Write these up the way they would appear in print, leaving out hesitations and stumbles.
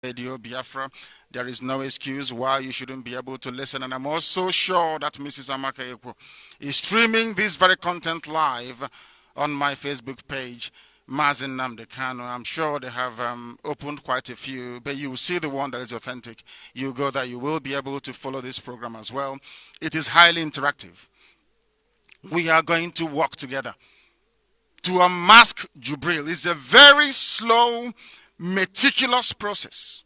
Radio Biafra. There is no excuse why you shouldn't be able to listen. And I'm also sure that Mrs. Amaka Ekwo is streaming this very content live on my Facebook page, Nnamdi Kanu. I'm sure they have opened quite a few, but you will see the one that is authentic. You go there, you will be able to follow this program as well. It is highly interactive. We are going to work together to unmask Jubril. It's a very slow, meticulous process.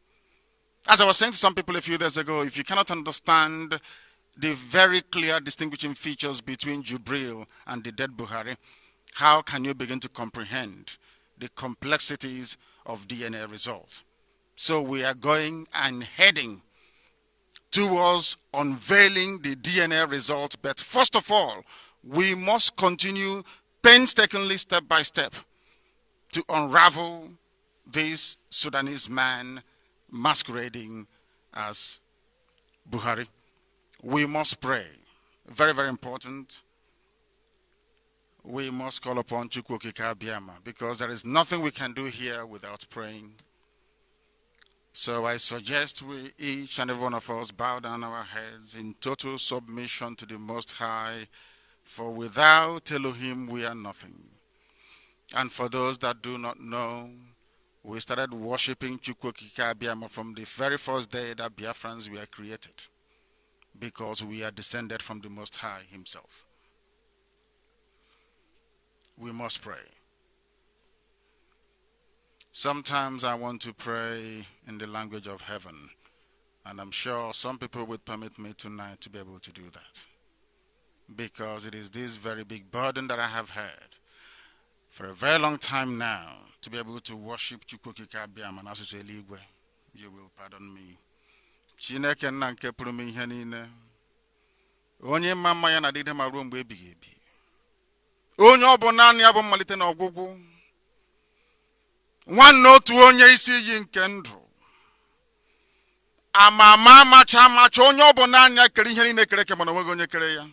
As I was saying to some people a few days ago, if you cannot understand the very clear distinguishing features between Jubril and the dead Buhari, how can you begin to comprehend the complexities of DNA results? So we are going and heading towards unveiling the DNA results. But first of all, we must continue painstakingly, step by step, to unravel this Sudanese man masquerading as Buhari. We must pray. Very, very important. We must call upon Chukwu Okike Abiama, because there is nothing we can do here without praying. So I suggest we, each and every one of us, bow down our heads in total submission to the Most High, for without Elohim we are nothing. And for those that do not know, we started worshiping Chukwu Okike Abiama from the very first day that Biafrans were created, because we are descended from the Most High himself. We must pray. Sometimes I want to pray in the language of heaven, and I'm sure some people would permit me tonight to be able to do that, because it is this very big burden that I have had for a very long time now, to be able to worship Chukwu Okike Abiama and asụsụ eluigwe. You will pardon me. Chineke nna nke pụrụ m ihe niile, onye mma mma ya na-adịgide ma ruo mgbe ebighị ebi, onye ọ bụ naanị ya bụ mmalite na ọgwụgwụ, nwanne otu onye isi iyi nke ndụ, ama amacha onye ọ bụ naanị ya kere ihe niile kere eke mana onweghị onye kere ya.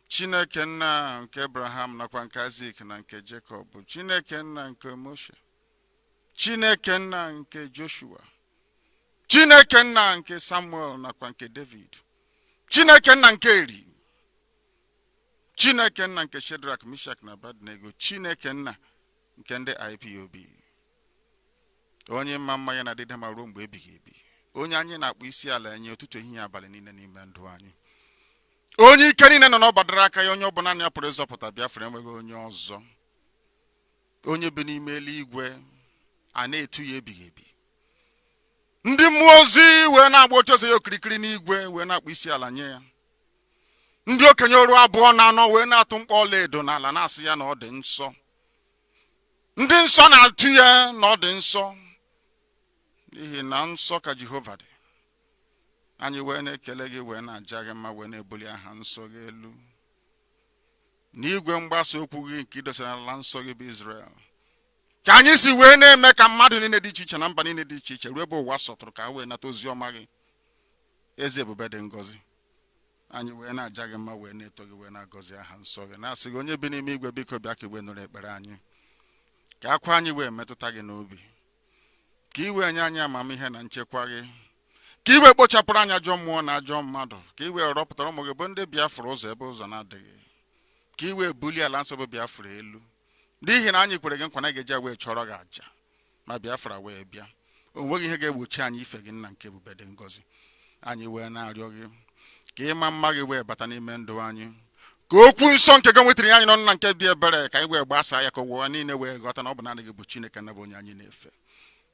Chineke nna nke Abraham nakwa nke Isaac na nke Jacob, Chineke nna nke Moshe, Chineke nna nke Joshua, Chineke nna nke Samuel nakwa nke David, Chineke nna nke Eri, Chineke nna nke Shadrach, Meshach na Abednego, Chineke nna nke ndị IPOB, onye mma mma ya na-adịgide ma ruo mgbe ebighị ebi, onye anyị na-akpọ isi ala enye ụtụtụ ehihie abalị niile n'ime ndụ anyị, onye ike niile nọ n'ọgbadara aka ya, onye ọ bụla ya pụrụ ịzọpụta Biafra enweghị onye ọzọ, onye bi n'ime eluigwe a na-etu ya ebighị ebi. Ndị mmụọ ozi wee na-agba ocheeze ya okirikiri n'igwe wee na-akpọ isi ala nye ya. Ndị okenye oru abụọ na anọ wee na-atụ mkpọ ọla edo n'ala na-asị ya na ọ dị nsọ. Ndị nsọ na-atụ ya na ọ dị nsọ, n'ihi na nsọ ka Jehova dị. Anyị wee na-ekele gị, wee na-aja gị mma, wee na-ebuli aha nsọ gị elu n'igwe mgbasa okwu gị nke idosara ala nsọ gị bụ Israel. Ka anyị si wee na-eme ka mmadụ niile dị iche iche na mba niile dị iche iche ruo ebe ụwa sọtụrụ ka wee nata ozi ọma gị, eze ebube dị ngọzi. Anyị wee na-aja gị mma, wee na-eto gị, wee na-agọzi aha nsọ gị, na-asị gị onye bi n'ime igwe, biko bịa ka iwe nụrụ ekpere anyị, ka akwa anyị wee metụta gị n'obi, ka iwe nye anyị amamihe na nchekwa gị, ka iwe kpochapụrụ anyị ajọ mmụọ na ajọ mmadụ, ka iwe rọpụtara ụmụ gị bụ ndị Biafra ụzọ ebe ụzọ na-adịghị, ka iwe bulie ala nsọ bụ Biafra elu, n'ihi na anyị kwere gị nkwa na ga-eji wee chọrọ gị aja ma Biafra wee bịa. O nweghị ihe ga-egbochi anyị ife gị nna nke ebube dị ngọzi. Anyị wee na-arịọ gị ka ịma mma gị wee bata n'ime ndụ anyị, ka okwu nsọ nke gị nwetara anyị n'ọnụ na nke dị ebere, ka anyị wee gbasaa ya, ka ụwa niile wee ghọta na ọ bụ naanị gị bụ Chineke na bụ onye anyị na-efe,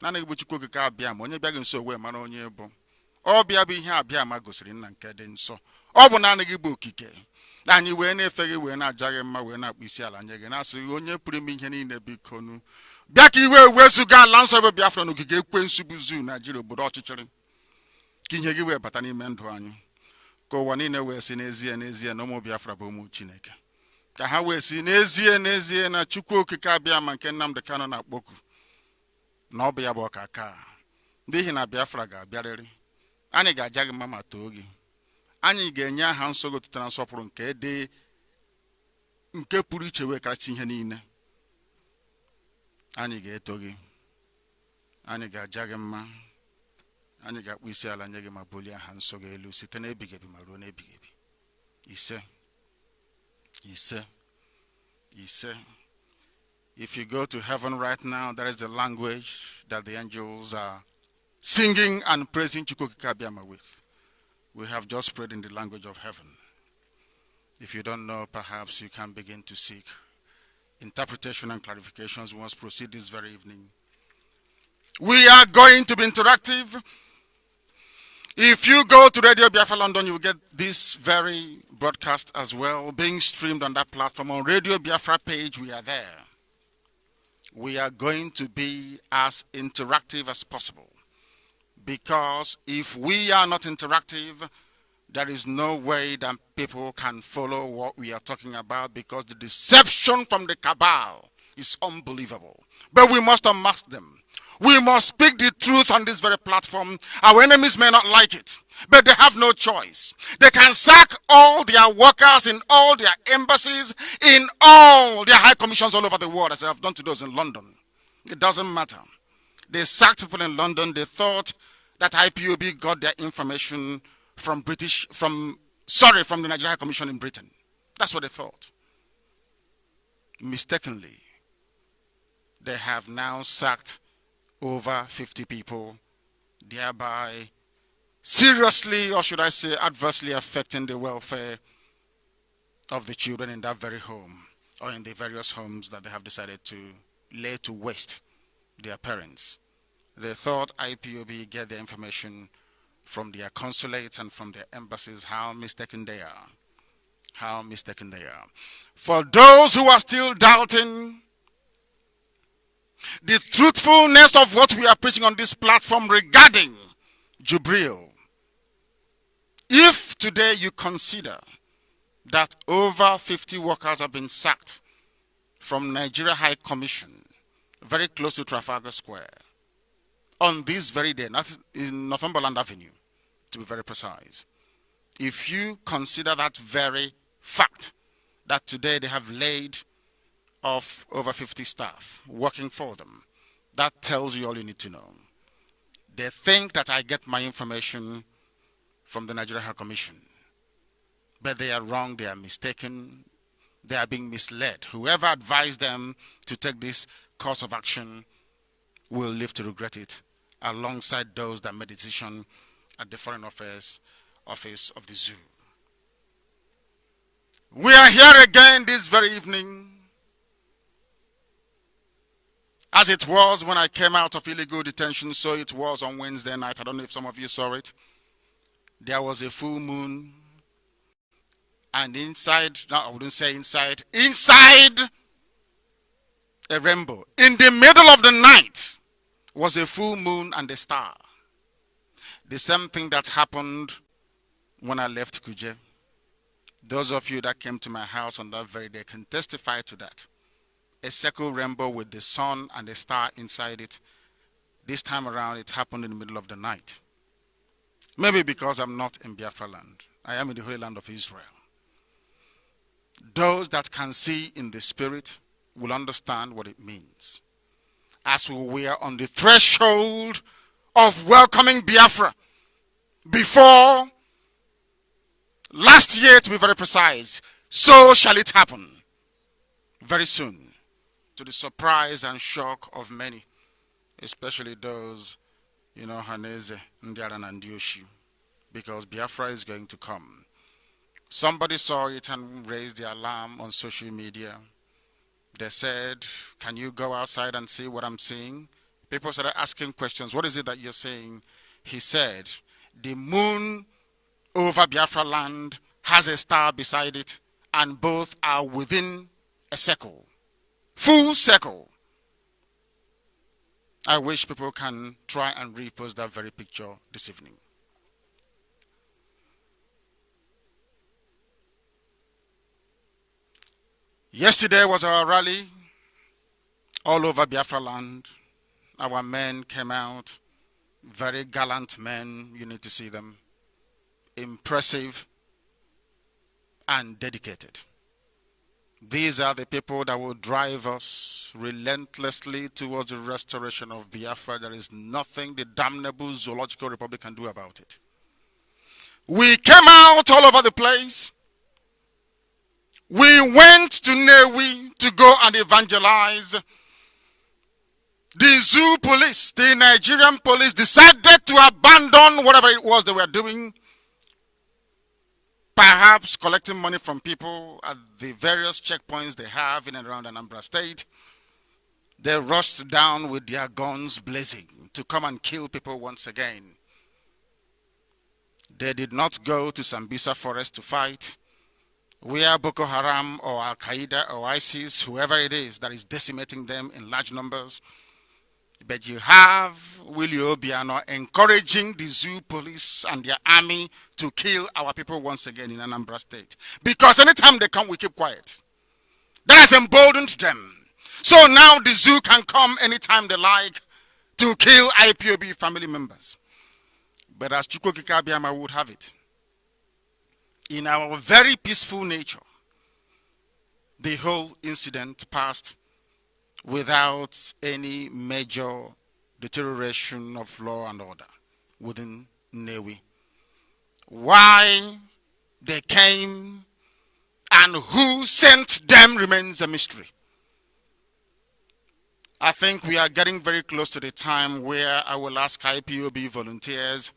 naanị gị bụ Chukwu Okike Abiama, onye bịa gị nso wee mara onye bụ. Ọ bịa bụ ihe Abiama gosiri nna nke dị nsọ, ọ bụ naanị gị bụ okike. Anyị wee na-efe gị, wee na-aja gị mma, wee na-akpọ isi ala nye gị, na-asị gị onye pụrụ ime ihe niile, bikonu bịa ka iwe wezuga ala nsọ ebe Biafra na ogige ekwensu bụ zoo Naijiria, obodo ọchịchịrị, ka ihe gị wee bata n'ime ndụ anyị, ka ụwa niile wee si n'ezie n'ezie na ụmụ Biafra bụ ụmụ Chineke, ka ha wee si n'ezie n'ezie na Chukwu Okike Abiama nke Nnamdi Kanu na-akpọku na ọ bụ ya bụ ọkaka, n'ihi na Biafra ga-abịarịrị. Anyị ga-aja gị mma ma too gị, anyị ga-enye aha nsọ gị otuto na nsọpụrụ nke pụrụ iche wee karachi ihe niile. Anyị ga-eto gị, anyị ga-aja gị mma, anyị ga-akpụ isi ala nye gị ma bulie aha nsọ gị elu site n'ebighị ebi ma ruo n'ebighị ebi. Ise, ise, ise. If you go to heaven right now, there is the language that the angels are singing and praising Chukwukika Abiyama with. We have just prayed in the language of heaven. If you don't know, perhaps you can begin to seek interpretation and clarifications. We must proceed this very evening. We are going to be interactive. If you go to Radio Biafra London, you will get this very broadcast as well, being streamed on that platform. On Radio Biafra page, we are there. We are going to be as interactive as possible. Because if we are not interactive, there is no way that people can follow what we are talking about, because the deception from the cabal is unbelievable. But we must unmask them. We must speak the truth on this very platform. Our enemies may not like it, but they have no choice. They can sack all their workers in all their embassies, in all their high commissions all over the world, as they have done to those in London. It doesn't matter. They sacked people in London. They thought that IPOB got their information from the Nigeria High Commission in Britain. That's what they thought. Mistakenly, they have now sacked over 50 people, thereby seriously, or should I say adversely, affecting the welfare of the children in that very home, or in the various homes that they have decided to lay to waste their parents. They thought IPOB get their information from their consulates and from their embassies. How mistaken they are. How mistaken they are. For those who are still doubting the truthfulness of what we are preaching on this platform regarding Jubril, if today you consider that over 50 workers have been sacked from Nigeria High Commission, very close to Trafalgar Square, on this very day, not in Northumberland Avenue, to be very precise. If you consider that very fact, that today they have laid off over 50 staff working for them, that tells you all you need to know. They think that I get my information from the Nigeria High Commission, but they are wrong, they are mistaken, they are being misled. Whoever advised them to take this course of action will live to regret it, alongside those that made a decision at the Foreign Affairs Office of the Zoo. We are here again this very evening, as it was when I came out of illegal detention, so it was on Wednesday night. I don't know if some of you saw it. There was a full moon, and inside, no, I wouldn't say inside a rainbow, in the middle of the night, was a full moon and a star. The same thing that happened when I left Kuje. Those of you that came to my house on that very day can testify to that. A circle rainbow with the sun and a star inside it. This time around, it happened in the middle of the night. Maybe because I'm not in Biafra land. I am in the Holy Land of Israel. Those that can see in the spirit will understand what it means. As we were on the threshold of welcoming Biafra, before last year, to be very precise, so shall it happen very soon, to the surprise and shock of many, especially those, Haneze, Ndiaran, and Dioshu, because Biafra is going to come. Somebody saw it and raised the alarm on social media. They said, can you go outside and see what I'm seeing? People started asking questions. What is it that you're saying? He said, the moon over Biafra land has a star beside it, and both are within a circle. Full circle. I wish people can try and repost that very picture this evening. Yesterday was our rally all over Biafra land. Our men came out, very gallant men, you need to see them, impressive and dedicated. These are the people that will drive us relentlessly towards the restoration of Biafra. There is nothing the damnable Zoological Republic can do about it. We came out all over the place. We went to Newi to go and evangelize. The zoo police, the Nigerian police, decided to abandon whatever it was they were doing, perhaps collecting money from people at the various checkpoints they have in and around Anambra State. They rushed down with their guns blazing to come and kill people once again. They did not go to Sambisa Forest to fight, where Boko Haram or Al Qaeda or ISIS, whoever it is that is decimating them in large numbers. But you have Willie Obiano encouraging the zoo police and their army to kill our people once again in Anambra State. Because anytime they come, we keep quiet. That has emboldened them. So now the zoo can come anytime they like to kill IPOB family members. But as Chukwuka Abiyama would have it, in our very peaceful nature, the whole incident passed without any major deterioration of law and order within Newi. Why they came and who sent them remains a mystery. I think we are getting very close to the time where I will ask IPOB volunteers,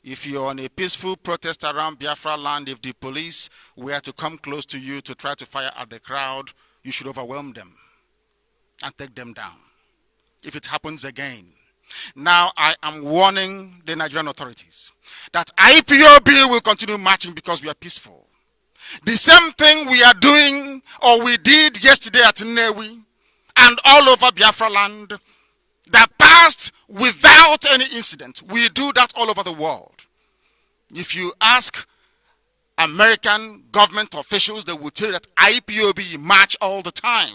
if you're on a peaceful protest around Biafra land, if the police were to come close to you to try to fire at the crowd, you should overwhelm them and take them down if it happens again. Now I am warning the Nigerian authorities that IPOB will continue marching because we are peaceful. The same thing we are doing or we did yesterday at Newi and all over Biafra land that passed without any incident. We do that all over the world. If you ask American government officials, they will tell you that IPOB march all the time.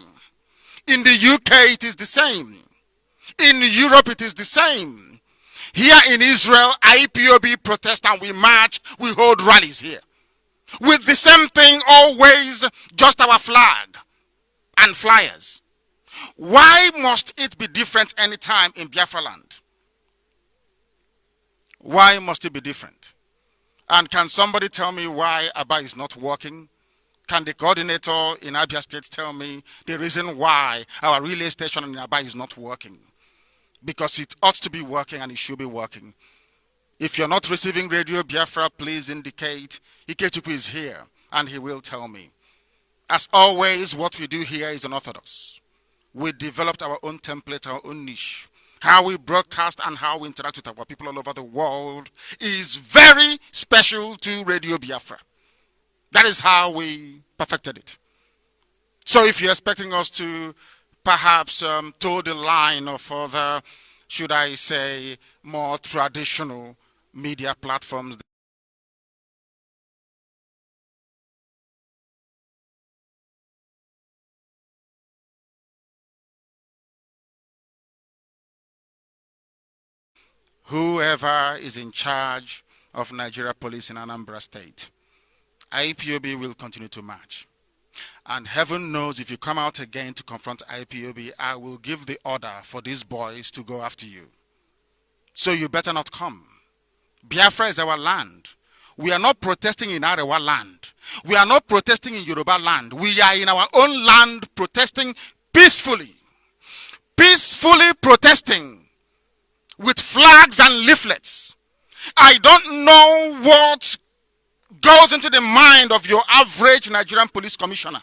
In the UK, it is the same. In Europe, it is the same. Here in Israel, IPOB protest and we march, we hold rallies here. With the same thing always, just our flag and flyers. Why must it be different anytime in Biafra land? Why must it be different? And can somebody tell me why Abba is not working? Can the coordinator in Abia State tell me the reason why our relay station in Abba is not working? Because it ought to be working and it should be working. If you're not receiving Radio Biafra, please indicate. Ikechukwu is here and he will tell me. As always, what we do here is unorthodox. We developed our own template, our own niche. How we broadcast and how we interact with our people all over the world is very special to Radio Biafra. That is how we perfected it. So if you're expecting us to perhaps toe the line of other, should I say, more traditional media platforms, whoever is in charge of Nigeria Police in Anambra State, IPOB will continue to march. And heaven knows if you come out again to confront IPOB, I will give the order for these boys to go after you. So you better not come. Biafra is our land. We are not protesting in Arewa land. We are not protesting in Yoruba land. We are in our own land protesting peacefully. Peacefully protesting with flags and leaflets. I don't know what goes into the mind of your average Nigerian police commissioner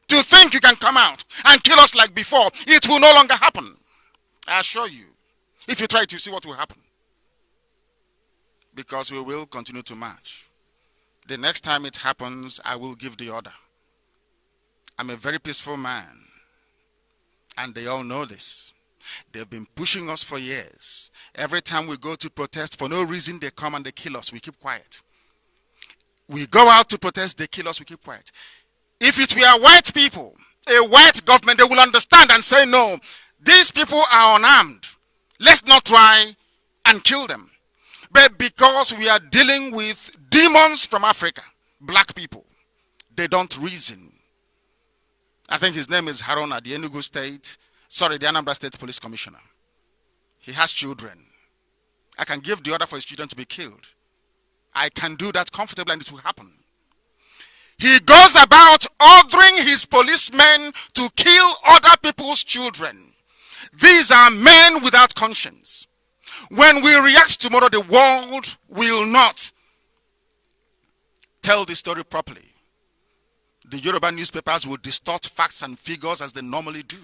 to think you can come out and kill us like before. It will no longer happen. I assure you. If you try it, you see what will happen. Because we will continue to march. The next time it happens, I will give the order. I'm a very peaceful man. And they all know this. They've been pushing us for years. Every time we go to protest, for no reason, they come and they kill us. We keep quiet. We go out to protest, they kill us, we keep quiet. If it were white people, a white government, they will understand and say, no, these people are unarmed. Let's not try and kill them. But because we are dealing with demons from Africa, black people, they don't reason. I think his name is Haruna, the Anambra State Police Commissioner. He has children. I can give the order for his children to be killed. I can do that comfortably and it will happen. He goes about ordering his policemen to kill other people's children. These are men without conscience. When we react tomorrow, the world will not tell the story properly. The Yoruba newspapers will distort facts and figures as they normally do.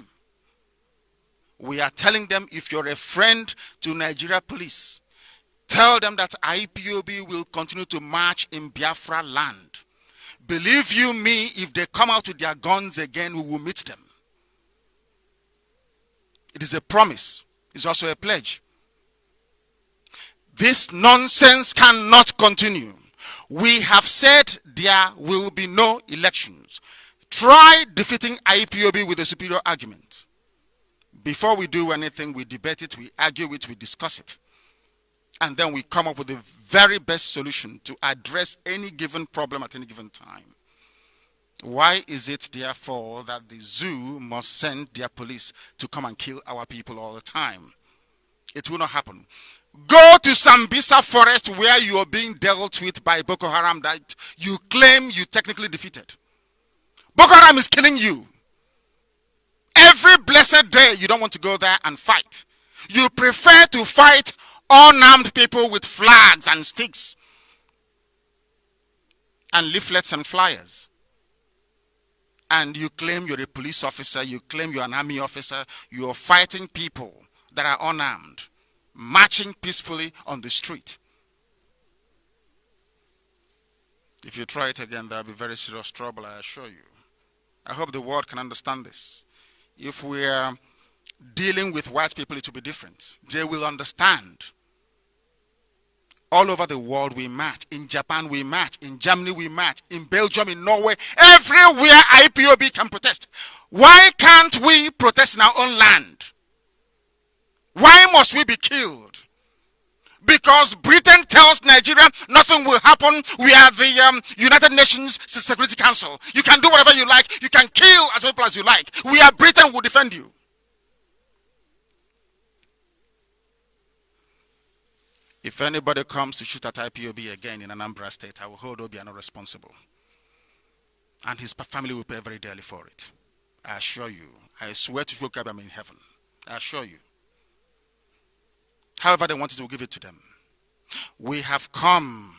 We are telling them, if you're a friend to Nigeria police, tell them that IPOB will continue to march in Biafra land. Believe you me, if they come out with their guns again, we will meet them. It is a promise. It's also a pledge. This nonsense cannot continue. We have said there will be no elections. Try defeating IPOB with a superior argument. Before we do anything, we debate it, we argue it, we discuss it. And then we come up with the very best solution to address any given problem at any given time. Why is it, therefore, that the zoo must send their police to come and kill our people all the time? It will not happen. Go to Sambisa forest where you are being dealt with by Boko Haram that you claim you technically defeated. Boko Haram is killing you. Every blessed day you don't want to go there and fight. You prefer to fight unarmed people with flags and sticks and leaflets and flyers. And you claim you're a police officer, you claim you're an army officer, you're fighting people that are unarmed, marching peacefully on the street. If you try it again, there'll be very serious trouble, I assure you. I hope the world can understand this. If we're dealing with white people, it will be different. They will understand. All over the world we march. In Japan we march. In Germany we march. In Belgium, in Norway, everywhere IPOB can protest. Why can't we protest in our own land? Why must we be killed? Because Britain tells Nigeria nothing will happen. We are the United Nations Security Council. You can do whatever you like. You can kill as many people as you like. We are Britain, will defend you. If anybody comes to shoot at IPOB again in Anambra State, I will hold Obiano responsible. And his family will pay very dearly for it. I assure you. I swear to you, I'm in heaven. I assure you. However they want it, we'll give it to them. We have come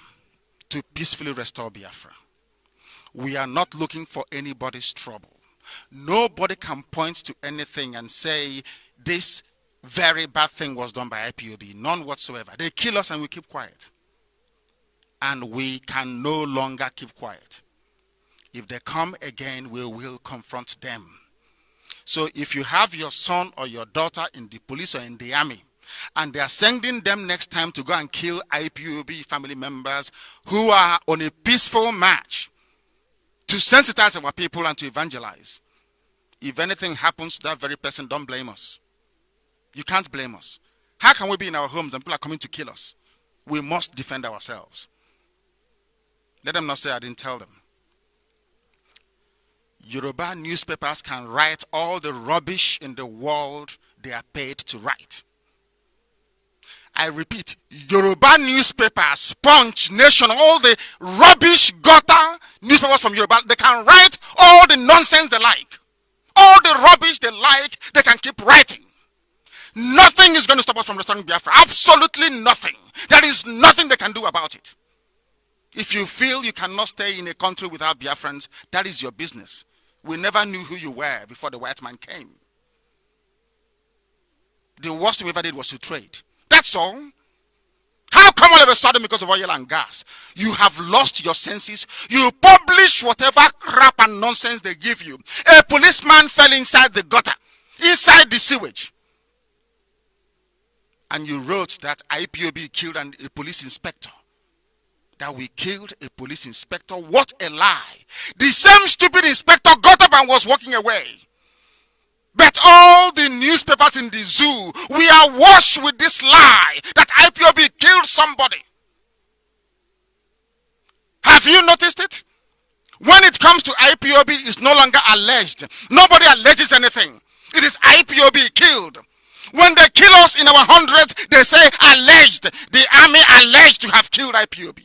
to peacefully restore Biafra. We are not looking for anybody's trouble. Nobody can point to anything and say this very bad thing was done by IPOB. None whatsoever. They kill us and we keep quiet. And we can no longer keep quiet. If they come again, we will confront them. So if you have your son or your daughter in the police or in the army, and they are sending them next time to go and kill IPOB family members who are on a peaceful march to sensitize our people and to evangelize, if anything happens to that very person, don't blame us. You can't blame us. How can we be in our homes and people are coming to kill us? We must defend ourselves. Let them not say I didn't tell them. Yoruba newspapers can write all the rubbish in the world they are paid to write. I repeat, Yoruba newspapers, Punch, Nation, all the rubbish gutter newspapers from Yoruba, they can write all the nonsense they like. All the rubbish they like, they can keep writing. Nothing is going to stop us from restoring Biafra. Absolutely nothing. There is nothing they can do about it. If you feel you cannot stay in a country without Biafrans, that is your business. We never knew who you were before the white man came. The worst we ever did was to trade. That's all. How come all of a sudden, because of oil and gas, you have lost your senses? You publish whatever crap and nonsense they give you. A policeman fell inside the gutter, inside the sewage. And you wrote that IPOB killed a police inspector. That we killed a police inspector. What a lie. The same stupid inspector got up and was walking away. But all the newspapers in the zoo, we are washed with this lie that IPOB killed somebody. Have you noticed it? When it comes to IPOB, it's no longer alleged. Nobody alleges anything. It is IPOB killed. When they kill us in our hundreds, they say alleged. The army alleged to have killed IPOB.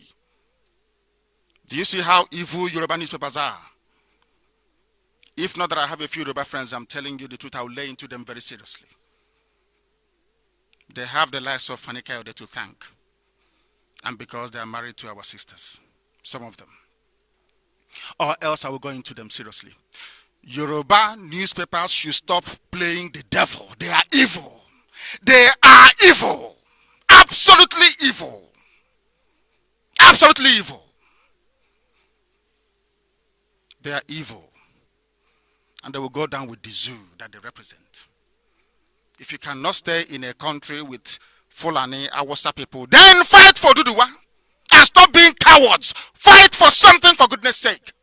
Do you see how evil Yoruba newspapers are? If not that I have a few Yoruba friends, I'm telling you the truth, I will lay into them very seriously. They have the lives of Fani Kayode to thank. And because they are married to our sisters, some of them. Or else I will go into them seriously. Yoruba newspapers should stop playing the devil. They are evil. They are evil. Absolutely evil. Absolutely evil. They are evil. And they will go down with the zoo that they represent. If you cannot stay in a country with Fulani, Awasa people, then fight for Duduwa. And stop being cowards. Fight for something, for goodness sake.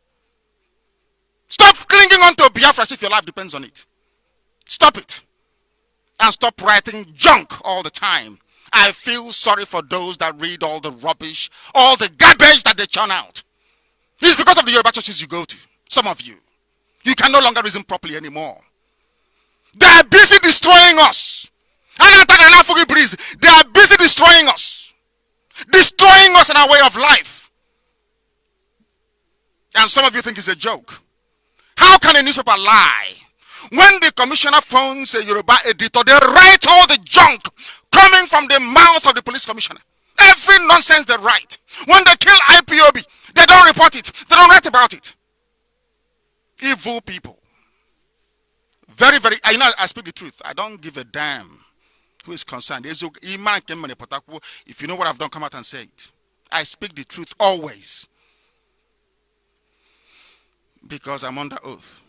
Stop clinging on to Biafra as if your life depends on it. Stop it. And stop writing junk all the time. I feel sorry for those that read all the rubbish, all the garbage that they churn out. It's because of the Yoruba churches you go to. Some of you. You can no longer reason properly anymore. They are busy destroying us. They are busy destroying us. Destroying us in our way of life. And some of you think it's a joke. How can a newspaper lie? When the commissioner phones a Yoruba editor, they write all the junk coming from the mouth of the police commissioner. Every nonsense they write. When they kill IPOB, they don't report it. They don't write about it. Evil people. Very, very, I speak the truth. I don't give a damn who is concerned. If you know what I've done, come out and say it. I speak the truth always. Because I'm under oath.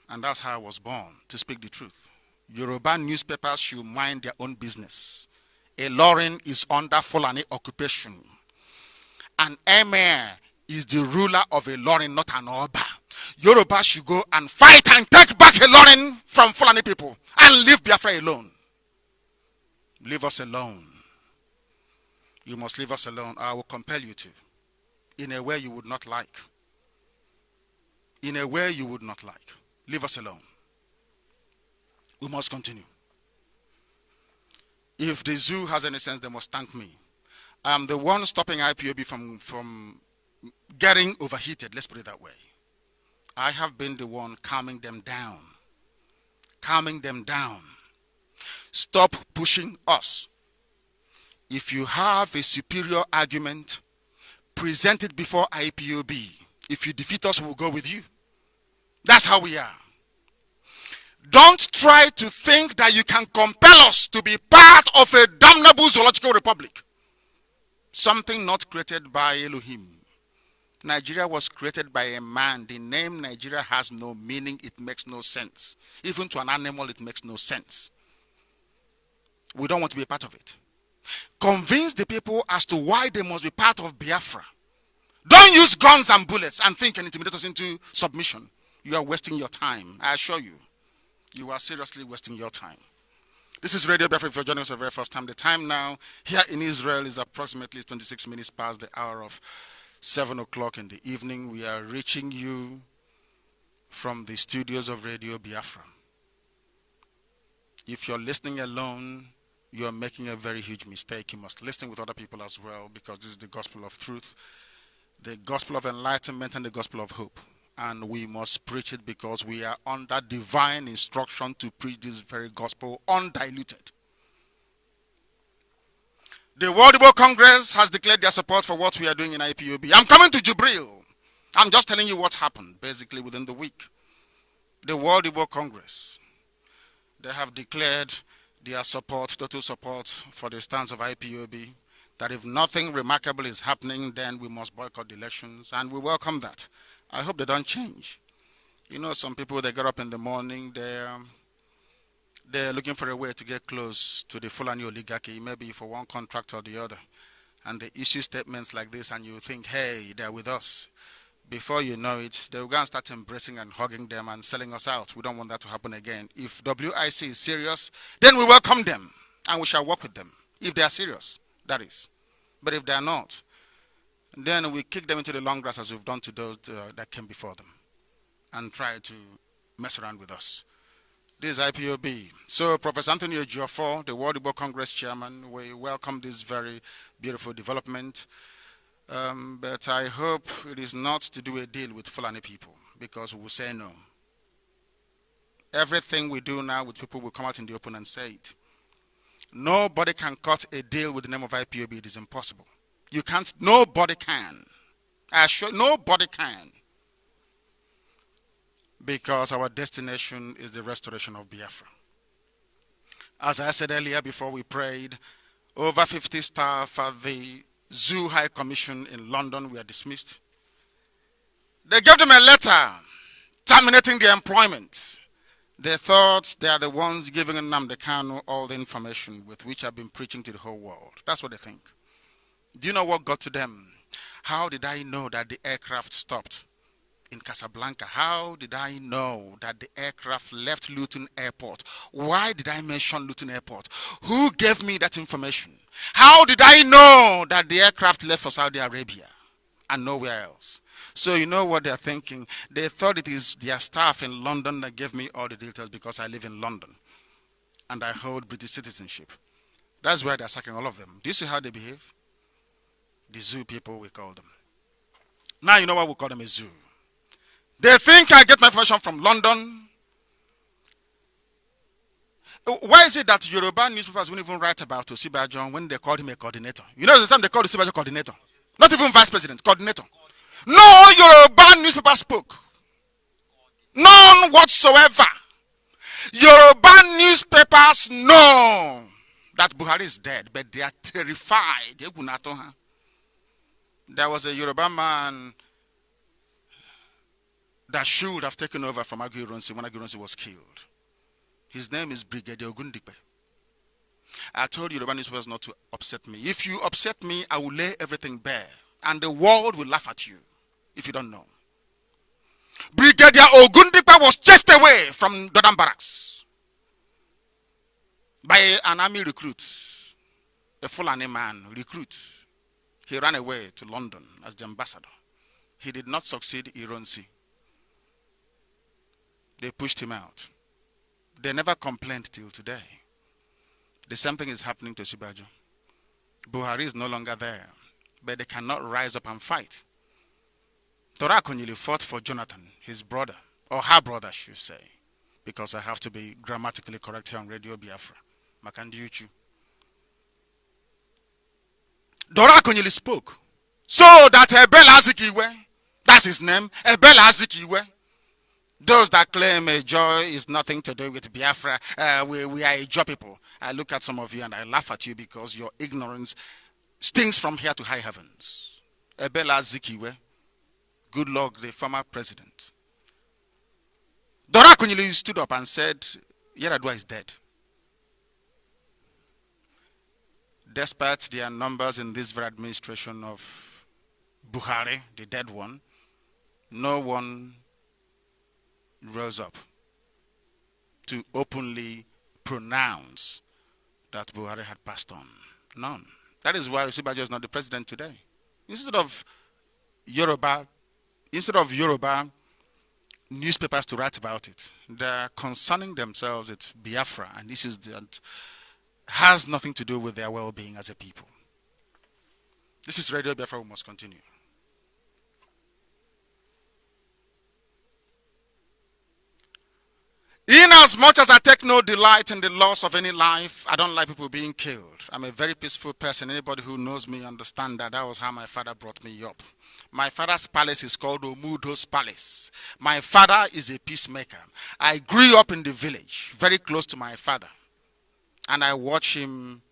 And that's how I was born, to speak the truth. Yoruba newspapers should mind their own business. Ilorin is under Fulani occupation. An emir is the ruler of Ilorin, not an Oba. Yoruba should go and fight and take back Ilorin from Fulani people and leave Biafra alone. Leave us alone. You must leave us alone. I will compel you to. In a way you would not like. In a way you would not like. Leave us alone. We must continue. If the zoo has any sense, they must thank me. I'm the one stopping IPOB from getting overheated, let's put it that way. I have been the one calming them down. Calming them down. Stop pushing us. If you have a superior argument, present it before IPOB. If you defeat us, we'll go with you. That's how we are. Don't try to think that you can compel us to be part of a damnable zoological republic. Something not created by Elohim. Nigeria was created by a man. The name Nigeria has no meaning. It makes no sense. Even to an animal, it makes no sense. We don't want to be a part of it. Convince the people as to why they must be part of Biafra. Don't use guns and bullets and think and intimidate us into submission. You are wasting your time. I assure you. You are seriously wasting your time. This is Radio Biafra. If you're joining us for the very first time, the time now here in Israel is approximately 26 minutes past the hour of 7 o'clock in the evening. We are reaching you from the studios of Radio Biafra. If you're listening alone, you're making a very huge mistake. You must listen with other people as well, because this is the gospel of truth, the gospel of enlightenment, and the gospel of hope. And we must preach it because we are under divine instruction to preach this very gospel undiluted. The World Igbo Congress has declared their support for what we are doing in IPOB. I'm coming to Jubril. I'm just telling you what happened basically within the week. The World Igbo Congress, they have declared their support, total support for the stance of IPOB, that if nothing remarkable is happening, then we must boycott the elections, and we welcome that. I hope they don't change. You know, some people, they get up in the morning, they're looking for a way to get close to the Fulani oligarchy, maybe for one contract or the other. And they issue statements like this, and you think, hey, they're with us. Before you know it, they'll go and start embracing and hugging them and selling us out. We don't want that to happen again. If WIC is serious, then we welcome them, and we shall work with them. If they are serious, that is. But if they are not, then we kick them into the long grass as we've done to those that came before them. and try to mess around with us. This is IPOB. So Professor Anthony Ejiofor, the World Igbo Congress chairman, we welcome this very beautiful development. But I hope it is not to do a deal with Fulani people, because we will say no. Everything we do now with people will come out in the open and say it. Nobody can cut a deal with the name of IPOB. It is impossible. You can't. Nobody can. I assure nobody can. Because our destination is the restoration of Biafra. As I said earlier before we prayed, over 50 staff at the Zoo High Commission in London were dismissed. They gave them a letter terminating their employment. They thought they are the ones giving Nnamdi Kanu all the information with which I've been preaching to the whole world. That's what they think. Do you know what got to them? How did I know that the aircraft stopped in Casablanca? How did I know that the aircraft left Luton Airport? Why did I mention Luton Airport? Who gave me that information? How did I know that the aircraft left for Saudi Arabia and nowhere else? So you know what they're thinking? They thought it is their staff in London that gave me all the details because I live in London and I hold British citizenship. That's why they're sacking all of them. Do you see how they behave? The zoo people, we call them. Now you know why we call them a zoo. They think I get my information from London. Why is it that Yoruba newspapers won't even write about Osibajo when they called him a coordinator? You know, the time they called Osibajo coordinator. Not even vice president, coordinator. No Yoruba newspaper spoke. None whatsoever. Yoruba newspapers know that Buhari is dead, but they are terrified. There was a Yoruba man that should have taken over from Aguiyi-Ironsi when Aguiyi-Ironsi was killed. His name is Brigadier Ogundipe. I told Yoruba newspapers not to upset me. If you upset me, I will lay everything bare, and the world will laugh at you if you don't know. Brigadier Ogundipe was chased away from Dodam Barracks by an army recruit, a Fulani man recruit. He ran away to London as the ambassador. He did not succeed Ironsi. They pushed him out. They never complained till today. The same thing is happening to Osibajo. Buhari is no longer there, but they cannot rise up and fight. Tora Akonyili fought for Jonathan, his brother, or her brother, I should say, because I have to be grammatically correct here on Radio Biafra. Makandiuchu. Dora Akonyili spoke so that Ebel Azikiwe, that's his name, Ebel Azikiwe, those that claim a joy is nothing to do with Biafra, we are a joy people. I look at some of you and I laugh at you because your ignorance stinks from here to high heavens. Ebel Azikiwe, good luck, the former president. Dora Akonyili stood up and said, Yaradua is dead. Despite their numbers in this very administration of Buhari, the dead one, no one rose up to openly pronounce that Buhari had passed on. None. That is why Osibajo is not the president today. Instead of Yoruba newspapers to write about it, they are concerning themselves with Biafra and issues that has nothing to do with their well-being as a people. This is Radio Biafra, we must continue. Inasmuch as I take no delight in the loss of any life, I don't like people being killed. I'm a very peaceful person. Anybody who knows me understand that. That was how my father brought me up. My father's palace is called Omudo's Palace. My father is a peacemaker. I grew up in the village, very close to my father. And I watch him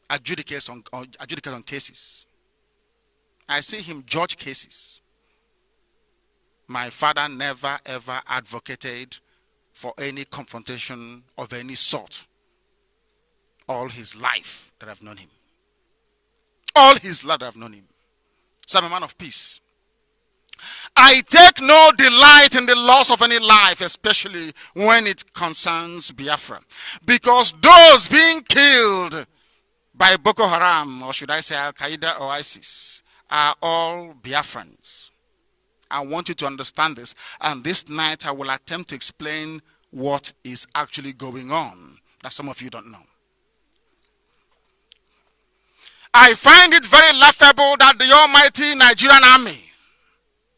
adjudicate on cases. I see him judge cases. My father never ever advocated for any confrontation of any sort all his life that I've known him. All his life that I've known him. So I'm a man of peace. I take no delight in the loss of any life, especially when it concerns Biafra. Because those being killed by Boko Haram, or should I say Al-Qaeda or ISIS, are all Biafrans. I want you to understand this. And this night I will attempt to explain what is actually going on that some of you don't know. I find it very laughable that the almighty Nigerian army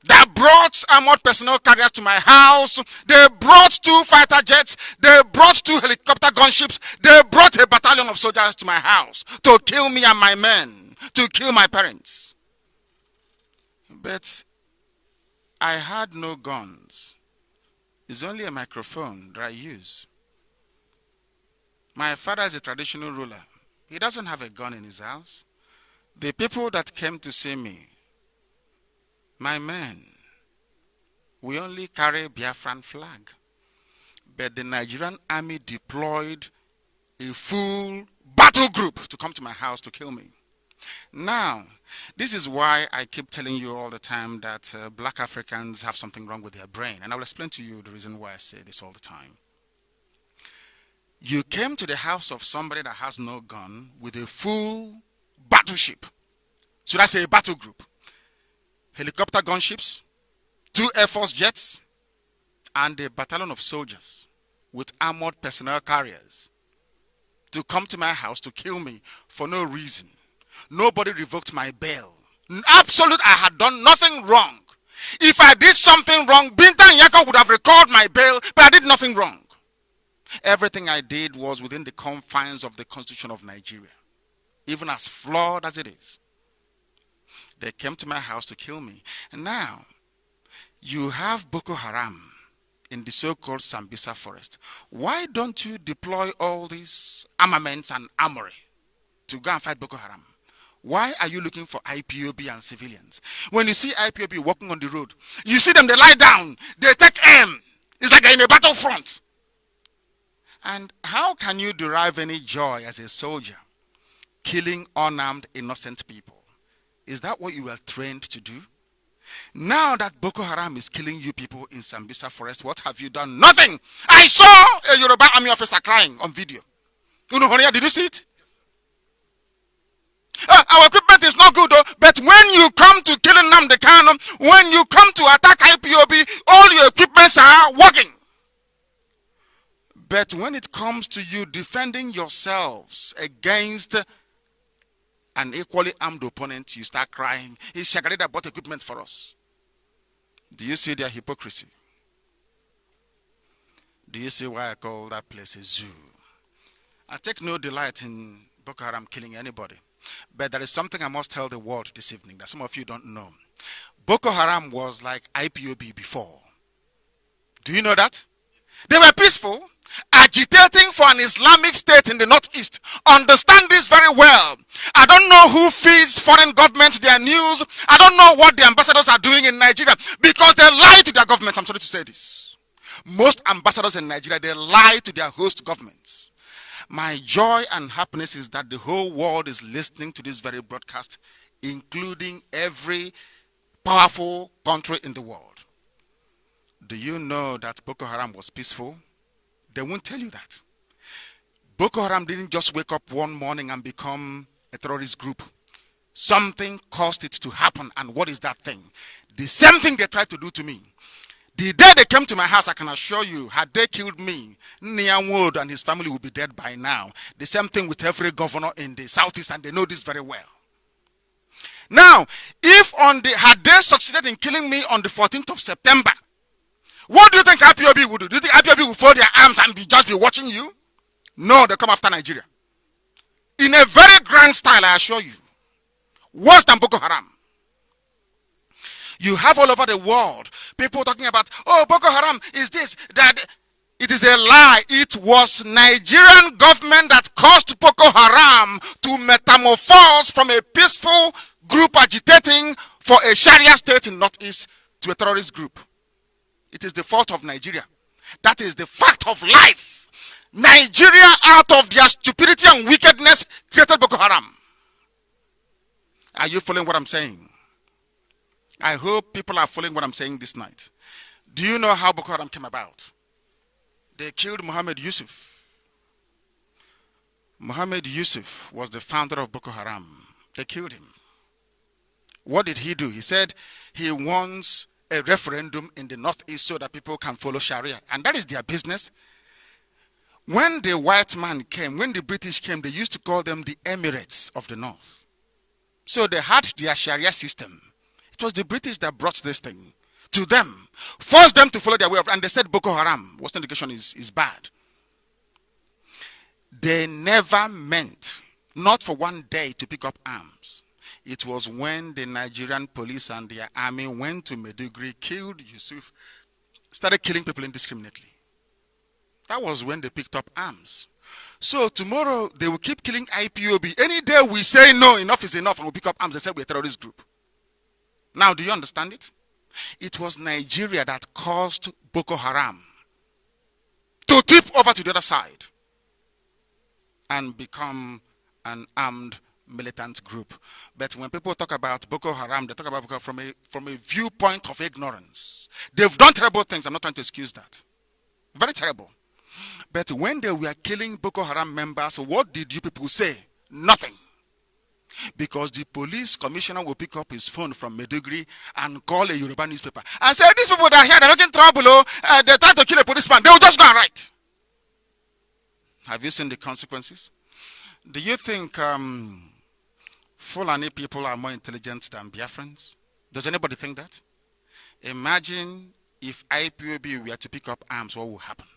that brought armored personnel carriers to my house, they brought 2 fighter jets, they brought 2 helicopter gunships, they brought a battalion of soldiers to my house to kill me and my men, to kill my parents. But I had no guns. It's only a microphone that I use. My father is a traditional ruler. He doesn't have a gun in his house. The people that came to see me, my men, we only carry Biafran flag. But the Nigerian army deployed a full battle group to come to my house to kill me. Now, this is why I keep telling you all the time that black Africans have something wrong with their brain. And I will explain to you the reason why I say this all the time. You came to the house of somebody that has no gun with a full battleship. So that's a battle group. Helicopter gunships, 2 Air Force jets, and a battalion of soldiers with armored personnel carriers to come to my house to kill me for no reason. Nobody revoked my bail. Absolutely, I had done nothing wrong. If I did something wrong, Binta and Yako would have recalled my bail, but I did nothing wrong. Everything I did was within the confines of the Constitution of Nigeria, even as flawed as it is. They came to my house to kill me. And now, you have Boko Haram in the so-called Sambisa forest. Why don't you deploy all these armaments and armory to go and fight Boko Haram? Why are you looking for IPOB and civilians? When you see IPOB walking on the road, you see them, they lie down, they take aim. It's like they're in a battlefront. And how can you derive any joy as a soldier killing unarmed, innocent people? Is that what you were trained to do? Now that Boko Haram is killing you people in Sambisa forest, what have you done? Nothing. I saw a Yoruba army officer crying on video. Did you see it? Our equipment is not good though, but when you come to killing Nnamdi Kanu, when you come to attack IPOB, all your equipments are working. But when it comes to you defending yourselves against an equally armed opponent, you start crying. Is Shagarida bought equipment for us? Do you see their hypocrisy? Do you see why I call that place a zoo? I take no delight in Boko Haram killing anybody. But there is something I must tell the world this evening that some of you don't know. Boko Haram was like IPOB before. Do you know that? They were peaceful, agitating for an Islamic state in the northeast. Understand this very well. I don't know who feeds foreign governments their news. I don't know what the ambassadors are doing in Nigeria because they lie to their governments. I'm sorry to say this. Most ambassadors in Nigeria, they lie to their host governments. My joy and happiness is that the whole world is listening to this very broadcast, including every powerful country in the world. Do you know that Boko Haram was peaceful? They won't tell you that. Boko Haram didn't just wake up one morning and become a terrorist group. Something caused it to happen. And what is that thing? The same thing they tried to do to me. The day they came to my house, I can assure you, had they killed me, Nyan Wood and his family would be dead by now. The same thing with every governor in the southeast, and they know this very well. Now, if had they succeeded in killing me on the 14th of September, what do you think IPOB would do? Do you think IPOB would fold their arms and just be watching you? No, they come after Nigeria. In a very grand style, I assure you. Worse than Boko Haram. You have all over the world people talking about, oh, Boko Haram is this, that. It is a lie. It was Nigerian government that caused Boko Haram to metamorphose from a peaceful group agitating for a Sharia state in Northeast to a terrorist group. It is the fault of Nigeria. That is the fact of life. Nigeria, out of their stupidity and wickedness, created Boko Haram. Are you following what I'm saying? I hope people are following what I'm saying this night. Do you know how Boko Haram came about? They killed Muhammad Yusuf. Muhammad Yusuf was the founder of Boko Haram. They killed him. What did he do? He said he wants a referendum in the Northeast so that people can follow Sharia. And that is their business. When the white man came, when the British came, they used to call them the Emirates of the North. So they had their Sharia system. It was the British that brought this thing to them, forced them to follow their way of, and they said Boko Haram, Western education is bad. They never meant, not for one day, to pick up arms. It was when the Nigerian police and their army went to Maiduguri, killed Yusuf, started killing people indiscriminately. That was when they picked up arms. So tomorrow they will keep killing IPOB. Any day we say no, enough is enough, and we pick up arms, they say we're a terrorist group. Now, do you understand it? It was Nigeria that caused Boko Haram to tip over to the other side and become an armed militant group. But when people talk about Boko Haram, they talk about Boko Haram from a viewpoint of ignorance. They've done terrible things. I'm not trying to excuse that. Very terrible. But when they were killing Boko Haram members, what did you people say? Nothing. Because the police commissioner will pick up his phone from Maiduguri and call a Yoruba newspaper and say, these people that are here, they're making trouble, they're trying to kill a policeman. They will just go and write. Have you seen the consequences? Do you think Fulani people are more intelligent than Biafrans? Does anybody think that? Imagine if IPOB were to pick up arms, what would happen?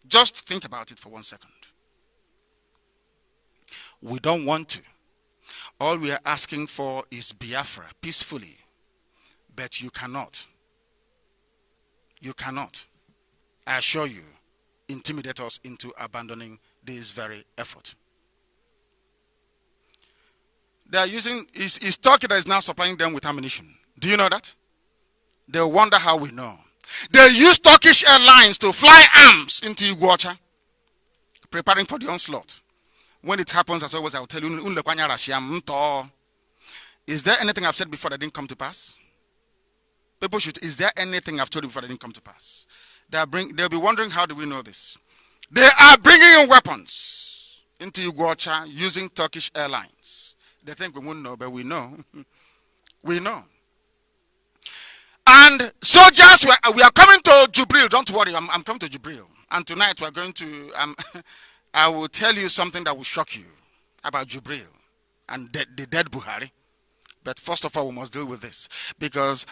Just think about it for 1 second. We don't want to. All we are asking for is Biafra, peacefully. But you cannot. You cannot, I assure you, intimidate us into abandoning this very effort. They are using, it's Turkey that is now supplying them with ammunition. Do you know that? They wonder how we know. They use Turkish Airlines to fly arms into Iguacha, preparing for the onslaught. When it happens, as always, I will tell you, is there anything I've said before that didn't come to pass? People should, is there anything I've told you before that didn't come to pass? They'll be wondering, how do we know this? They are bringing in weapons into Iguacha using Turkish Airlines. They think we won't know, but we know. We know. And soldiers, we are coming to Jubril. Don't worry, I'm coming to Jubril. And tonight we're going to, I will tell you something that will shock you about Jubril and the dead Buhari. But first of all, we must deal with this, because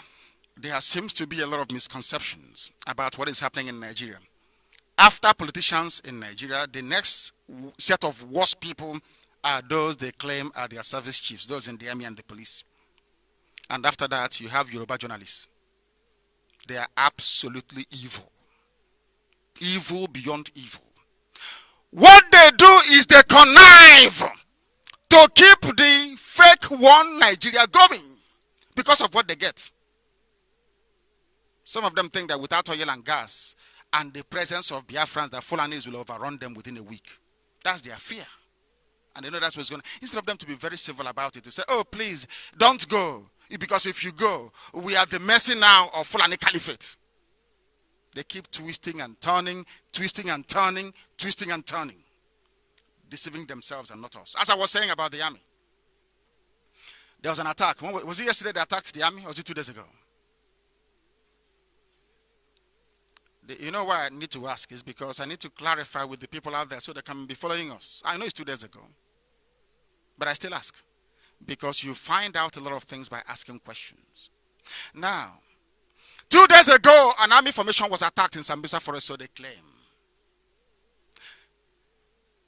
there seems to be a lot of misconceptions about what is happening in Nigeria. After politicians in Nigeria, the next set of worst people are those they claim are their service chiefs, those in the army and the police. And after that, you have Yoruba journalists. They are absolutely evil. Evil beyond evil. What they do is they connive to keep the fake one Nigeria going because of what they get. Some of them think that without oil and gas and the presence of Biafrans, the Fulanis will overrun them within a week. That's their fear. And they know that's what's going on. Instead of them to be very civil about it, to say, oh, please, don't go. Because if you go, we are at the mercy now of Fulani Caliphate. They keep twisting and turning, twisting and turning, twisting and turning. Deceiving themselves and not us. As I was saying about the army. There was an attack. Was it yesterday they attacked the army, or was it 2 days ago? You know why I need to ask is because I need to clarify with the people out there so they can be following us. I know it's 2 days ago. But I still ask. Because you find out a lot of things by asking questions. Now, 2 days ago, an army formation was attacked in Sambisa Forest, so they claim.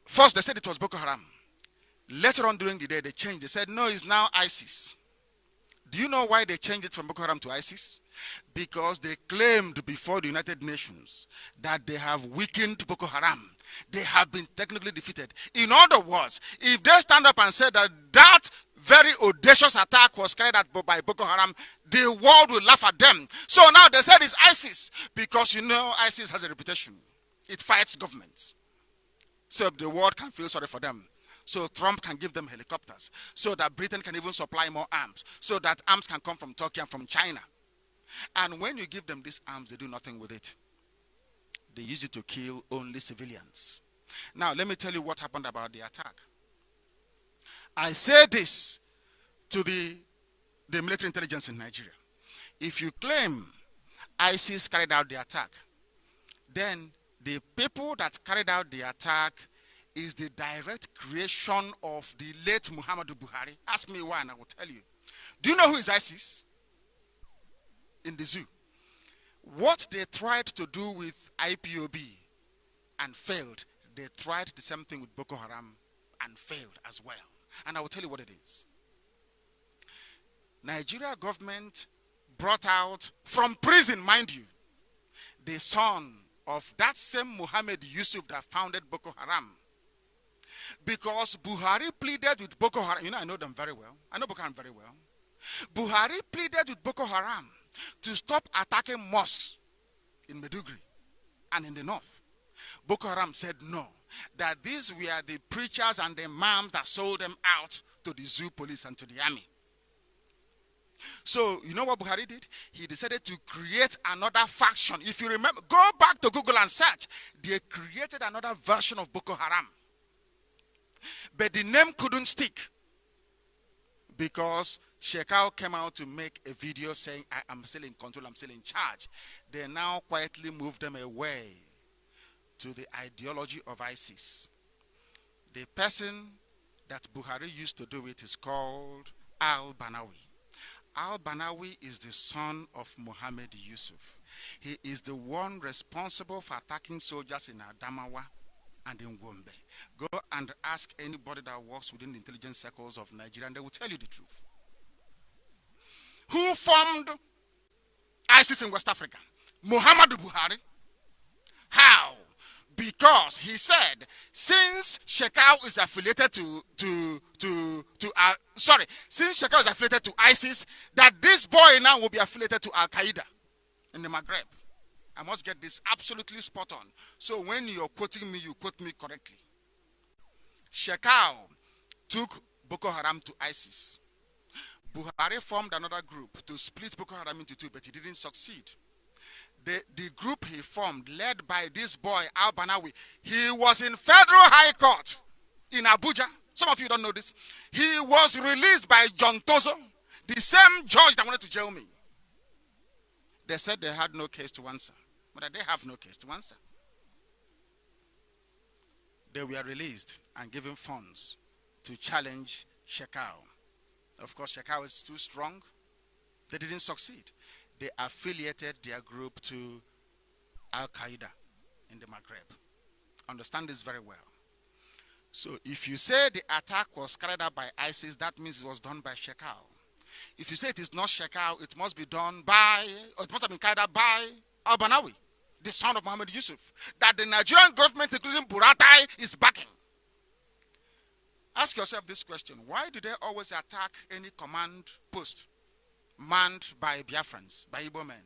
First, they said it was Boko Haram. Later on during the day, they changed. They said, no, it's now ISIS. Do you know why they changed it from Boko Haram to ISIS? Because they claimed before the United Nations that they have weakened Boko Haram. They have been technically defeated. In other words, if they stand up and say that that very audacious attack was carried out by Boko Haram, the world will laugh at them. So now they said it's ISIS because, you know, ISIS has a reputation. It fights governments. So the world can feel sorry for them. So Trump can give them helicopters. So that Britain can even supply more arms. So that arms can come from Turkey and from China. And when you give them these arms, they do nothing with it. They use it to kill only civilians. Now, let me tell you what happened about the attack. I say this to the military intelligence in Nigeria. If you claim ISIS carried out the attack. Then the people that carried out the attack is the direct creation of the late Muhammadu Buhari. Ask me why and I will tell you. Do you know who is ISIS? In the zoo. What they tried to do with IPOB and failed, they tried the same thing with Boko Haram and failed as well. And I will tell you what it is. Nigeria government brought out from prison, mind you, the son of that same Muhammad Yusuf that founded Boko Haram. Because Buhari pleaded with Boko Haram. You know, I know them very well. I know Boko Haram very well. Buhari pleaded with Boko Haram to stop attacking mosques in Maiduguri and in the north. Boko Haram said no, that these were the preachers and the imams that sold them out to the zoo police and to the army. So, you know what Buhari did? He decided to create another faction. If you remember, go back to Google and search. They created another version of Boko Haram. But the name couldn't stick because Shekau came out to make a video saying, I am still in control, I'm still in charge. They now quietly moved them away to the ideology of ISIS. The person that Buhari used to do it is called Al-Banawi. Al-Banawi is the son of Muhammad Yusuf. He is the one responsible for attacking soldiers in Adamawa and in Gombe. Go and ask anybody that works within the intelligence circles of Nigeria and they will tell you the truth. Who formed ISIS in West Africa? Muhammadu Buhari. How? Because he said, since Shekau is affiliated since Shekau is affiliated to ISIS, that this boy now will be affiliated to Al Qaeda in the Maghreb. I must get this absolutely spot on. So when you're quoting me, you quote me correctly. Shekau took Boko Haram to ISIS. Buhari formed another group to split Boko Haram into two, but he didn't succeed. The group he formed, led by this boy, Al-Banawi, he was in Federal High Court in Abuja. Some of you don't know this. He was released by John Tozo, the same judge that wanted to jail me. They said they had no case to answer, but they have no case to answer. They were released and given funds to challenge Shekau. Of course, Shekau is too strong. They didn't succeed. They affiliated their group to Al Qaeda in the Maghreb. Understand this very well. So if you say the attack was carried out by ISIS, that means it was done by Shekau. If you say it is not Shekau, it must be done by, or it must have been carried out by Al-Banawi, the son of Muhammad Yusuf, that the Nigerian government, including Buratai, is backing. Ask yourself this question: why do they always attack any command post manned by Biafrans, by Igbo men?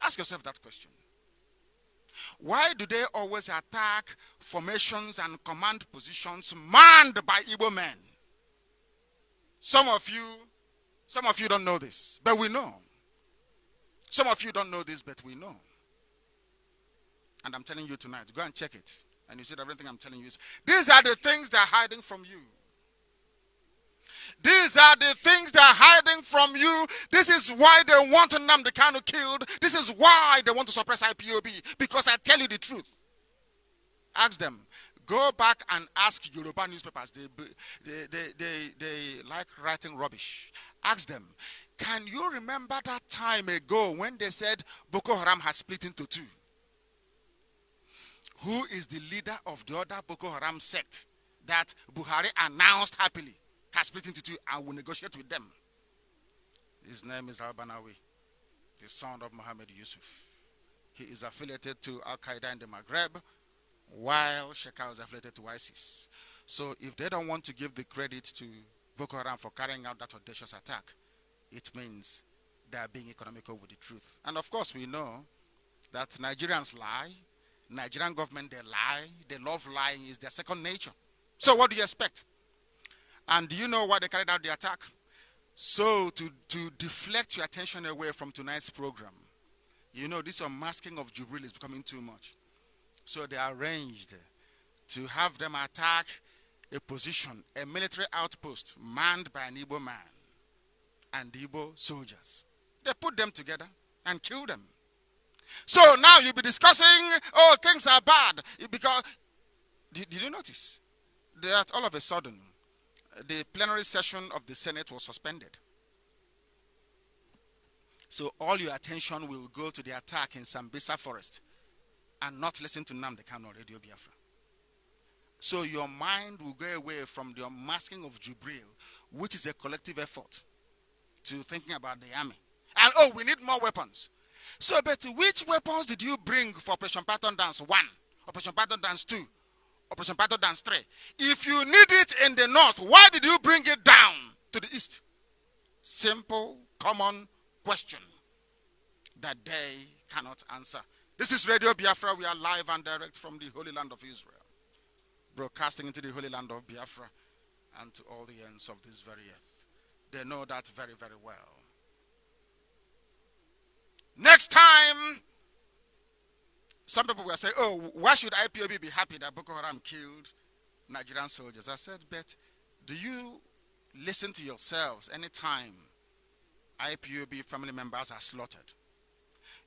Ask yourself that question. Why do they always attack formations and command positions manned by Igbo men? Some of you don't know this, but we know. Some of you don't know this, but we know. And I'm telling you tonight, go and check it. And you see that everything I'm telling you is, these are the things they're hiding from you. These are the things they're hiding from you. This is why they want Nnamdi Kanu killed. This is why they want to suppress IPOB. Because I tell you the truth. Ask them. Go back and ask Yoruba newspapers. They like writing rubbish. Ask them. Can you remember that time ago when they said Boko Haram has split into two? Who is the leader of the other Boko Haram sect that Buhari announced happily has split into two and will negotiate with them? His name is Al-Banawi, the son of Muhammad Yusuf. He is affiliated to Al Qaeda in the Maghreb, while Shekau is affiliated to ISIS. So if they don't want to give the credit to Boko Haram for carrying out that audacious attack, it means they are being economical with the truth. And of course we know that Nigerians lie. Nigerian government, they lie. They love lying. Is their second nature. So what do you expect? And do you know why they carried out the attack? So to deflect your attention away from tonight's program. You know, this unmasking of Jubril is becoming too much. So they arranged to have them attack a position, a military outpost manned by an Igbo man and Igbo soldiers. They put them together and killed them. So now you'll be discussing, oh, things are bad. Because, did you notice that all of a sudden, the plenary session of the Senate was suspended? So all your attention will go to the attack in Sambisa Forest and not listen to Nnamdi Kanu or Radio Biafra. So your mind will go away from the unmasking of Jubril, which is a collective effort, to thinking about the army. And oh, we need more weapons. So, but which weapons did you bring for Operation Python Dance 1, Operation Python Dance 2, Operation Python Dance 3? If you need it in the north, why did you bring it down to the east? Simple, common question that they cannot answer. This is Radio Biafra. We are live and direct from the Holy Land of Israel, broadcasting into the Holy Land of Biafra and to all the ends of this very earth. They know that very, very well. Next time, some people will say, oh, why should IPOB be happy that Boko Haram killed Nigerian soldiers? I said, but do you listen to yourselves anytime IPOB family members are slaughtered?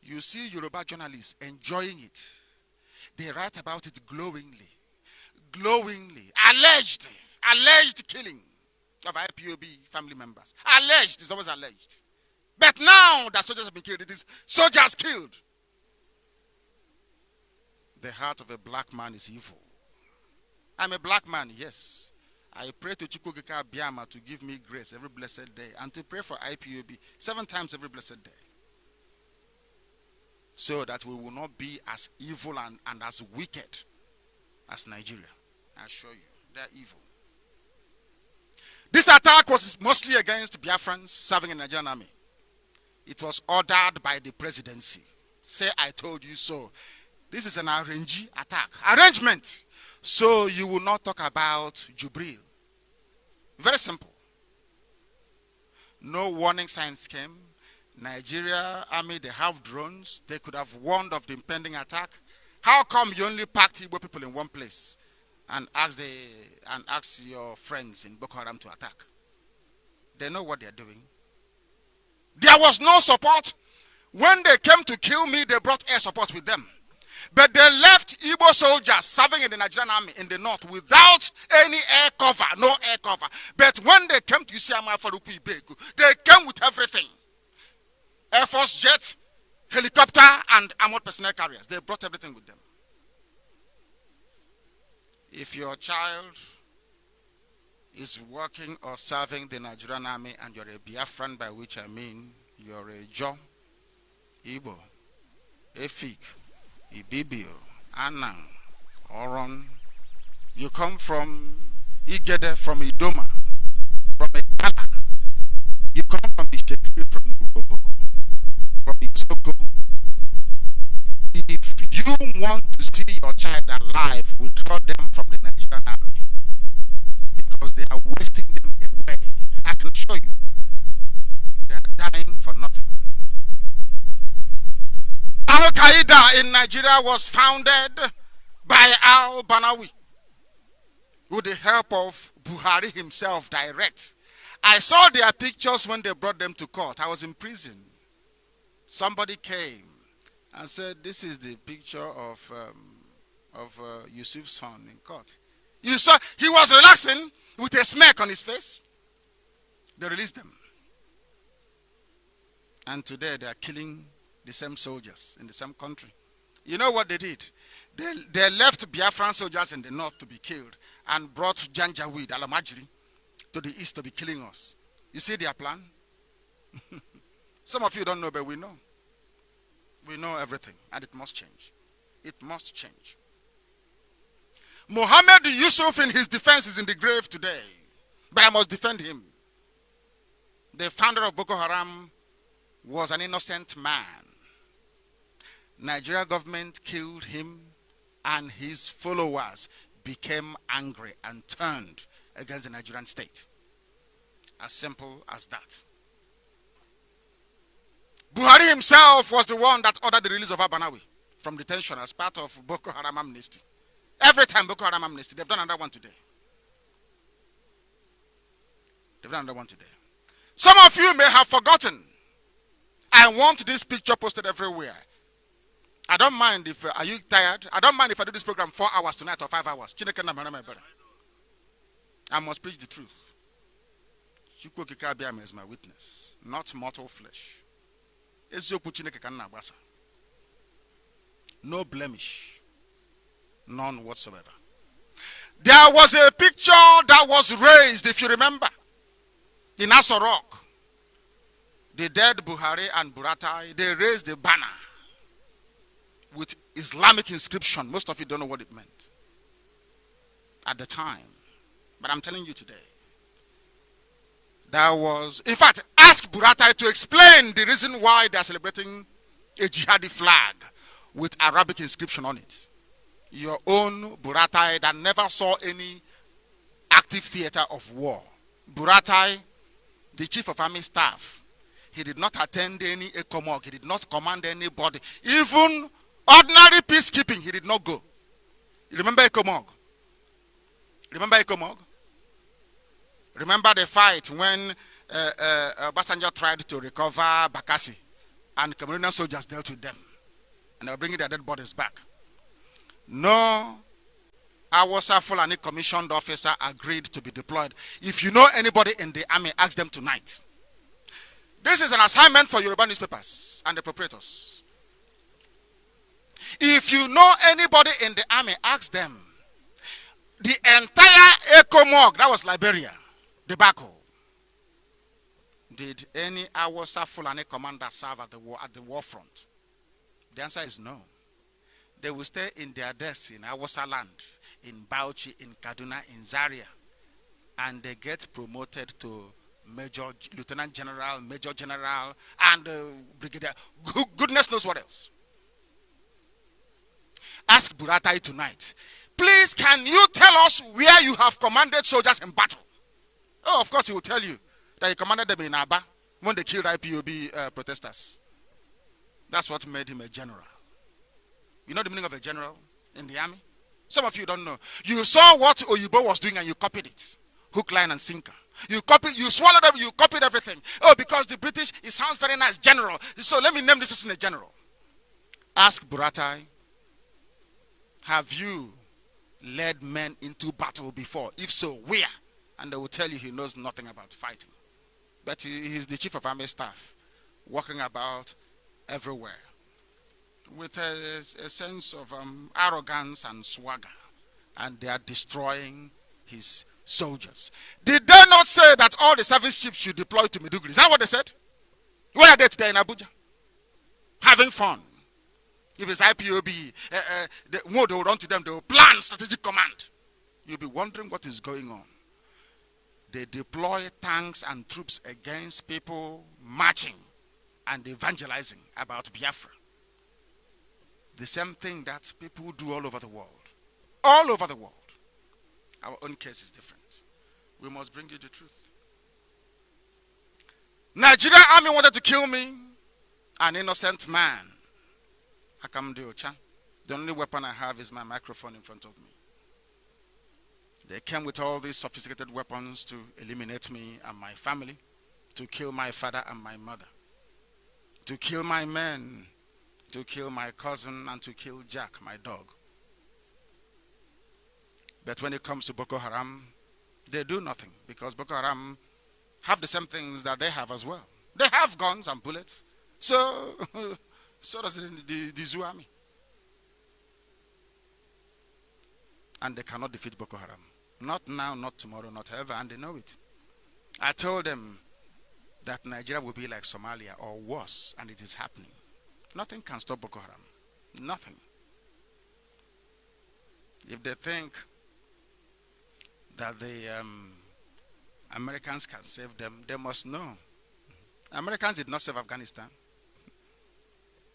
You see Yoruba journalists enjoying it. They write about it glowingly. Alleged killing of IPOB family members. Alleged, it's always alleged. But now that soldiers have been killed, it is soldiers killed. The heart of a black man is evil. I'm a black man, yes. I pray to Chukwugeka Biama to give me grace every blessed day and to pray for IPOB 7 times every blessed day, so that we will not be as evil and as wicked as Nigeria. I assure you, they're evil. This attack was mostly against Biafrans serving in the Nigerian army. It was ordered by the presidency. Say, I told you so. This is an arranged attack. Arrangement. So you will not talk about Jubril. Very simple. No warning signs came. Nigeria army, they have drones. They could have warned of the impending attack. How come you only packed Igbo people in one place and ask your friends in Boko Haram to attack? They know what they're doing. There was no support. When they came to kill me, they brought air support with them. But they left Igbo soldiers serving in the Nigerian army in the north without any air cover, no air cover. But when they came to Isiama Faruku Ibegu, they came with everything. Air Force jet, helicopter, and armored personnel carriers. They brought everything with them. If your child is working or serving the Nigerian army and you're a Biafran, by which I mean you're a Jo, Igbo, Efik, Ibibio, Anang, Oron, you come from Igede, from Idoma, from Ekala, you come from Ishekiri, from Ugobo, from Isoko. If you want to see your child alive, withdraw them from the Nigerian army, because they are wasting them away. I can show you. They are dying for nothing. Al-Qaeda in Nigeria was founded by al-Banawi with the help of Buhari himself direct. I saw their pictures when they brought them to court. I was in prison. Somebody came and said, this is the picture of Yusuf's son in court. You saw, he was relaxing with a smirk on his face. They released them. And today they are killing the same soldiers in the same country. You know what they did? They left Biafran soldiers in the north to be killed and brought Janjaweed, Alamajiri, to the east to be killing us. You see their plan? Some of you don't know, but we know. We know everything, and it must change. It must change. Mohammed Yusuf in his defense is in the grave today, but I must defend him. The founder of Boko Haram was an innocent man. Nigeria government killed him, and his followers became angry and turned against the Nigerian state. As simple as that. Buhari himself was the one that ordered the release of Abanawi from detention as part of Boko Haram amnesty. Every time Boko Haram amnesty, they've done another one today. They've done another one today. Some of you may have forgotten. I want this picture posted everywhere. I don't mind if, are you tired? I don't mind if I do this program 4 hours tonight or 5 hours. I must preach the truth. Chukwokikabiam is my witness, not mortal flesh. No blemish, none whatsoever. There was a picture that was raised, if you remember, in Aso Rock. The dead Buhari and Buratai, they raised a banner with Islamic inscription. Most of you don't know what it meant at the time. But I'm telling you today, there was, in fact, ask Buratai to explain the reason why they're celebrating a jihadi flag with Arabic inscription on it. Your own Buratai that never saw any active theater of war. Buratai, the chief of army staff, he did not attend any ECOMOG. He did not command anybody. Even ordinary peacekeeping, he did not go. You remember ECOMOG? Remember ECOMOG? Remember the fight when Obasanjo tried to recover Bakassi and Cameroonian soldiers dealt with them. And they were bringing their dead bodies back. No Awasa Fulani commissioned officer agreed to be deployed. If you know anybody in the army, ask them tonight. This is an assignment for Yoruba newspapers and the proprietors. If you know anybody in the army, ask them. The entire ECOMOG, that was Liberia, debacle. Did any Awasa Fulani commander serve at the war front? The answer is no. They will stay in their desks in Awasa land, in Bauchi, in Kaduna, in Zaria, and they get promoted to Major, Lieutenant General, Major General, and Brigadier. Goodness knows what else. Ask Buratai tonight. Please, can you tell us where you have commanded soldiers in battle? Oh, of course he will tell you that he commanded them in Aba when they killed IPOB protesters. That's what made him a general. You know the meaning of a general in the army? Some of you don't know. You saw what Oyibo was doing and you copied it. Hook, line, and sinker. You swallowed it, you copied everything. Oh, because the British, it sounds very nice, general. So let me name this person a general. Ask Buratai, have you led men into battle before? If so, where? And they will tell you he knows nothing about fighting. But he's the chief of army staff, walking about everywhere with a sense of arrogance and swagger. And they are destroying his soldiers. Did they not say that all the service chiefs should deploy to Maiduguri? Is that what they said? Where are they today in Abuja? Having fun. If it's IPOB, they will run to them, they will plan strategic command. You'll be wondering what is going on. They deploy tanks and troops against people marching and evangelizing about Biafra. The same thing that people do all over the world. All over the world. Our own case is different. We must bring you the truth. Nigeria army wanted to kill me, an innocent man. The only weapon I have is my microphone in front of me. They came with all these sophisticated weapons to eliminate me and my family, to kill my father and my mother, to kill my men, to kill my cousin, and to kill Jack, my dog. But when it comes to Boko Haram, they do nothing, because Boko Haram have the same things that they have as well. They have guns and bullets. So does the Zoo army. And they cannot defeat Boko Haram. Not now, not tomorrow, not ever, and they know it. I told them that Nigeria will be like Somalia or worse, and it is happening. Nothing can stop Boko Haram. Nothing. If they think that the Americans can save them, they must know. Americans did not save Afghanistan.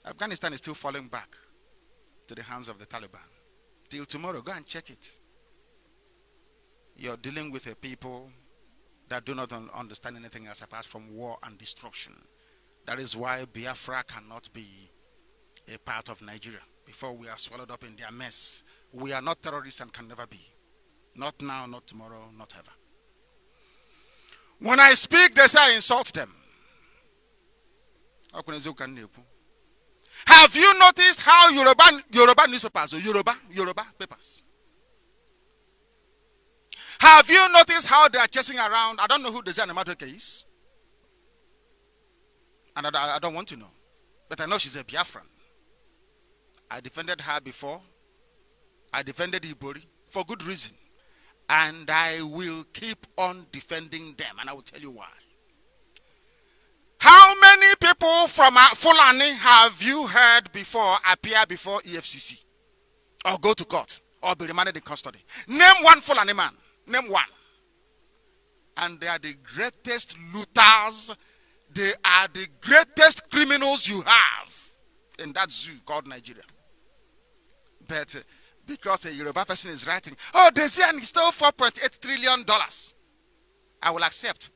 Afghanistan is still falling back to the hands of the Taliban. Till tomorrow, go and check it. You're dealing with a people that do not understand anything else apart from war and destruction. That is why Biafra cannot be a part of Nigeria. Before we are swallowed up in their mess. We are not terrorists and can never be. Not now, not tomorrow, not ever. When I speak, they say I insult them. Have Have you noticed how Yoruba newspapers, or Yoruba papers, have you noticed how they are chasing around? I don't know who the Nnamdi Kanu is. And I don't want to know. But I know she's a Biafran. I defended her before. I defended Ibori for good reason. And I will keep on defending them. And I will tell you why. How many people from Fulani have you heard before appear before EFCC? Or go to court? Or be remanded in custody? Name one Fulani man. Name one. And they are the greatest looters. They are the greatest criminals you have in that zoo called Nigeria. But because a Yoruba person is writing, oh, Desian stole $4.8 trillion. I will accept.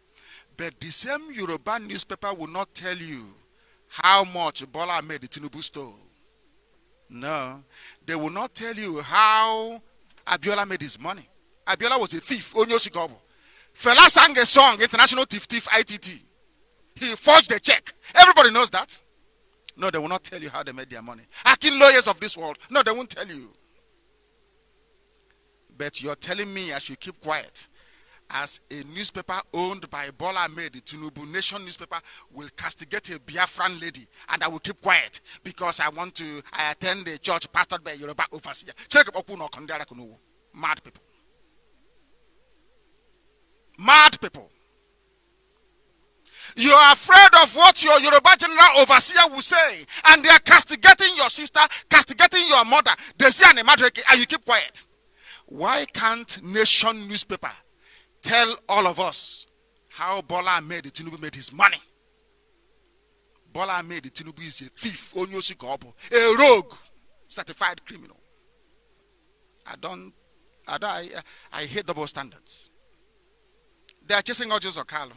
But the same Yoruba newspaper will not tell you how much Bola Ahmed Tinubu stole. No. They will not tell you how Abiola made his money. Abiola was a thief. Onyoshikobo. Fela sang a song, International Thief Thief ITT. He forged the check. Everybody knows that. No, they will not tell you how they made their money. Hacking lawyers of this world. No, they won't tell you. But you're telling me I should keep quiet. As a newspaper owned by Bola Ahmed Tinubu, Nation newspaper, will castigate a Biafran lady, and I will keep quiet because I attend a church pastored by a Yoruba overseer. Mad people. Mad people. You are afraid of what your Yoruba general overseer will say, and they are castigating your sister, castigating your mother. They say and you keep quiet. Why can't Nation newspaper tell all of us how Bola Ahmed Tinubu made his money? Bola Ahmed Tinubu is a thief, a rogue, certified criminal. I hate double standards. They are chasing audios of Carlo.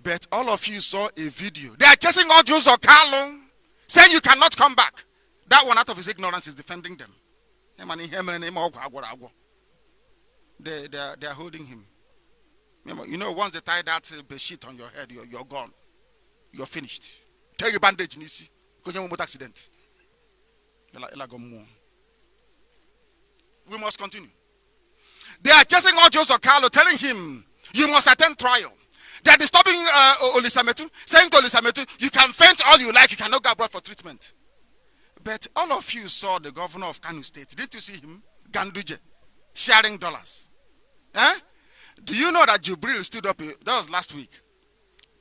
But all of you saw a video. They are chasing audios of Carlo, saying you cannot come back. That one, out of his ignorance, is defending them. They are holding him. You know, once they tie that bedsheet on your head, you're gone. You're finished. Take a bandage, Nisi. Because you accident. We must continue. They are chasing audios of Carlo, telling him, you must attend trial. They are disturbing Olisametu, saying to Olisametu, you can faint all you like, you cannot go abroad for treatment. But all of you saw the governor of Kanu State. Didn't you see him? Ganduje, sharing dollars. Do you know that Jubril stood up, that was last week,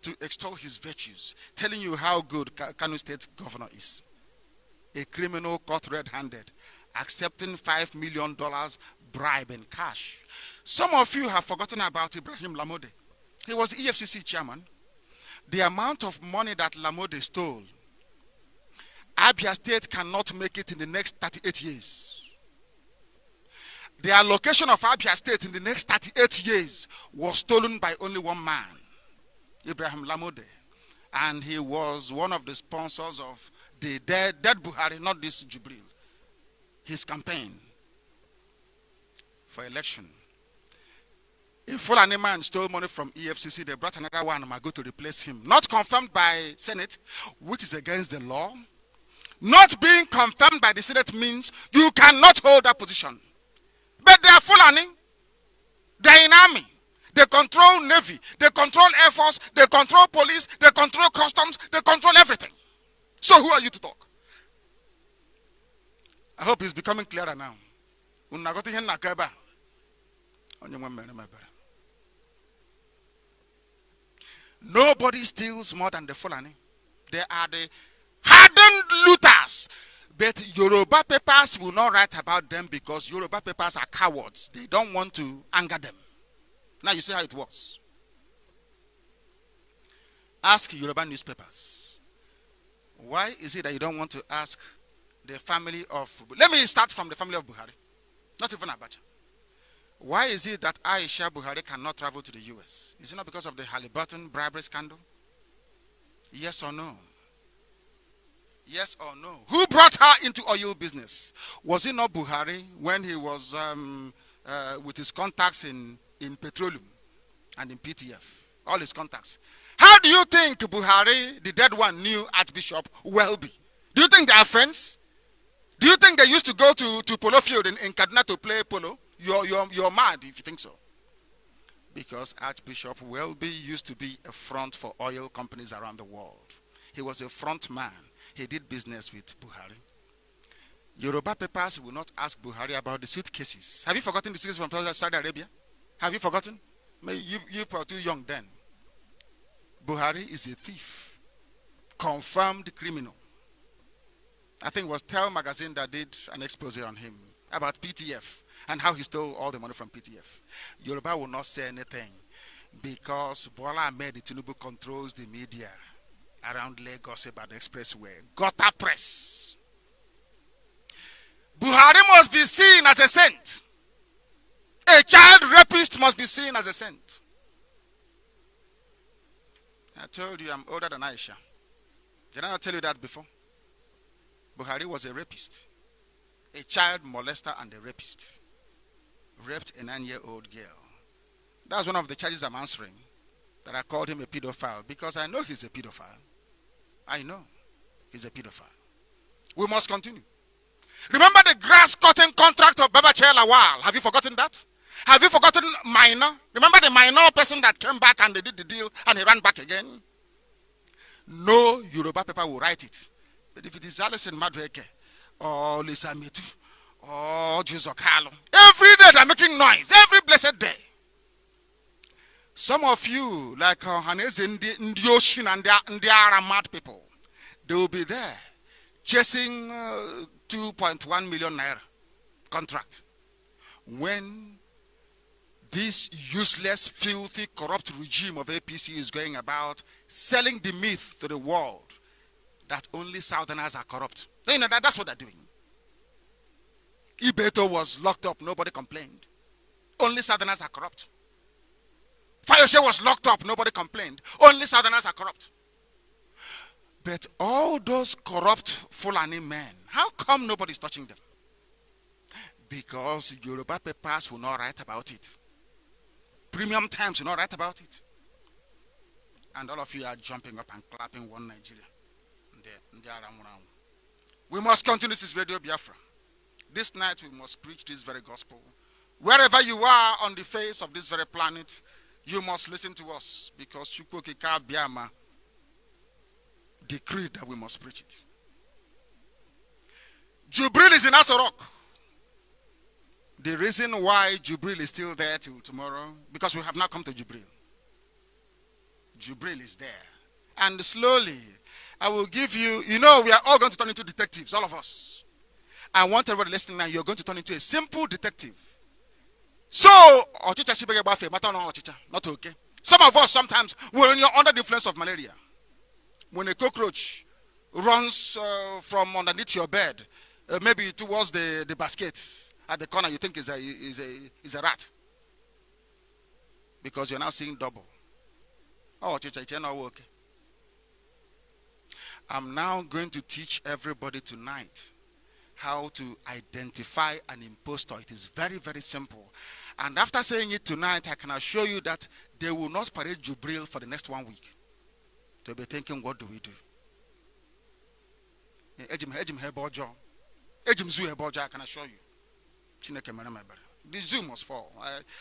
to extol his virtues, telling you how good Kanu State governor is? A criminal caught red-handed, accepting $5 million bribe in cash. Some of you have forgotten about Ibrahim Lamode. He was the EFCC chairman. The amount of money that Lamode stole, Abia State cannot make it in the next 38 years. The allocation of Abia State in the next 38 years was stolen by only one man, Ibrahim Lamode. And he was one of the sponsors of the dead Buhari, not this Jubril, his campaign for election. A Fulani man stole money from EFCC. They brought another one, Mago, to replace him. Not confirmed by Senate, which is against the law. Not being confirmed by the Senate means you cannot hold that position. But they are Fulani. They are in army. They control Navy. They control Air Force. They control police. They control customs. They control everything. So who are you to talk? I hope it's becoming clearer now. Nobody steals more than the Fulani. They are the hardened looters. But Yoruba papers will not write about them because Yoruba papers are cowards. They don't want to anger them. Now you see how it works. Ask Yoruba newspapers. Why is it that you don't want to ask the family of... Let me start from the family of Buhari. Not even Abacha. Why is it that Aisha Buhari cannot travel to the US? Is it not because of the Halliburton bribery scandal? Yes or no? Yes or no? Who brought her into oil business? Was it not Buhari when he was with his contacts in petroleum and in PTF? All his contacts. How do you think Buhari, the dead one, knew Archbishop Welby? Do you think they are friends? Do you think they used to go to polo field in Kaduna to play polo? You're mad if you think so. Because Archbishop Welby used to be a front for oil companies around the world. He was a front man. He did business with Buhari. Yoruba papers will not ask Buhari about the suitcases. Have you forgotten the suitcases from Saudi Arabia? Have you forgotten? You were too young then. Buhari is a thief. Confirmed criminal. I think it was Tell magazine that did an expose on him about PTF and how he stole all the money from PTF. Yoruba will not say anything because Bola Ahmed Tinubu controls the media around Lagos about the expressway. Gutter press. Buhari must be seen as a saint. A child rapist must be seen as a saint. I told you I'm older than Aisha. Did I not tell you that before? Buhari was a rapist. A child molester and a rapist. Raped a 9-year-old girl. That's one of the charges I'm answering. That I called him a pedophile because I know he's a pedophile. I know he's a pedophile. We must continue. Remember the grass cutting contract of Babachir Lawal? Have you forgotten that? Have you forgotten Minor? Remember the Minor person that came back and they did the deal and he ran back again? No Yoruba paper will write it. But if it is Alison Madueke or Lisa Metu or Jesus Carlo, every day they're making noise. Every blessed day. Some of you, like Hanez in the ocean and the mad people, they will be there chasing 2.1 million naira contract. When this useless, filthy, corrupt regime of APC is going about selling the myth to the world that only Southerners are corrupt. You know, that's what they're doing. Ibeto was locked up, nobody complained. Only Southerners are corrupt. Fayose was locked up, nobody complained. Only Southerners are corrupt. But all those corrupt Fulani men, how come nobody's touching them? Because Yoruba papers will not write about it. Premium Times will not write about it. And all of you are jumping up and clapping one Nigeria. We must continue this Radio Biafra. This night we must preach this very gospel. Wherever you are on the face of this very planet, you must listen to us because Chukwokika Biama decreed that we must preach it. Jubril is in Asorok. The reason why Jubril is still there till tomorrow, because we have not come to Jubril. Jubril is there. And slowly, I will give you, you know, we are all going to turn into detectives, all of us. I want everybody listening now, you're going to turn into a simple detective. So, not okay. Some of us sometimes, when you're under the influence of malaria, when a cockroach runs from underneath your bed, maybe towards the basket at the corner, you think is a rat. Because you're now seeing double. Oh, it's not okay. I'm now going to teach everybody tonight how to identify an impostor. It is very, very simple. And after saying it tonight, I can assure you that they will not parade Jubril for the next 1 week. They'll be thinking, what do we do? I can assure you. The zoo must fall.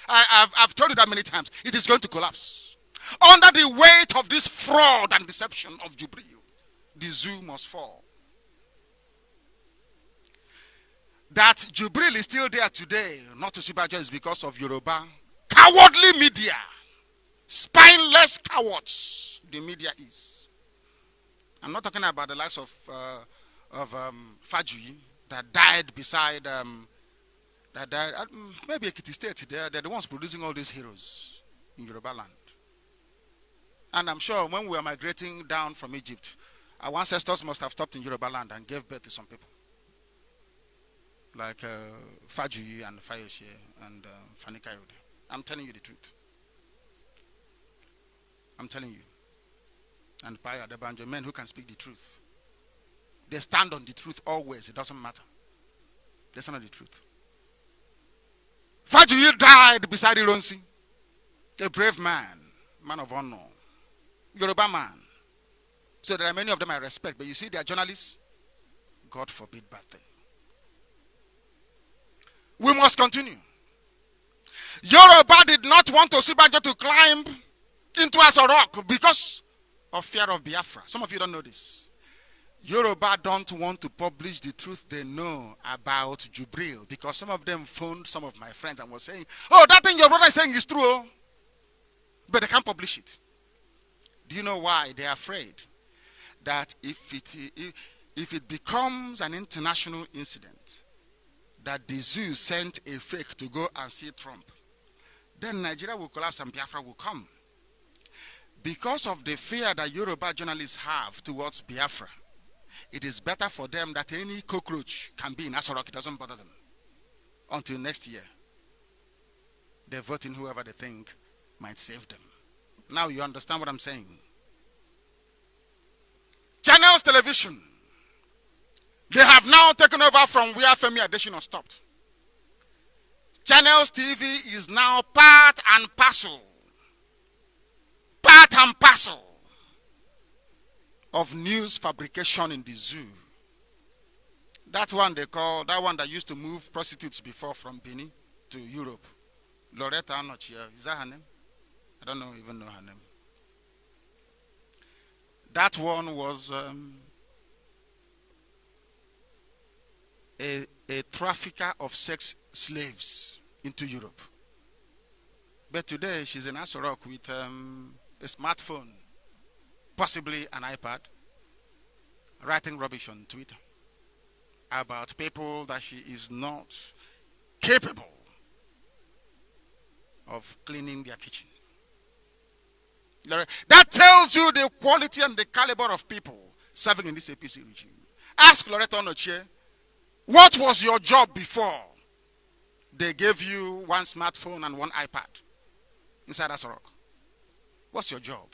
I've told you that many times. It is going to collapse. Under the weight of this fraud and deception of Jubril, the zoo must fall. That Jubril is still there today, not to Sibajo, is because of Yoruba cowardly media. Spineless cowards, the media is. I'm not talking about the likes of Fajuyi that died beside, maybe Ekiti State. They're the ones producing all these heroes in Yoruba land. And I'm sure when we were migrating down from Egypt, our ancestors must have stopped in Yoruba land and gave birth to some people. Like Fajuyi and Fayoshe and Fani Kayode. I'm telling you the truth. I'm telling you. And Paya Debanjo, men who can speak the truth. They stand on the truth always. It doesn't matter. They stand on the truth. Fajuyi died beside Ironsi. A brave man. Man of honor. Yoruba man. So there are many of them I respect, but you see, they are journalists. God forbid bad thing. We must continue. Yoruba did not want Osibajo to climb into Aso Rock because of fear of Biafra. Some of you don't know this. Yoruba don't want to publish the truth they know about Jubril because some of them phoned some of my friends and was saying, oh, that thing your brother is saying is true, oh. But they can't publish it. Do you know why? They are afraid that if it becomes an international incident, that the zoo sent a fake to go and see Trump, then Nigeria will collapse and Biafra will come. Because of the fear that Yoruba journalists have towards Biafra, it is better for them that any cockroach can be in Aso Rock. It doesn't bother them. Until next year, they vote in whoever they think might save them. Now you understand what I'm saying. Channels Television, they have now taken over from where Femi Adesina stopped. Channels TV is now part and parcel of news fabrication in the zoo. That one they call, that one that used to move prostitutes before from Benin to Europe. Loretta Anochia, is that her name? I don't even know her name. That one was a trafficker of sex slaves into Europe. But today she's in Aso Rock with a smartphone, possibly an iPad, writing rubbish on Twitter about people that she is not capable of cleaning their kitchen. That tells you the quality and the caliber of people serving in this APC regime. Ask Loretta Onochie, what was your job before they gave you one smartphone and one iPad inside Aso Rock? What's your job?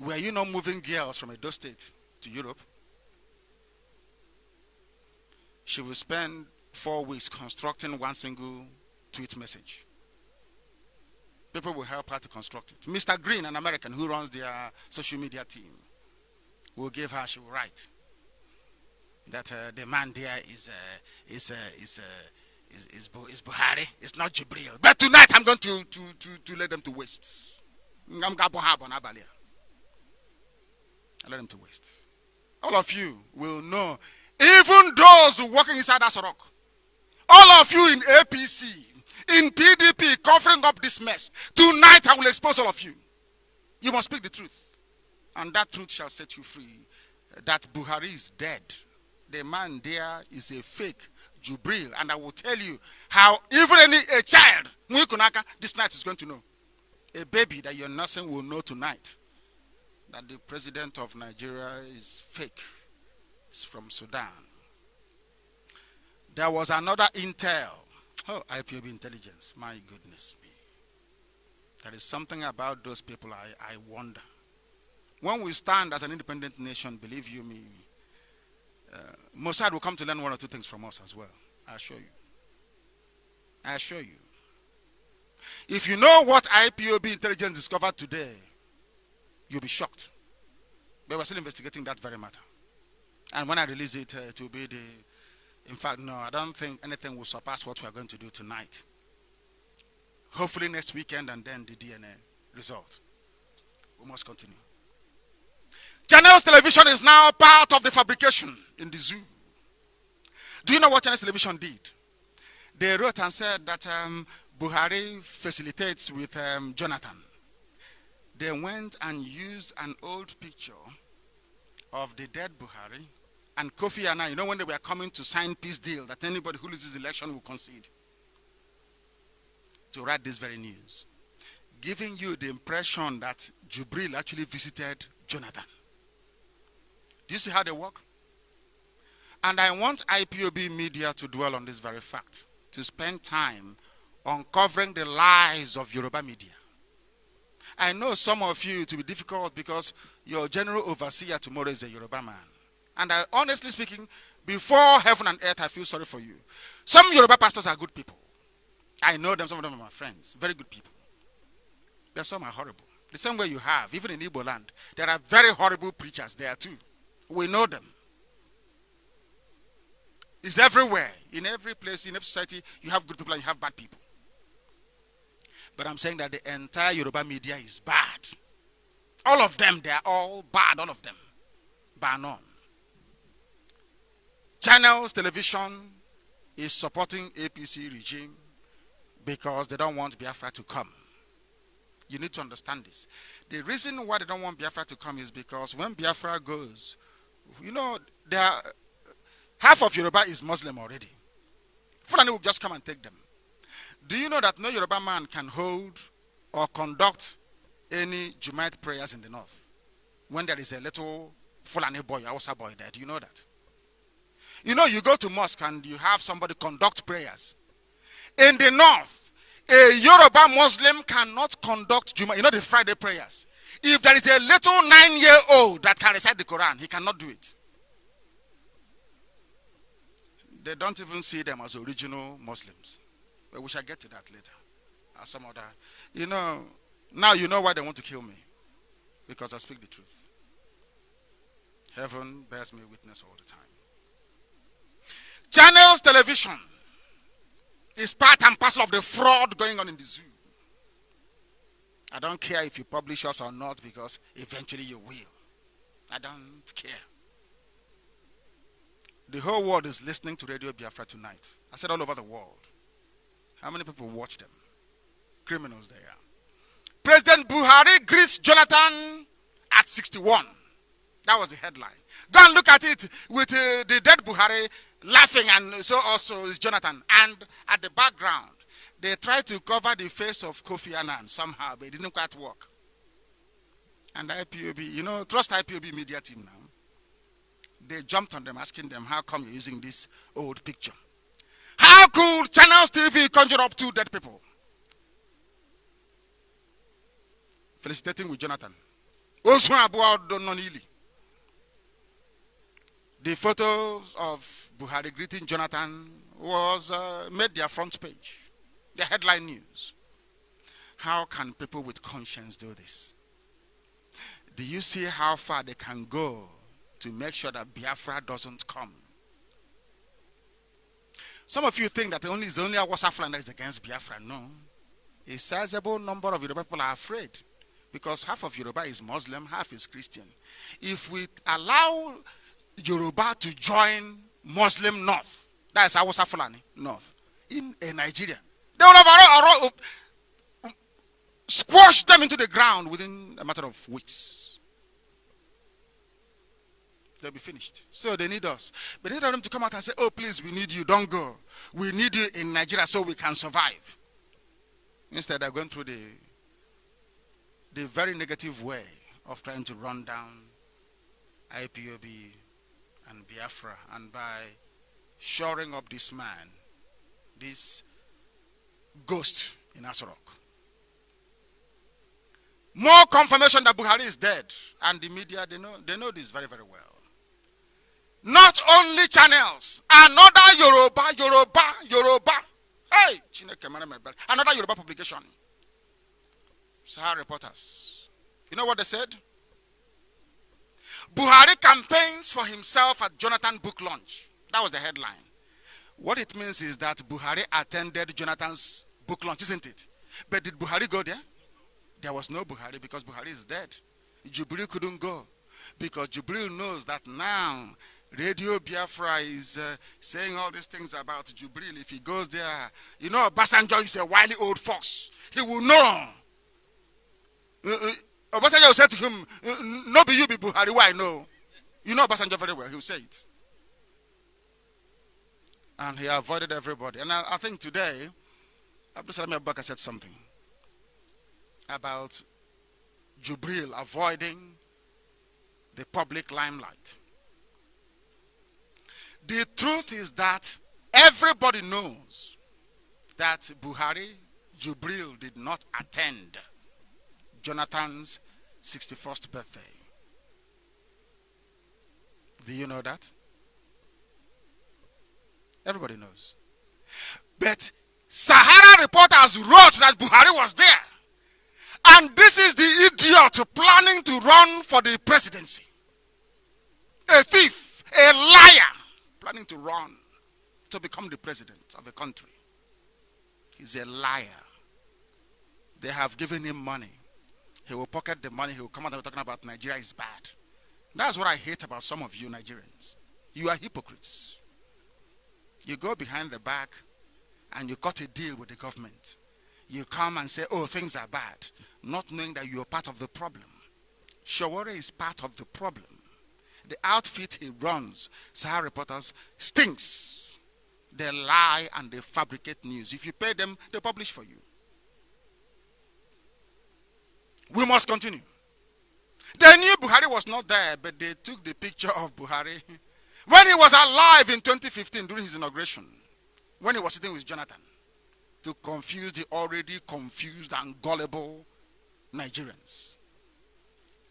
Were you not moving girls from Edo State to Europe? She will spend 4 weeks constructing one single tweet message. People will help her to construct it. Mr. Green, an American who runs their social media team, will give her, she will write that the man there is Buhari, it's not Jibril. But tonight I'm going to let them to waste. I let them to waste. All of you will know, even those working inside Aso Rock, all of you in APC, in PDP, covering up this mess, tonight I will expose all of you. You must speak the truth, and that truth shall set you free. That Buhari is dead. The man there is a fake Jubril, and I will tell you how even a child, this night is going to know. A baby that you're nursing will know tonight that the president of Nigeria is fake. It's from Sudan. There was another intel. Oh, IPOB intelligence. My goodness me. There is something about those people I wonder. When we stand as an independent nation, believe you me, Mossad will come to learn one or two things from us as well. I assure you. I assure you. If you know what IPOB intelligence discovered today, you'll be shocked. But we're still investigating that very matter. And when I release it, it will be the... In fact, no, I don't think anything will surpass what we are going to do tonight. Hopefully next weekend, and then the DNA result. We must continue. Channels Television is now part of the fabrication in the zoo. Do you know what Channels Television did? They wrote and said that Buhari facilitates with Jonathan. They went and used an old picture of the dead Buhari and Kofi Annan, you know, when they were coming to sign peace deal that anybody who loses the election will concede, to write this very news, giving you the impression that Jubril actually visited Jonathan. Do you see how they work? And I want IPOB media to dwell on this very fact, to spend time uncovering the lies of Yoruba media. I know some of you it will be difficult because your general overseer tomorrow is a Yoruba man. And I, honestly speaking, before heaven and earth, I feel sorry for you. Some Yoruba pastors are good people. I know them, some of them are my friends. Very good people. But some are horrible. The same way you have, even in Igbo land, there are very horrible preachers there too. We know them. It's everywhere. In every place, in every society, you have good people and you have bad people. But I'm saying that the entire Yoruba media is bad. All of them, they are all bad, all of them. Bar none. Channels, television is supporting APC regime because they don't want Biafra to come. You need to understand this. The reason why they don't want Biafra to come is because when Biafra goes, you know, half of Yoruba is Muslim already. Fulani will just come and take them. Do you know that no Yoruba man can hold or conduct any Jumaat prayers in the north when there is a little Fulani boy, Hausa boy there? Do you know that? You know, you go to mosque and you have somebody conduct prayers. In the north, a Yoruba Muslim cannot conduct Jumaat, you know, the Friday prayers. If there is a little 9-year-old that can recite the Quran, he cannot do it. They don't even see them as original Muslims. But we shall get to that later. Or some other. You know, now you know why they want to kill me. Because I speak the truth. Heaven bears me witness all the time. Channels, television is part and parcel of the fraud going on in the zoo. I don't care if you publish us or not because eventually you will. I don't care. The whole world is listening to Radio Biafra tonight. I said all over the world. How many people watch them? Criminals they are. President Buhari greets Jonathan at 61. That was the headline. Go and look at it with the dead Buhari laughing, and so also is Jonathan. And at the background, they tried to cover the face of Kofi Annan somehow, but it didn't quite work. And IPOB, you know, trust IPOB media team now. They jumped on them, asking them, how come you're using this old picture? How could Channels TV conjure up 2 dead people? Felicitating with Jonathan. The photos of Buhari greeting Jonathan was made their front page, the headline news. How can people with conscience do this? Do you see how far they can go to make sure that Biafra doesn't come? Some of you think that it's only a Hausa that is against Biafra. No. A sizable number of Yoruba people are afraid because half of Yoruba is Muslim, half is Christian. If we allow Yoruba to join Muslim North, that is Hausa Fulani North, in Nigeria, they will have squashed them into the ground within a matter of weeks. They'll be finished. So they need us. But they need them to come out and say, oh, please, we need you. Don't go. We need you in Nigeria so we can survive. Instead, they're going through the very negative way of trying to run down IPOB and Biafra. And by shoring up this man, this ghost in Asorok. More confirmation that Buhari is dead. And the media, they know this very, very well. Not only Channels, another Yoruba. Hey, another Yoruba publication. Sahara Reporters. You know what they said? Buhari campaigns for himself at Jonathan book launch. That was the headline. What it means is that Buhari attended Jonathan's book launch, isn't it? But did Buhari go there? There was no Buhari because Buhari is dead. Jubril couldn't go because Jubril knows that now Radio Biafra is saying all these things about Jubril. If he goes there, you know, Obasanjo is a wily old fox. He will know. Obasanjo will say to him, no be you be Buhari, why no? You know Obasanjo very well, he will say it. And he avoided everybody. And I think today, Abdul Salam Abubakar said something about Jubril avoiding the public limelight. The truth is that everybody knows that Buhari, Jubril did not attend Jonathan's 61st birthday. Do you know that? Everybody knows. But Sahara Reporters wrote that Buhari was there. And this is the idiot planning to run for the presidency. A thief, a liar, planning to run to become the president of a country. He's a liar. They have given him money. He will pocket the money. He will come out and talking about Nigeria is bad. That's what I hate about some of you Nigerians. You are hypocrites. You go behind the back and you cut a deal with the government. You come and say, oh, things are bad, not knowing that you're part of the problem. Shawara is part of the problem. The outfit he runs, Sahara Reporters, stinks. They lie and they fabricate news. If you pay them, they publish for you. We must continue. They knew Buhari was not there, but they took the picture of Buhari when he was alive in 2015 during his inauguration, when he was sitting with Jonathan, to confuse the already confused and gullible Nigerians.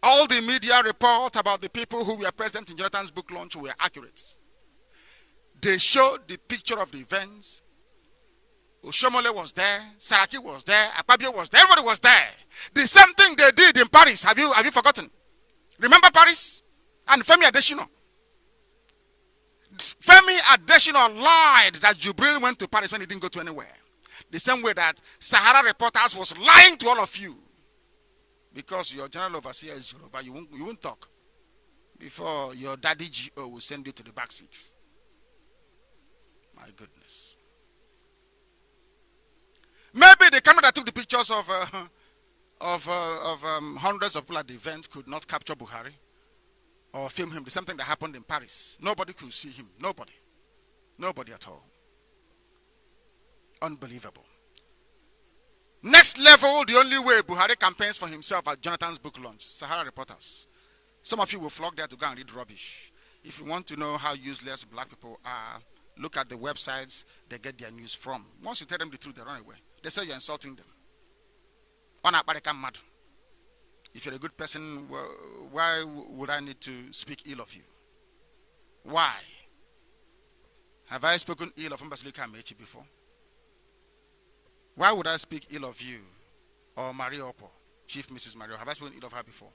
All the media reports about the people who were present in Jonathan's book launch were accurate. They showed the picture of the events. Oshomole was there, Saraki was there, Akpabio was there, everybody was there. The same thing they did in Paris. Have you forgotten? Remember Paris? And Femi Adesina. Femi Adesina lied that Jubril went to Paris when he didn't go to anywhere. The same way that Sahara Reporters was lying to all of you. Because your general overseer is Yoruba, you won't talk. Before your daddy GO will send you to the back seat. My goodness. Maybe the camera that took the pictures of hundreds of people at the event could not capture Buhari or film him. The same thing that happened in Paris. Nobody could see him. Nobody. Nobody at all. Unbelievable. Next level, the only way Buhari campaigns for himself at Jonathan's book launch, Sahara Reporters. Some of you will flock there to go and read rubbish. If you want to know how useless black people are, look at the websites they get their news from. Once you tell them the truth, they run away. They say you're insulting them. If you're a good person, why would I need to speak ill of you? Why? Have I spoken ill of Mbasilika Amechi before? Why would I speak ill of you or Maria Opo, Chief Mrs. Mario? Have I spoken ill of her before?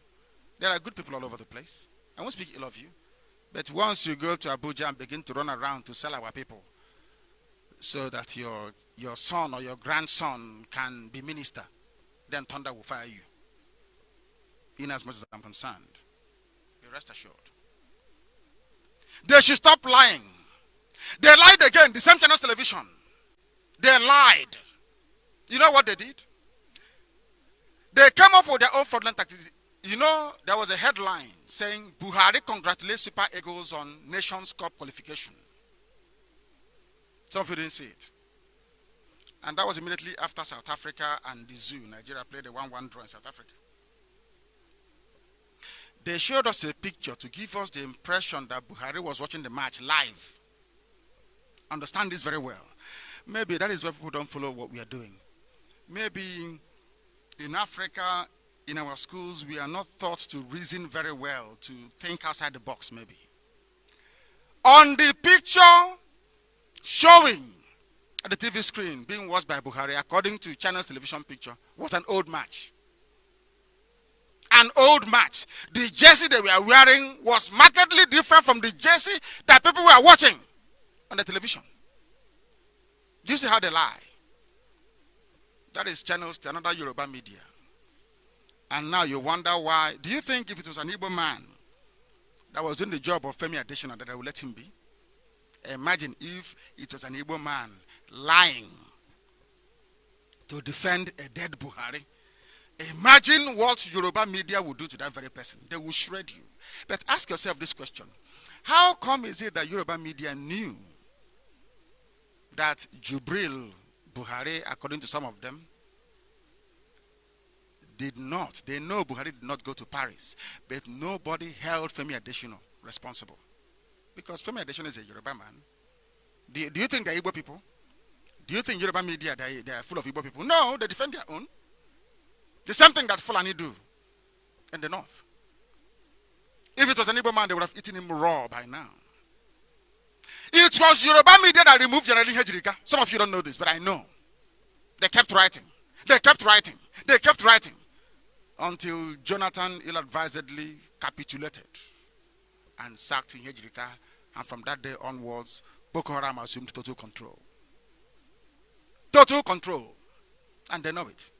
There are good people all over the place. I won't speak ill of you. But once you go to Abuja and begin to run around to sell our people so that your son or your grandson can be minister, then thunder will fire you. In as much as I'm concerned, be rest assured. They should stop lying. They lied again, the same channel's television. They lied. You know what they did? They came up with their own fraudulent tactics. You know, there was a headline saying, Buhari congratulates Super Eagles on Nations Cup qualification. Some of you didn't see it. And that was immediately after South Africa and the Zoo. Nigeria played a 1-1 draw in South Africa. They showed us a picture to give us the impression that Buhari was watching the match live. Understand this very well. Maybe that is why people don't follow what we are doing. Maybe in Africa, in our schools, we are not taught to reason very well, to think outside the box, maybe. On the picture showing at the TV screen, being watched by Buhari, according to Channel's television picture, was an old match. An old match. The jersey they were wearing was markedly different from the jersey that people were watching on the television. Do you see how they lie? That is Channels to another Yoruba media. And now you wonder why. Do you think if it was an Igbo man that was doing the job of Femi Adesina that I would let him be? Imagine if it was an Igbo man lying to defend a dead Buhari. Imagine what Yoruba media would do to that very person. They will shred you. But ask yourself this question. How come is it that Yoruba media knew that Jubril Buhari, according to some of them, did not. They know Buhari did not go to Paris, but nobody held Femi Adesina responsible. Because Femi Adesina is a Yoruba man. Do you think they're Igbo people? Do you think Yoruba media, they are full of Igbo people? No, they defend their own. The same thing that Fulani do in the north. If it was an Igbo man, they would have eaten him raw by now. It was Yoruba media that removed General Hejirika. Some of you don't know this, but I know. They kept writing. They kept writing. They kept writing. until Jonathan ill-advisedly capitulated and sacked Nyejirika, and from that day onwards, Boko Haram assumed total control. Total control. And they know it.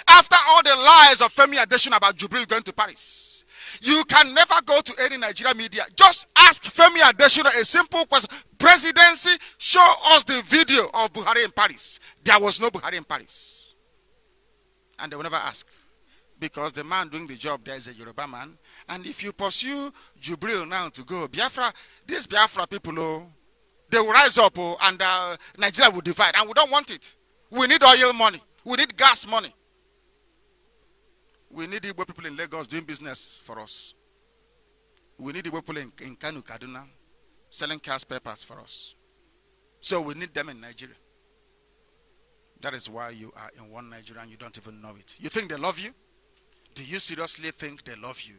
After all the lies of Femi Adesina about Jubril going to Paris, you can never go to any Nigeria media. Just ask Femi Adesina a simple question. Presidency, show us the video of Buhari in Paris. There was no Buhari in Paris. And they will never ask. Because the man doing the job there is a Yoruba man. And if you pursue Jubril now to go, Biafra, these Biafra people, oh, they will rise up, oh, and Nigeria will divide. And we don't want it. We need oil money. We need gas money. We need Igbo people in Lagos doing business for us. We need Igbo people in Kanu, Kaduna, selling cash papers for us. So we need them in Nigeria. That is why you are in one Nigeria and you don't even know it. You think they love you? Do you seriously think they love you?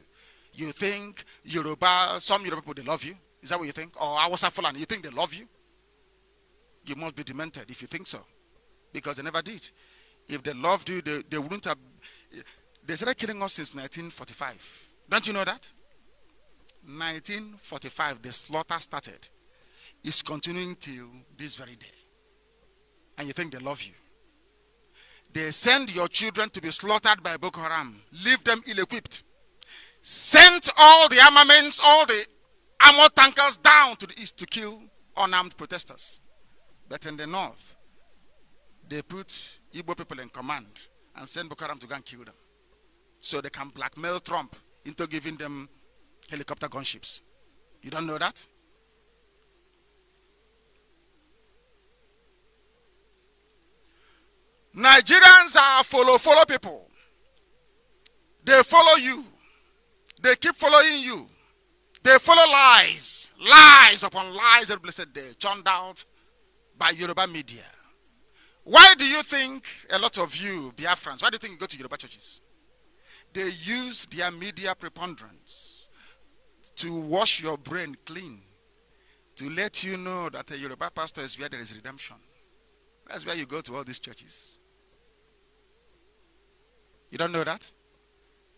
You think Yoruba, some Yoruba people, they love you? Is that what you think? Or Hausa Fulani, you think they love you? You must be demented if you think so. Because they never did. If they loved you, they wouldn't have... They started killing us since 1945. Don't you know that? 1945, the slaughter started. It's continuing till this very day. And you think they love you. They send your children to be slaughtered by Boko Haram. Leave them ill-equipped. Sent all the armaments, all the armor tankers down to the east to kill unarmed protesters. But in the north, they put Igbo people in command and send Boko Haram to go and kill them. So they can blackmail Trump into giving them helicopter gunships. You don't know that? Nigerians are follow people. They follow you. They keep following you. They follow lies. Lies upon lies every blessed day, churned out by Yoruba media. Why do you think a lot of you, Biafrans, why do you think you go to Yoruba churches? They use their media preponderance to wash your brain clean, to let you know that a Yoruba pastor is where there is redemption. That's why you go to all these churches. You don't know that?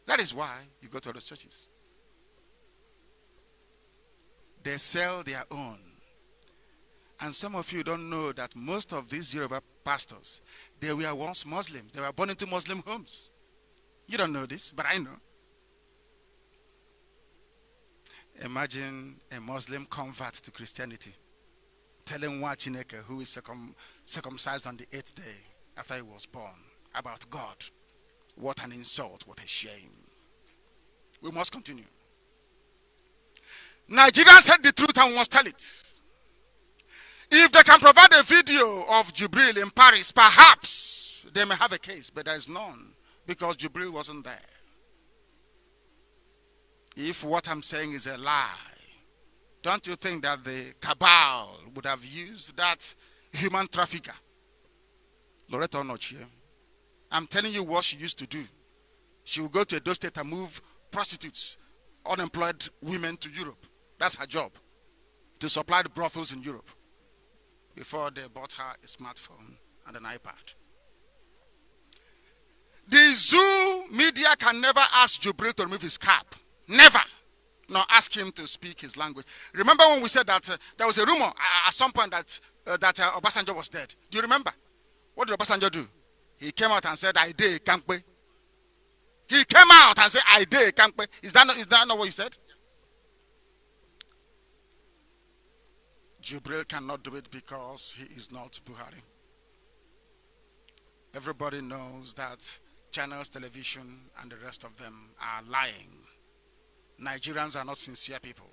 That is why you go to all those churches. They sell their own. And some of you don't know that most of these Yoruba pastors, they were once Muslim. They were born into Muslim homes. You don't know this, but I know. Imagine a Muslim convert to Christianity telling one Chineke who is circumcised on the 8th day after he was born about God. What an insult, what a shame. We must continue. Nigerians hate the truth and must tell it. If they can provide a video of Jubril in Paris, perhaps they may have a case, but there is none because Jubril wasn't there. If what I'm saying is a lie, don't you think that the cabal would have used that human trafficker, Loretta Onochie? I'm telling you what she used to do. She would go to Edo State and move prostitutes, unemployed women to Europe. That's her job, to supply the brothels in Europe before they bought her a smartphone and an iPad. The zoo media can never ask Jubril to remove his cap. Never. Nor ask him to speak his language. Remember when we said that there was a rumor at some point that Obasanjo was dead? Do you remember? What did Obasanjo do? He came out and said, I did Kampe. He came out and said, I did Kampe. Is that not what he said? Jubril cannot do it because he is not Buhari. Everybody knows that Channels Television and the rest of them are lying. Nigerians are not sincere people.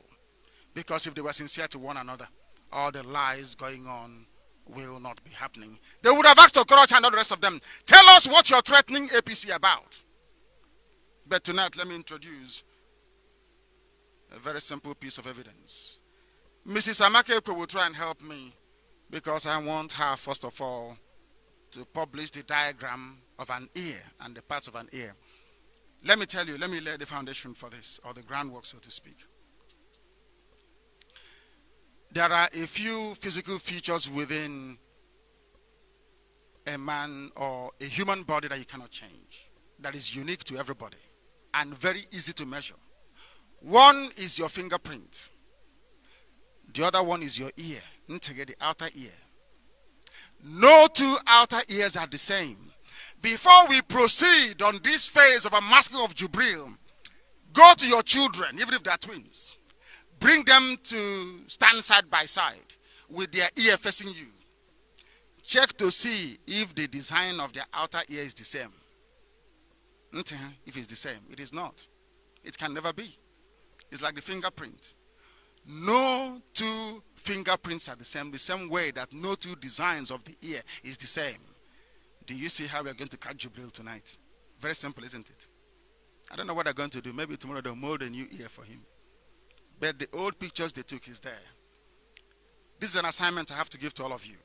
Because if they were sincere to one another, all the lies going on will not be happening. They would have asked Okorocha and all the rest of them, tell us what you're threatening APC about. But tonight, let me introduce a very simple piece of evidence. Mrs. Amakeko will try and help me because I want her, first of all, to publish the diagram of an ear and the parts of an ear. Let me tell you, let me lay the foundation for this, or the groundwork, so to speak. There are a few physical features within a man or a human body that you cannot change. that is unique to everybody and very easy to measure. One is your fingerprint. The other one is your ear, the outer ear. No two outer ears are the same. Before we proceed on this phase of a masking of Jubril, go to your children, even if they are twins. Bring them to stand side by side with their ear facing you. Check to see if the design of their outer ear is the same. If it's the same, it is not. It can never be. It's like the fingerprint. No two fingerprints are the same way that no two designs of the ear is the same. Do you see how we are going to catch Jubril tonight? Very simple, isn't it? I don't know what they're going to do. Maybe tomorrow they'll mold a new ear for him. But the old pictures they took is there. This is an assignment I have to give to all of you.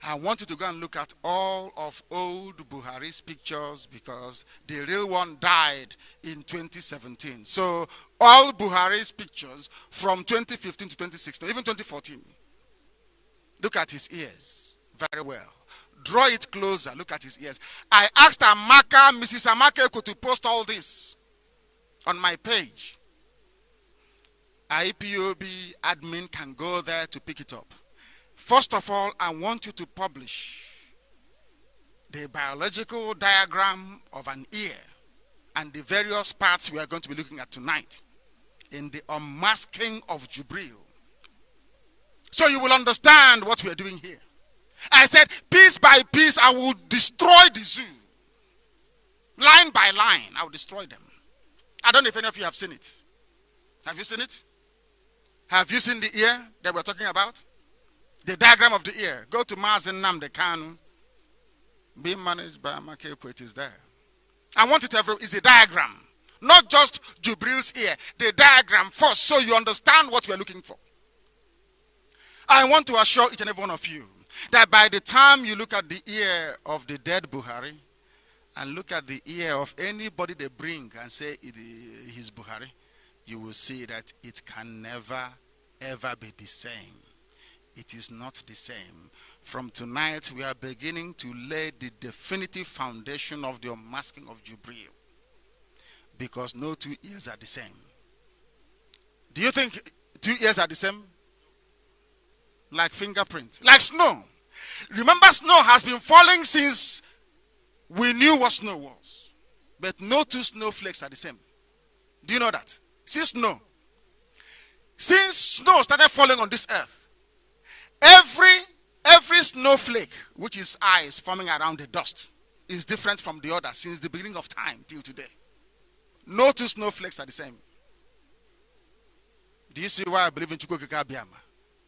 I want you to go and look at all of old Buhari's pictures because the real one died in 2017. So all Buhari's pictures from 2015 to 2016, even 2014. Look at his ears very well. Draw it closer. Look at his ears. I asked Amaka, Mrs. Amaka, to post all this on my page. IPOB admin can go there to pick it up. First of all, I want you to publish the biological diagram of an ear and the various parts we are going to be looking at tonight in the unmasking of Jubril. So you will understand what we are doing here. I said, piece by piece, I will destroy the zoo. Line by line, I will destroy them. I don't know if any of you have seen it. Have you seen it? Have you seen the ear that we're talking about? The diagram of the ear. Go to Nnamdi Kanu. Being managed by Amaka, it is there. I want it is a diagram. Not just Jubril's ear. The diagram first so you understand what we're looking for. I want to assure each and every one of you that by the time you look at the ear of the dead Buhari and look at the ear of anybody they bring and say he's Buhari, you will see that it can never, ever be the same. It is not the same. From tonight, we are beginning to lay the definitive foundation of the unmasking of Jubril. Because no two ears are the same. Do you think two ears are the same? Like fingerprints. Like snow. Remember, snow has been falling since we knew what snow was. But no two snowflakes are the same. Do you know that? Since snow started falling on this earth, every snowflake, which is ice forming around the dust, is different from the other since the beginning of time till today. No two snowflakes are the same. Do you see why I believe in Chukwuka Biama?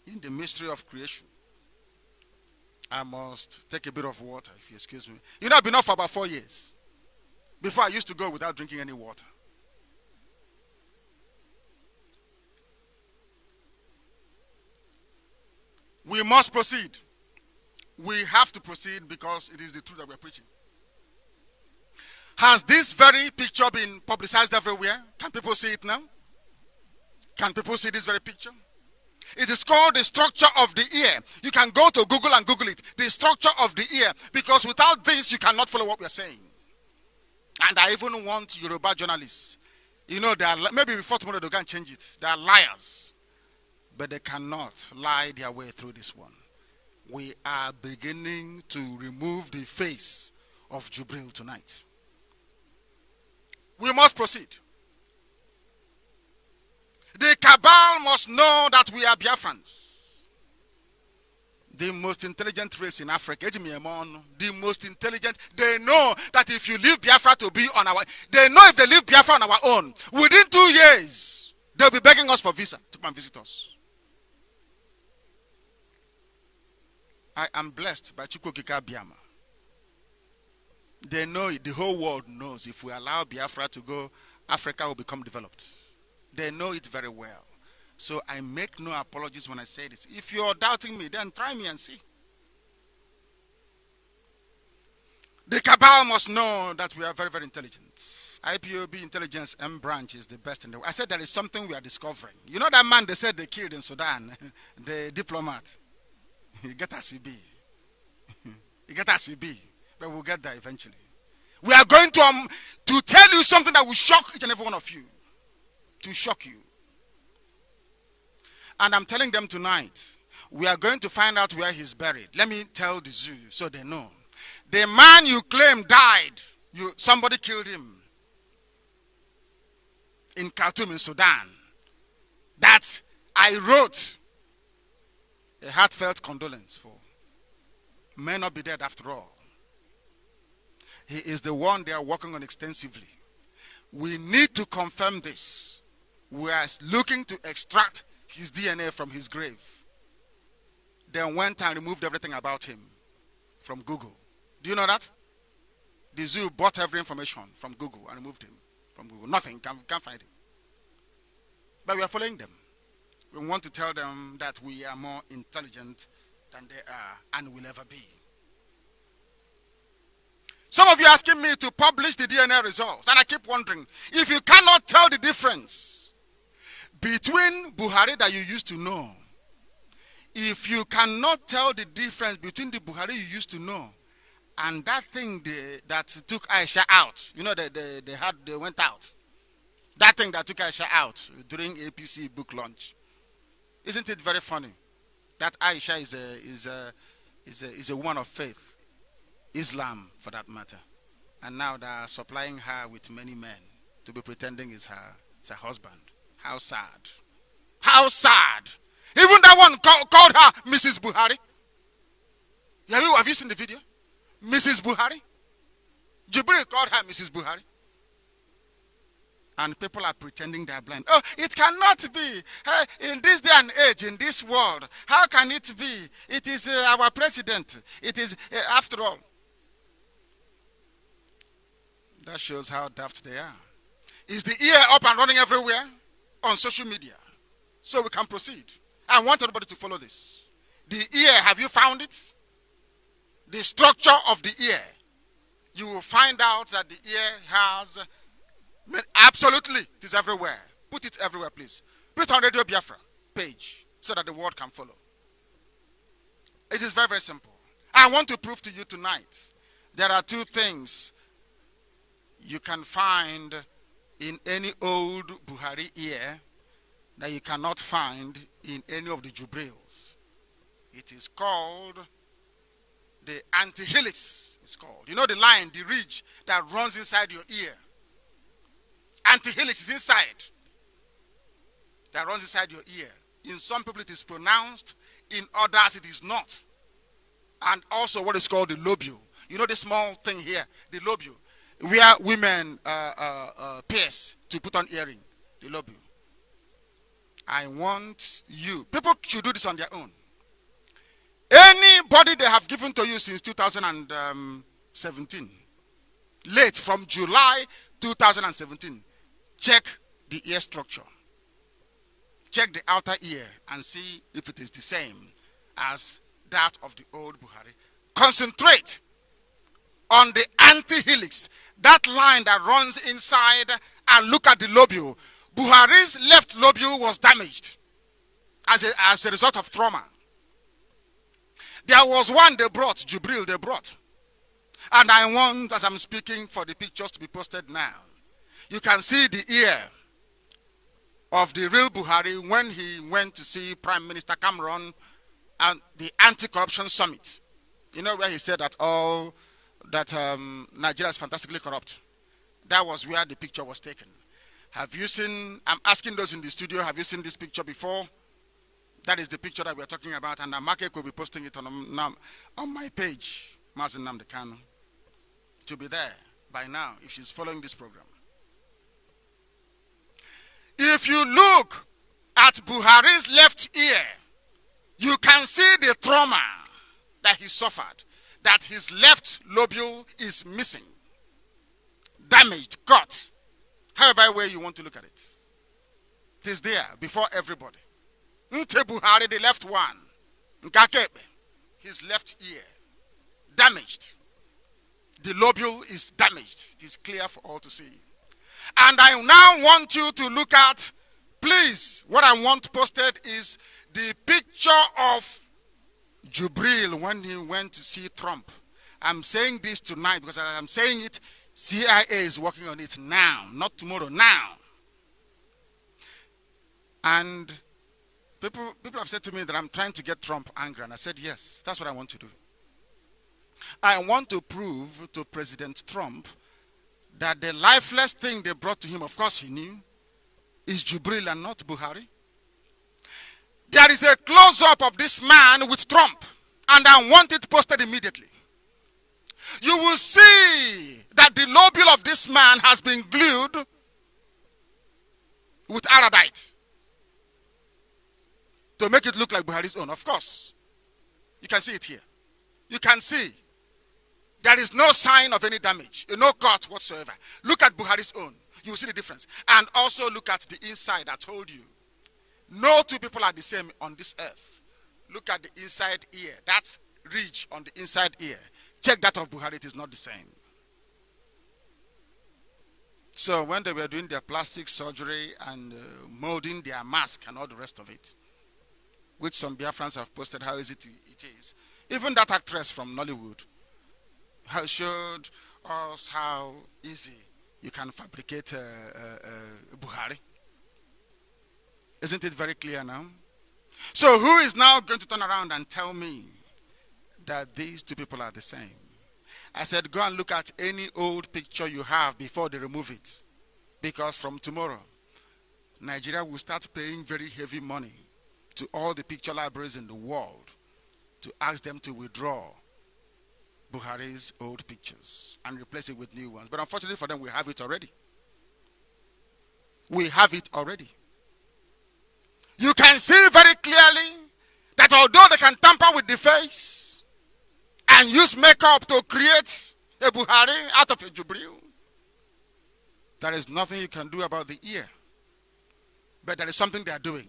In the mystery of creation. I must take a bit of water, if you excuse me. You know, I've been off for about 4 years. Before, I used to go without drinking any water. We must proceed. We have to proceed because it is the truth that we're preaching. Has this very picture been publicized everywhere? Can people see it now? Can people see this very picture? It is called the structure of the ear. You can go to Google and Google it. The structure of the ear. Because without this, you cannot follow what we are saying. And I even want Yoruba journalists. You know, they are, maybe before tomorrow they can change it. They are liars. But they cannot lie their way through this one. We are beginning to remove the face of Jubril tonight. We must proceed. The cabal must know that we are Biafrans. The most intelligent race in Africa, the most intelligent, they know that if you leave Biafra to be on our, they know if they leave Biafra on our own, within 2 years, they'll be begging us for visa to come and visit us. I am blessed by Chukwuka Biama. They know it, the whole world knows if we allow Biafra to go, Africa will become developed. They know it very well. So I make no apologies when I say this. If you're doubting me, then try me and see. The cabal must know that we are very, very intelligent. IPOB intelligence M branch is the best in the world. I said there is something we are discovering. You know that man they said they killed in Sudan, the diplomat. You get as you be. You get as you be. But we'll get there eventually. We are going to tell you something that will shock each and every one of you. To shock you. And I'm telling them tonight, we are going to find out where he's buried. Let me tell the zoo so they know. The man you claim died, somebody killed him in Khartoum in Sudan. That I wrote a heartfelt condolence for. May not be dead after all. He is the one they are working on extensively. We need to confirm this. We are looking to extract his DNA from his grave. Then went and removed everything about him from Google. Do you know that? The zoo bought every information from Google and removed him from Google. Nothing, can't find him. But we are following them. We want to tell them that we are more intelligent than they are and will ever be. Some of you are asking me to publish the DNA results, and I keep wondering, if you cannot tell the difference between Buhari that you used to know, if you cannot tell the difference between the Buhari you used to know and that thing that took Aisha out, you know, they went out. That thing that took Aisha out during APC book launch. Isn't it very funny that Aisha is a woman of faith, Islam for that matter, and now they are supplying her with many men to be pretending is her husband. How sad! How sad! Even that one called her Mrs. Buhari. Have you seen the video? Mrs. Buhari. Jibril called her Mrs. Buhari. And people are pretending they are blind. Oh, it cannot be. In this day and age, in this world, how can it be? It is our president. It is, after all. That shows how daft they are. Is the ear up and running everywhere on social media? So we can proceed. I want everybody to follow this. The ear, have you found it? The structure of the ear. You will find out that the ear has... Absolutely, it is everywhere. Put it everywhere, please. Put it on Radio Biafra page so that the world can follow. It is very, very simple. I want to prove to you tonight there are two things you can find in any old Buhari ear that you cannot find in any of the Jubrils. It is called the antihelix. It's called. You know the line, the ridge that runs inside your ear. Antihelix is inside. That runs inside your ear. In some people it is pronounced, in others it is not. And also what is called the lobule. You know the small thing here, the lobule, where women pierce to put on earring, the lobule. I want you, people should do this on their own. Anybody they have given to you since 2017, late from July 2017, check the ear structure. Check the outer ear and see if it is the same as that of the old Buhari. Concentrate on the antihelix, that line that runs inside, and look at the lobule. Buhari's left lobule was damaged as a result of trauma. There was one they brought, Jibril they brought. And I want, as I'm speaking, for the pictures to be posted now. You can see the ear of the real Buhari when he went to see Prime Minister Cameron and the anti-corruption summit. You know where he said that Nigeria is fantastically corrupt. That was where the picture was taken. Have you seen, I'm asking those in the studio, have you seen this picture before? That is the picture that we're talking about, and Amake will be posting it on my page, Nnamdi Kanu. To be there by now if she's following this program. If you look at Buhari's left ear, you can see the trauma that he suffered, that his left lobule is missing, damaged, cut, however way you want to look at it. It is there before everybody. Nte Buhari, the left one, Nkakebe, his left ear, damaged. The lobule is damaged. It is clear for all to see. And I now want you to look at, please, what I want posted is the picture of Jibril when he went to see Trump. I'm saying this tonight because I'm saying it CIA is working on it now, not tomorrow, now. And people have said to me that I'm trying to get Trump angry, and I said, yes, that's what I want to do. I want to prove to President Trump that the lifeless thing they brought to him, of course he knew, is Jubril and not Buhari. There is a close-up of this man with Trump, and I want it posted immediately. You will see that the lobule of this man has been glued with Aradite to make it look like Buhari's own. Of course, you can see it here. You can see there is no sign of any damage, no cut whatsoever. Look at Buhari's own. You will see the difference. And also look at the inside. I told you, no two people are the same on this earth. Look at the inside ear. That ridge on the inside ear. Check that of Buhari. It is not the same. So when they were doing their plastic surgery and molding their mask and all the rest of it, which some Biafrans have posted how easy it is, even that actress from Nollywood showed us how easy you can fabricate Buhari. Isn't it very clear now? So who is now going to turn around and tell me that these two people are the same? I said, go and look at any old picture you have before they remove it. Because from tomorrow, Nigeria will start paying very heavy money to all the picture libraries in the world to ask them to withdraw Buhari's old pictures and replace it with new ones. But unfortunately for them, we have it already. We have it already. You can see very clearly that although they can tamper with the face and use makeup to create a Buhari out of a Jubril, there is nothing you can do about the ear. But there is something they are doing.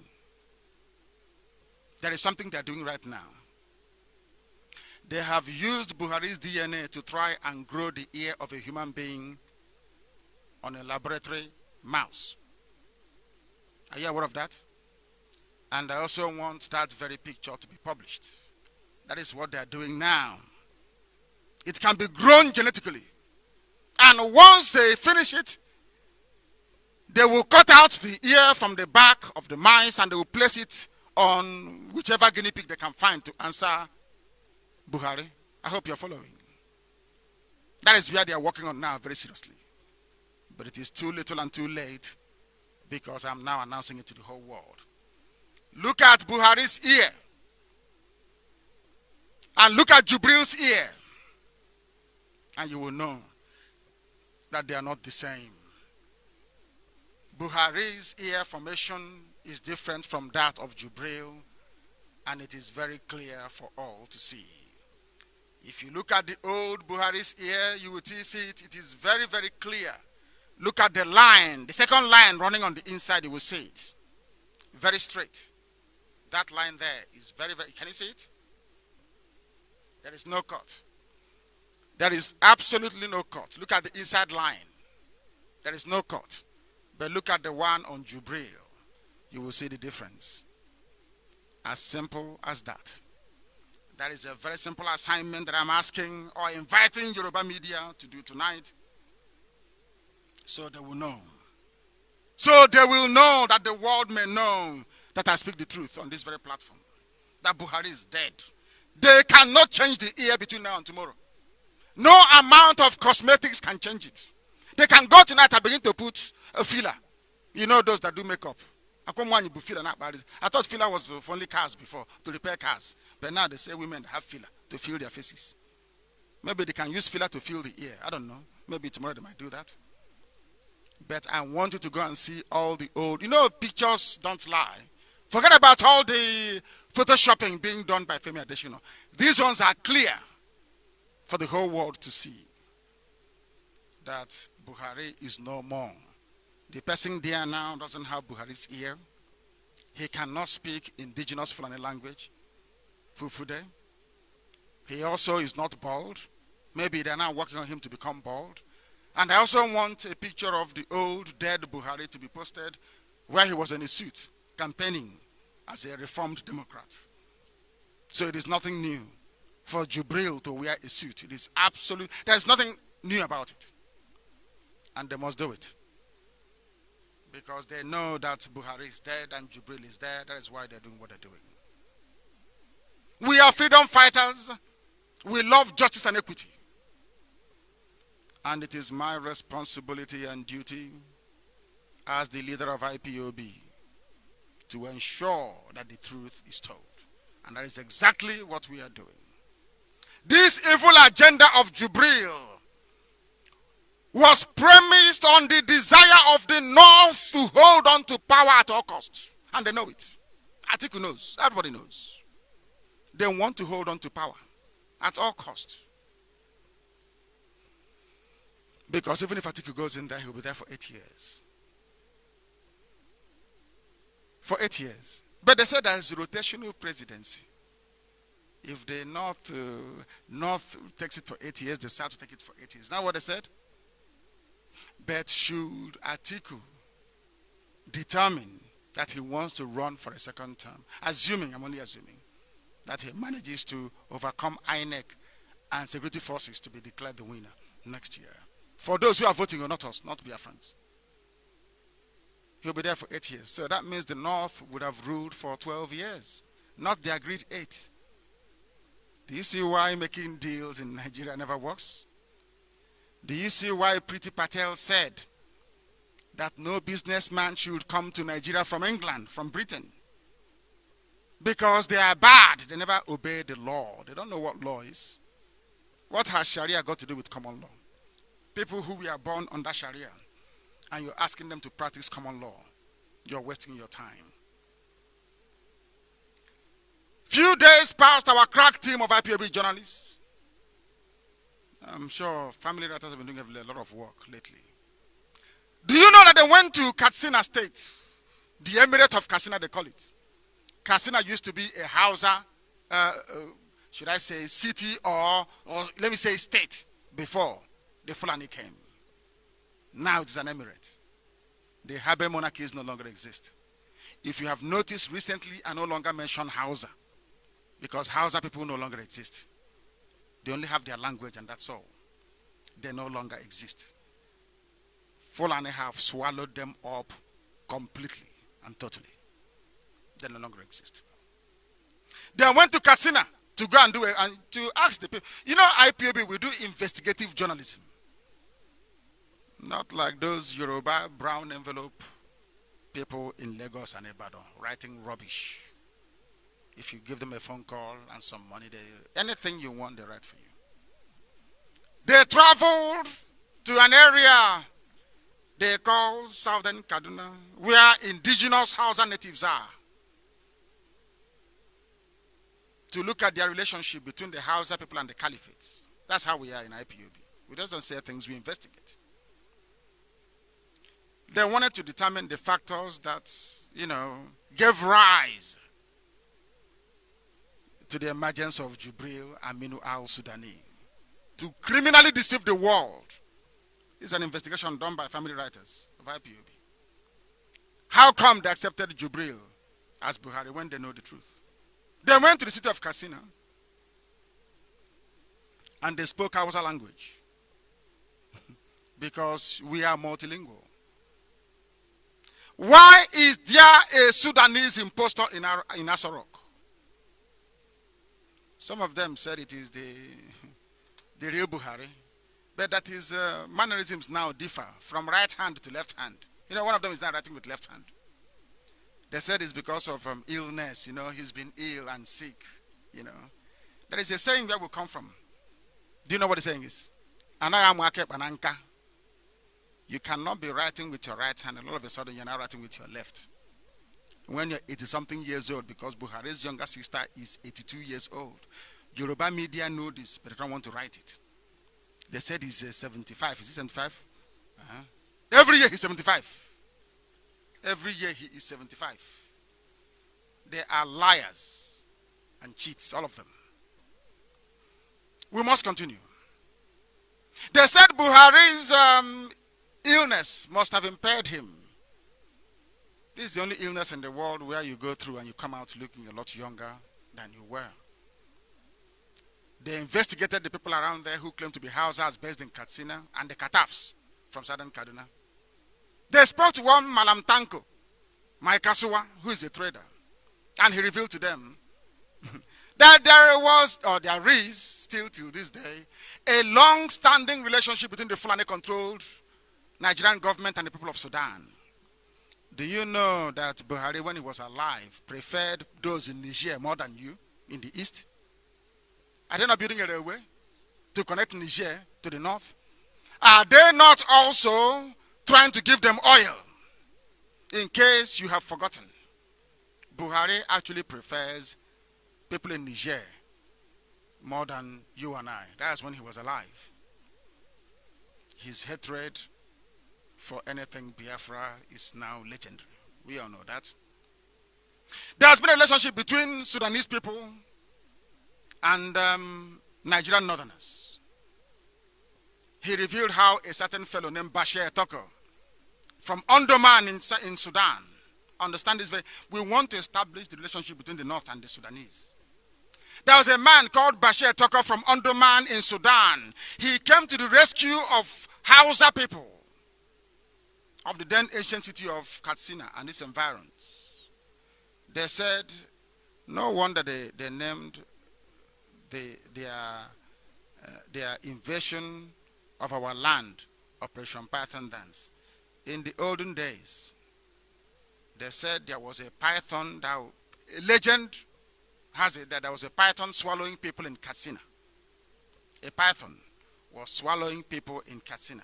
There is something they are doing right now. They have used Buhari's DNA to try and grow the ear of a human being on a laboratory mouse. Are you aware of that? And I also want that very picture to be published. That is what they are doing now. It can be grown genetically. And once they finish it, they will cut out the ear from the back of the mice and they will place it on whichever guinea pig they can find to answer Buhari. I hope you're following. That is where they are working on now very seriously. But it is too little and too late because I'm now announcing it to the whole world. Look at Buhari's ear. And look at Jubril's ear. And you will know that they are not the same. Buhari's ear formation is different from that of Jubril, and it is very clear for all to see. If you look at the old Buhari's ear, you will see it. It is very, very clear. Look at the line, the second line running on the inside, you will see it. Very straight. That line there is very, very, can you see it? There is no cut. There is absolutely no cut. Look at the inside line. There is no cut. But look at the one on Jubril. You will see the difference. As simple as that. That is a very simple assignment that I'm asking or inviting Yoruba media to do tonight. So they will know. So they will know that the world may know that I speak the truth on this very platform. That Buhari is dead. They cannot change the ear between now and tomorrow. No amount of cosmetics can change it. They can go tonight and begin to put a filler. You know those that do makeup. I thought filler was for only cars before, to repair cars. But now they say women have filler to fill their faces. Maybe they can use filler to fill the ear. I don't know. Maybe tomorrow they might do that. But I want you to go and see all the old, pictures don't lie. Forget about all the photoshopping being done by Femi Adesina. These ones are clear for the whole world to see that Buhari is no more. The person there now doesn't have Buhari's ear. He cannot speak indigenous Fulani language, Fufude. He also is not bald. Maybe they're now working on him to become bald. And I also want a picture of the old dead Buhari to be posted where he was in a suit campaigning as a reformed Democrat. So it is nothing new for Jubril to wear a suit. It is absolute. There's nothing new about it. And they must do it. Because they know that Buhari is dead and Jubril is dead. That is why they're doing what they're doing. We are freedom fighters. We love justice and equity. And it is my responsibility and duty as the leader of IPOB to ensure that the truth is told. And that is exactly what we are doing. This evil agenda of Jubril was premised on the desire of the North to hold on to power at all costs. And they know it. Atiku knows. Everybody knows. They want to hold on to power at all costs. Because even if Atiku goes in there, he'll be there for 8 years. For 8 years. But they said there's rotational presidency. If the North takes it for 8 years, the South will take it for 8 years. Is that what they said? But should Atiku determine that he wants to run for a second term, assuming, I'm only assuming, that he manages to overcome INEC and security forces to be declared the winner next year. For those who are voting, or not us, not Biafrans. He'll be there for 8 years. So that means the North would have ruled for 12 years, not the agreed 8. Do you see why making deals in Nigeria never works? Do you see why Priti Patel said that no businessman should come to Nigeria from England, from Britain? Because they are bad. They never obey the law. They don't know what law is. What has Sharia got to do with common law? People who were born under Sharia, and you're asking them to practice common law, you're wasting your time. Few days past, our crack team of IPOB journalists, I'm sure family writers have been doing a lot of work lately. Do you know that they went to Katsina State, the Emirate of Katsina, they call it. Katsina used to be a Hausa, should I say city or let me say state before the Fulani came. Now it is an emirate. The Habe monarchies no longer exist. If you have noticed recently, I no longer mention Hausa because Hausa people no longer exist. They only have their language and that's all. They no longer exist. Fulani have swallowed them up completely and totally. They no longer exist. They went to Katsina to go and do it and to ask the people. You know, IPOB, we do investigative journalism. Not like those Yoruba brown envelope people in Lagos and Ibadan writing rubbish. If you give them a phone call and some money, anything you want, they write for you. They traveled to an area they call Southern Kaduna, where indigenous Hausa natives are, to look at their relationship between the Hausa people and the Caliphate. That's how we are in IPOB. We just don't say things, we investigate. They wanted to determine the factors that, gave rise to the emergence of Jubril Aminu al-Sudani, to criminally deceive the world. It's an investigation done by family writers of IPOB. How come they accepted Jubril as Buhari when they know the truth? They went to the city of Katsina and they spoke Hausa language because we are multilingual. Why is there a Sudanese impostor in Asarok? Some of them said it is the real Buhari, but that his mannerisms now differ from right hand to left hand. One of them is now writing with left hand. They said it's because of illness, he's been ill and sick, There is a saying where we come from. Do you know what the saying is? You cannot be writing with your right hand and all of a sudden you're now writing with your left. When you're 80-something years old, because Buhari's younger sister is 82 years old. Yoruba media know this, but they don't want to write it. They said he's 75. Is he 75? Every year he's 75. Every year he is 75. They are liars and cheats, all of them. We must continue. They said Buhari's illness must have impaired him. This is the only illness in the world where you go through and you come out looking a lot younger than you were. They investigated the people around there who claim to be Hausas based in Katsina and the Katafs from southern Kaduna. They spoke to one Malam Tanko, my Kasua, who is a trader, and he revealed to them that there was, or there is, still till this day, a long-standing relationship between the Fulani-controlled Nigerian government and the people of Sudan. Do you know that Buhari, when he was alive, preferred those in Niger more than you in the east? Are they not building a railway to connect Niger to the north? Are they not also trying to give them oil? In case you have forgotten, Buhari actually prefers people in Niger more than you and I. That's when he was alive. His hatred for anything Biafra is now legendary. We all know that. There has been a relationship between Sudanese people and Nigerian northerners. He revealed how a certain fellow named Bashir Toko from Omdurman in Sudan, understand this very, we want to establish the relationship between the north and the Sudanese. There was a man called Bashir Toko from Omdurman in Sudan. He came to the rescue of Hausa people of the then ancient city of Katsina and its environs. They said, no wonder they named their invasion of our land Operation Python Dance. In the olden days, they said there was a python, a legend has it that there was a python swallowing people in Katsina. A python was swallowing people in Katsina.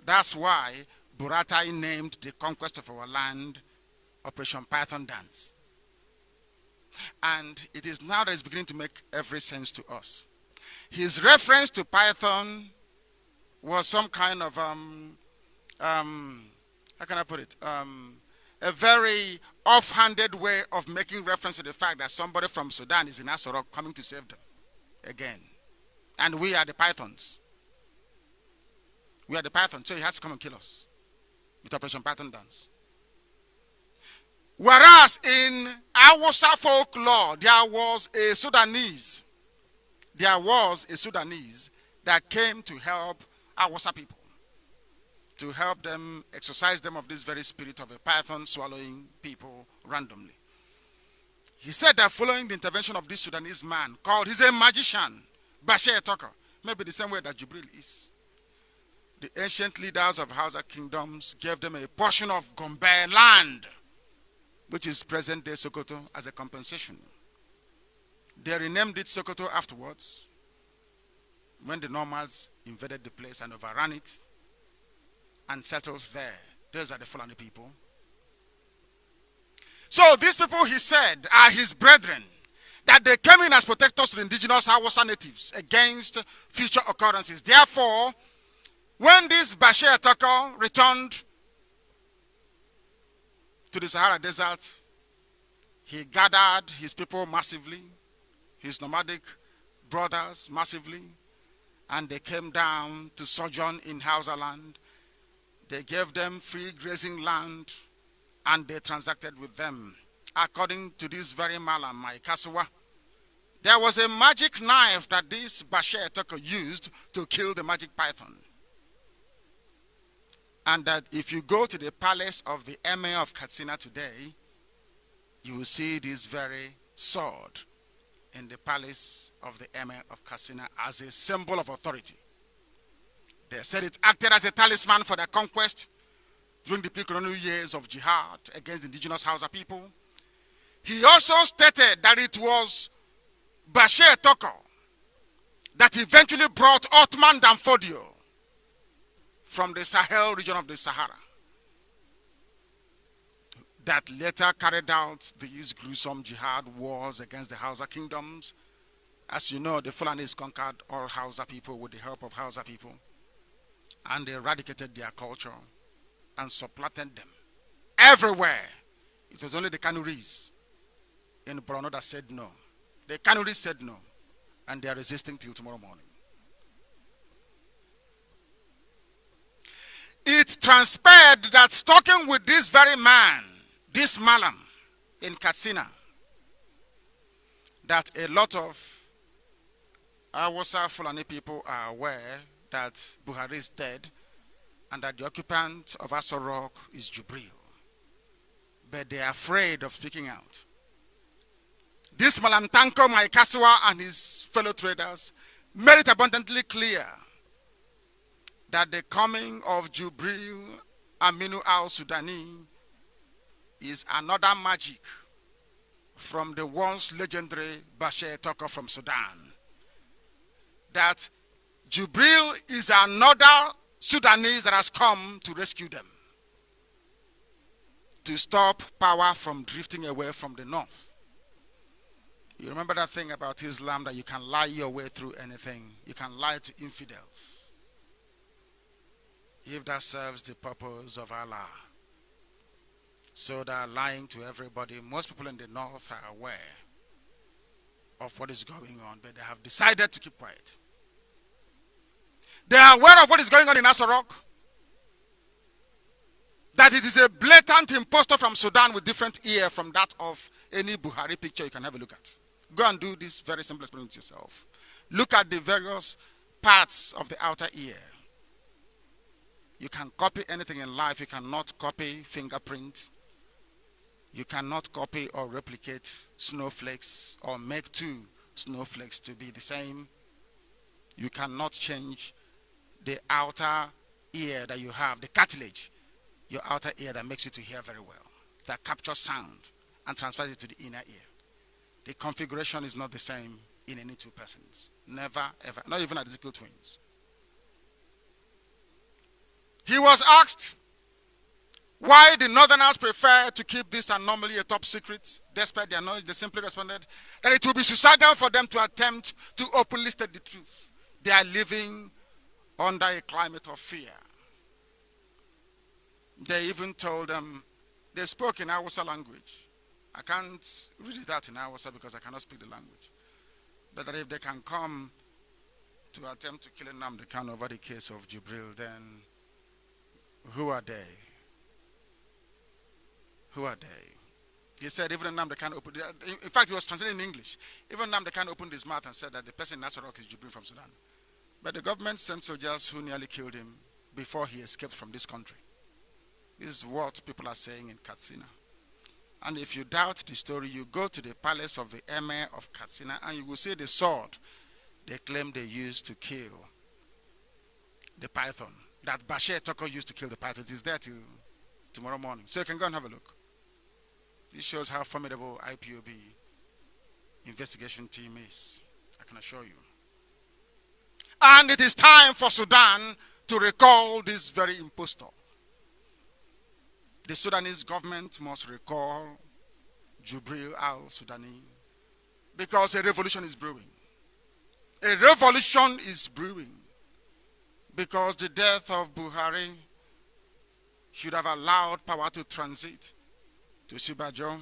That's why Buratai named the conquest of our land Operation Python Dance. And it is now that it's beginning to make every sense to us. His reference to Python was some kind of, how can I put it? A very off-handed way of making reference to the fact that somebody from Sudan is in Asorok coming to save them again. And we are the pythons. We are the pythons, so he has to come and kill us with Operation Python Dance. Whereas in Hausa folklore, there was a Sudanese that came to help Hausa people, to help them, exorcise them of this very spirit of a python swallowing people randomly. He said that following the intervention of this Sudanese man called, he's a magician, Bashir Toko, maybe the same way that Jibril is. The ancient leaders of Hausa kingdoms gave them a portion of Gombe land, which is present-day Sokoto, as a compensation. They renamed it Sokoto afterwards, when the Normals invaded the place and overran it and settled there. Those are the Fulani people. So these people, he said, are his brethren, that they came in as protectors to the indigenous Hausa natives against future occurrences. Therefore, when this Bashir Toko returned to the Sahara Desert, he gathered his people massively, his nomadic brothers massively, and they came down to sojourn in Hausa land. They gave them free grazing land, and they transacted with them. According to this very Malam, my Kasua, there was a magic knife that this Bashir Toko used to kill the magic python. And that if you go to the palace of the Emir of Katsina today, you will see this very sword in the palace of the Emir of Katsina as a symbol of authority. They said it acted as a talisman for their conquest during the pre-colonial years of jihad against the indigenous Hausa people. He also stated that it was Bashir Toko that eventually brought Othman Danfodio from the Sahel region of the Sahara, that later carried out these gruesome jihad wars against the Hausa kingdoms. As you know, the Fulanis conquered all Hausa people with the help of Hausa people, and they eradicated their culture and supplanted them everywhere. It was only the Kanuris in Borno that said no. The Kanuris said no, and they are resisting till tomorrow morning. It transpired that talking with this very man, this Malam in Katsina, that a lot of Hausa Fulani people are aware that Buhari is dead, and that the occupant of Aso Rock is Jubril. But they are afraid of speaking out. This Malam Tanko Maikaswa and his fellow traders made it abundantly clear that the coming of Jubril Aminu al-Sudani is another magic from the once legendary Bashir Toko from Sudan. That Jubril is another Sudanese that has come to rescue them, to stop power from drifting away from the north. You remember that thing about Islam, that you can lie your way through anything. You can lie to infidels if that serves the purpose of Allah. So they are lying to everybody. Most people in the north are aware of what is going on, but they have decided to keep quiet. They are aware of what is going on in Aso Rock, that it is a blatant impostor from Sudan with different ear from that of any Buhari picture you can have a look at. Go and do this very simple experiment yourself. Look at the various parts of the outer ear. You can copy anything in life. You cannot copy fingerprint. You cannot copy or replicate snowflakes or make two snowflakes to be the same. You cannot change the outer ear that you have, the cartilage, your outer ear that makes you to hear very well, that captures sound and transfers it to the inner ear. The configuration is not the same in any two persons. Never, ever. Not even identical twins. He was asked why the Northerners prefer to keep this anomaly a top secret, despite their knowledge. They simply responded that it will be suicidal for them to attempt to openly state the truth. They are living under a climate of fear. They even told them, they spoke in Hausa language. I can't read that in Hausa because I cannot speak the language. But that if they can come to attempt to kill Nnamdi Kanu over the case of Jubril, then who are they? Who are they? He said even Nnamdi Kanu opened, in fact, he was translating in English. Even Nnamdi Kanu opened his mouth and said that the person in Aso Rock is Jubril from Sudan. But the government sent soldiers who nearly killed him before he escaped from this country. This is what people are saying in Katsina. And if you doubt the story, you go to the palace of the Emir of Katsina and you will see the sword they claim they used to kill the python. That Bashir Toko used to kill the python. It is there till tomorrow morning. So you can go and have a look. This shows how formidable IPOB investigation team is. I can assure you. And it is time for Sudan to recall this very impostor. The Sudanese government must recall Jubril al-Sudani because a revolution is brewing. A revolution is brewing because the death of Buhari should have allowed power to transit to Sibajo,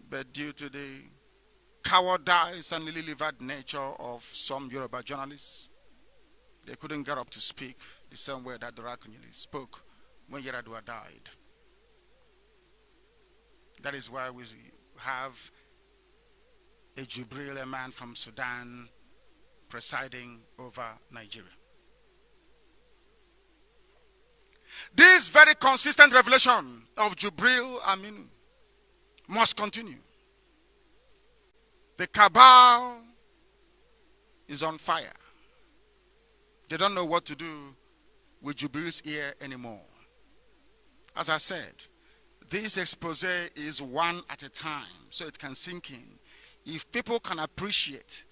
but due to the cowardice and lily-livered nature of some Yoruba journalists, they couldn't get up to speak the same way that Durakunyili spoke when Yaradua died. That is why we have a Jubril, a man from Sudan, presiding over Nigeria. This very consistent revelation of Jubril Aminu must continue. The cabal is on fire. They don't know what to do with Jubril's ear anymore. As I said, this expose is one at a time, so it can sink in. If people can appreciate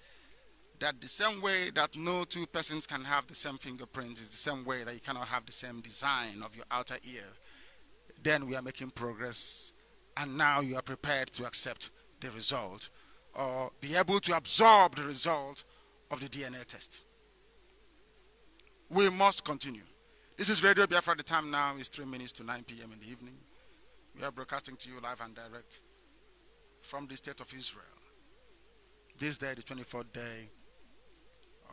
that the same way that no two persons can have the same fingerprints is the same way that you cannot have the same design of your outer ear, then we are making progress, and now you are prepared to accept the result or be able to absorb the result of the DNA test. We must continue. This is Radio Biafra. The time now is 3 minutes to 9 p.m. in the evening. We are broadcasting to you live and direct from the state of Israel. This day, the 24th day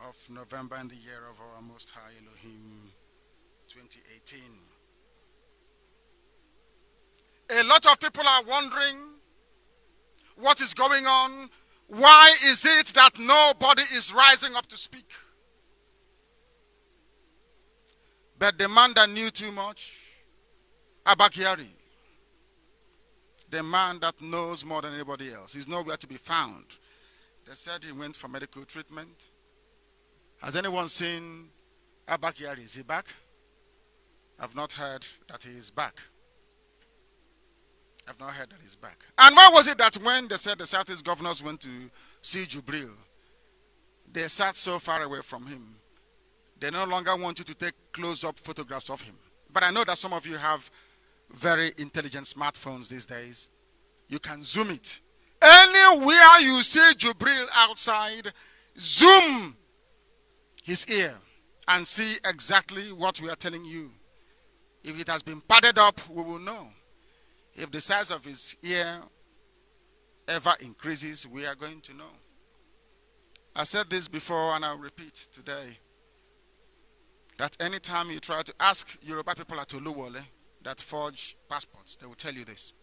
of November in the year of our Most High Elohim, 2018. A lot of people are wondering what is going on. Why is it that nobody is rising up to speak? But the man that knew too much, Abakari, the man that knows more than anybody else, is nowhere to be found. They said he went for medical treatment. Has anyone seen Abakari? Is he back? I've not heard that he is back. I've not heard that he's back. And why was it that when they said the Southeast governors went to see Jubril, they sat so far away from him? They no longer want you to take close-up photographs of him. But I know that some of you have very intelligent smartphones these days. You can zoom it. Anywhere you see Jubril outside, zoom his ear and see exactly what we are telling you. If it has been padded up, we will know. If the size of his ear ever increases, we are going to know. I said this before and I'll repeat today. That anytime you try to ask Yoruba people at Oluwole that forge passports, they will tell you this.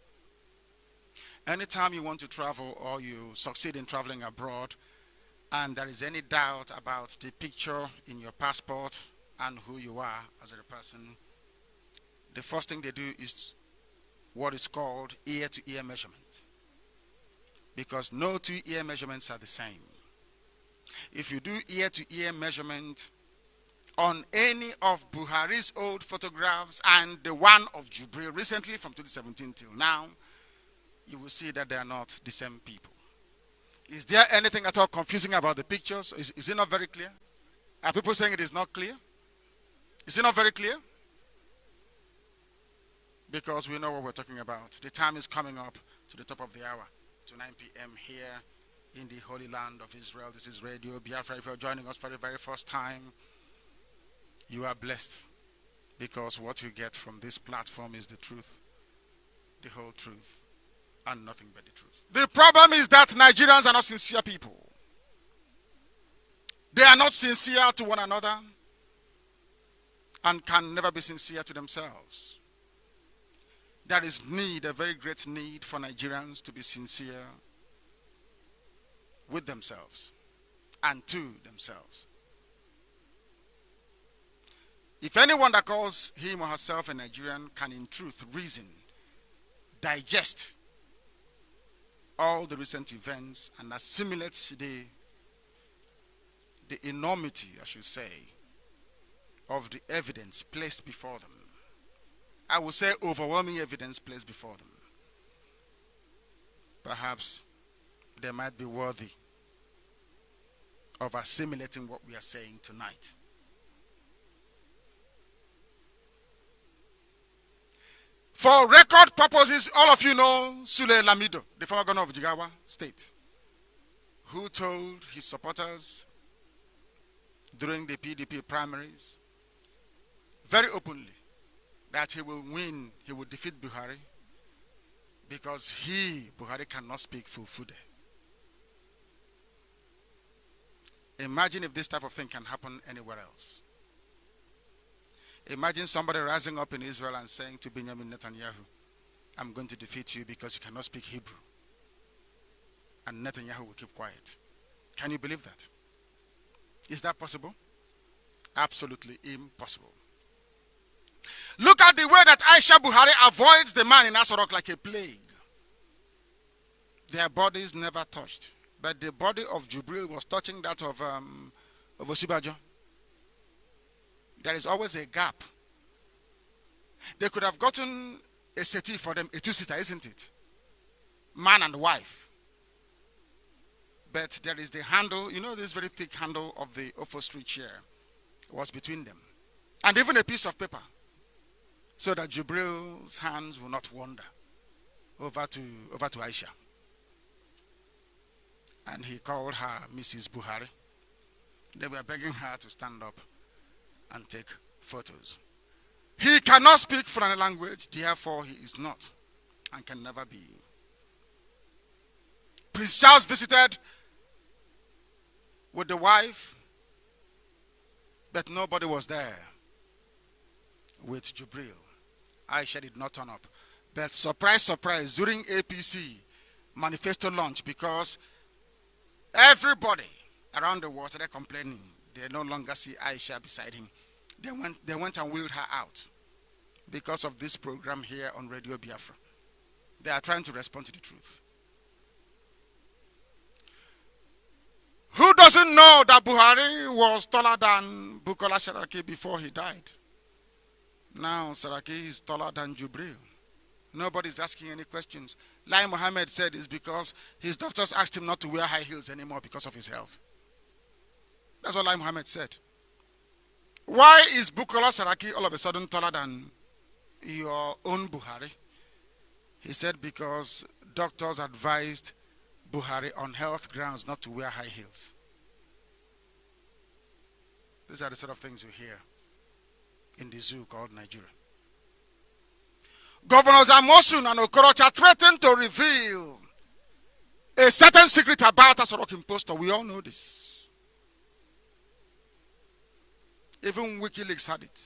Anytime you want to travel or you succeed in traveling abroad and there is any doubt about the picture in your passport and who you are as a person, the first thing they do is what is called ear-to-ear measurement. Because no two ear measurements are the same. If you do ear-to-ear measurement on any of Buhari's old photographs and the one of Jubril recently from 2017 till now, you will see that they are not the same people. Is there anything at all confusing about the pictures? Is it not very clear? Are people saying it is not clear? Is it not very clear? Because we know what we're talking about. The time is coming up to the top of the hour, to 9 p.m. here in the Holy Land of Israel. This is Radio Biafra. If you're joining us for the very first time, you are blessed, because what you get from this platform is the truth, the whole truth, and nothing but the truth. The problem is that Nigerians are not sincere people. They are not sincere to one another and can never be sincere to themselves. There is need, a very great need for Nigerians to be sincere with themselves and to themselves. If anyone that calls him or herself a Nigerian can in truth reason, digest all the recent events and assimilate the enormity, I should say, of the evidence placed before them, I would say overwhelming evidence placed before them, perhaps they might be worthy of assimilating what we are saying tonight. For record purposes, all of you know Sule Lamido, the former governor of Jigawa State, who told his supporters during the PDP primaries very openly that he will win, he will defeat Buhari, because Buhari, cannot speak Fulfude. Imagine if this type of thing can happen anywhere else. Imagine somebody rising up in Israel and saying to Benjamin Netanyahu, I'm going to defeat you because you cannot speak Hebrew. And Netanyahu will keep quiet. Can you believe that? Is that possible? Absolutely impossible. Look at the way that Aisha Buhari avoids the man in Asorok like a plague. Their bodies never touched. But the body of Jubril was touching that of Osibajo. There is always a gap. They could have gotten a settee for them, a two-seater, isn't it? Man and wife. But there is the handle, you know, this very thick handle of the upholstery chair was between them. And even a piece of paper, so that Jubril's hands will not wander over to Aisha. And he called her Mrs. Buhari. They were begging her to stand up and take photos. He cannot speak foreign language, therefore he is not and can never be. Prince Charles visited with the wife, but nobody was there with Jubril. Aisha did not turn up. But surprise, surprise, during APC manifesto launch, because everybody around the world started complaining, they no longer see Aisha beside him. They went and wheeled her out because of this program here on Radio Biafra. They are trying to respond to the truth. Who doesn't know that Buhari was taller than Bukola Saraki before he died? Now Saraki is taller than Jubril. Nobody's asking any questions. Lai Mohammed said it's because his doctors asked him not to wear high heels anymore because of his health. That's what Lai Mohammed said. Why is Bukola Saraki all of a sudden taller than your own Buhari? He said because doctors advised Buhari on health grounds not to wear high heels. These are the sort of things you hear in the zoo called Nigeria. Governors Amosun and Okorocha threatened to reveal a certain secret about Asorok impostor. We all know this. Even WikiLeaks had it.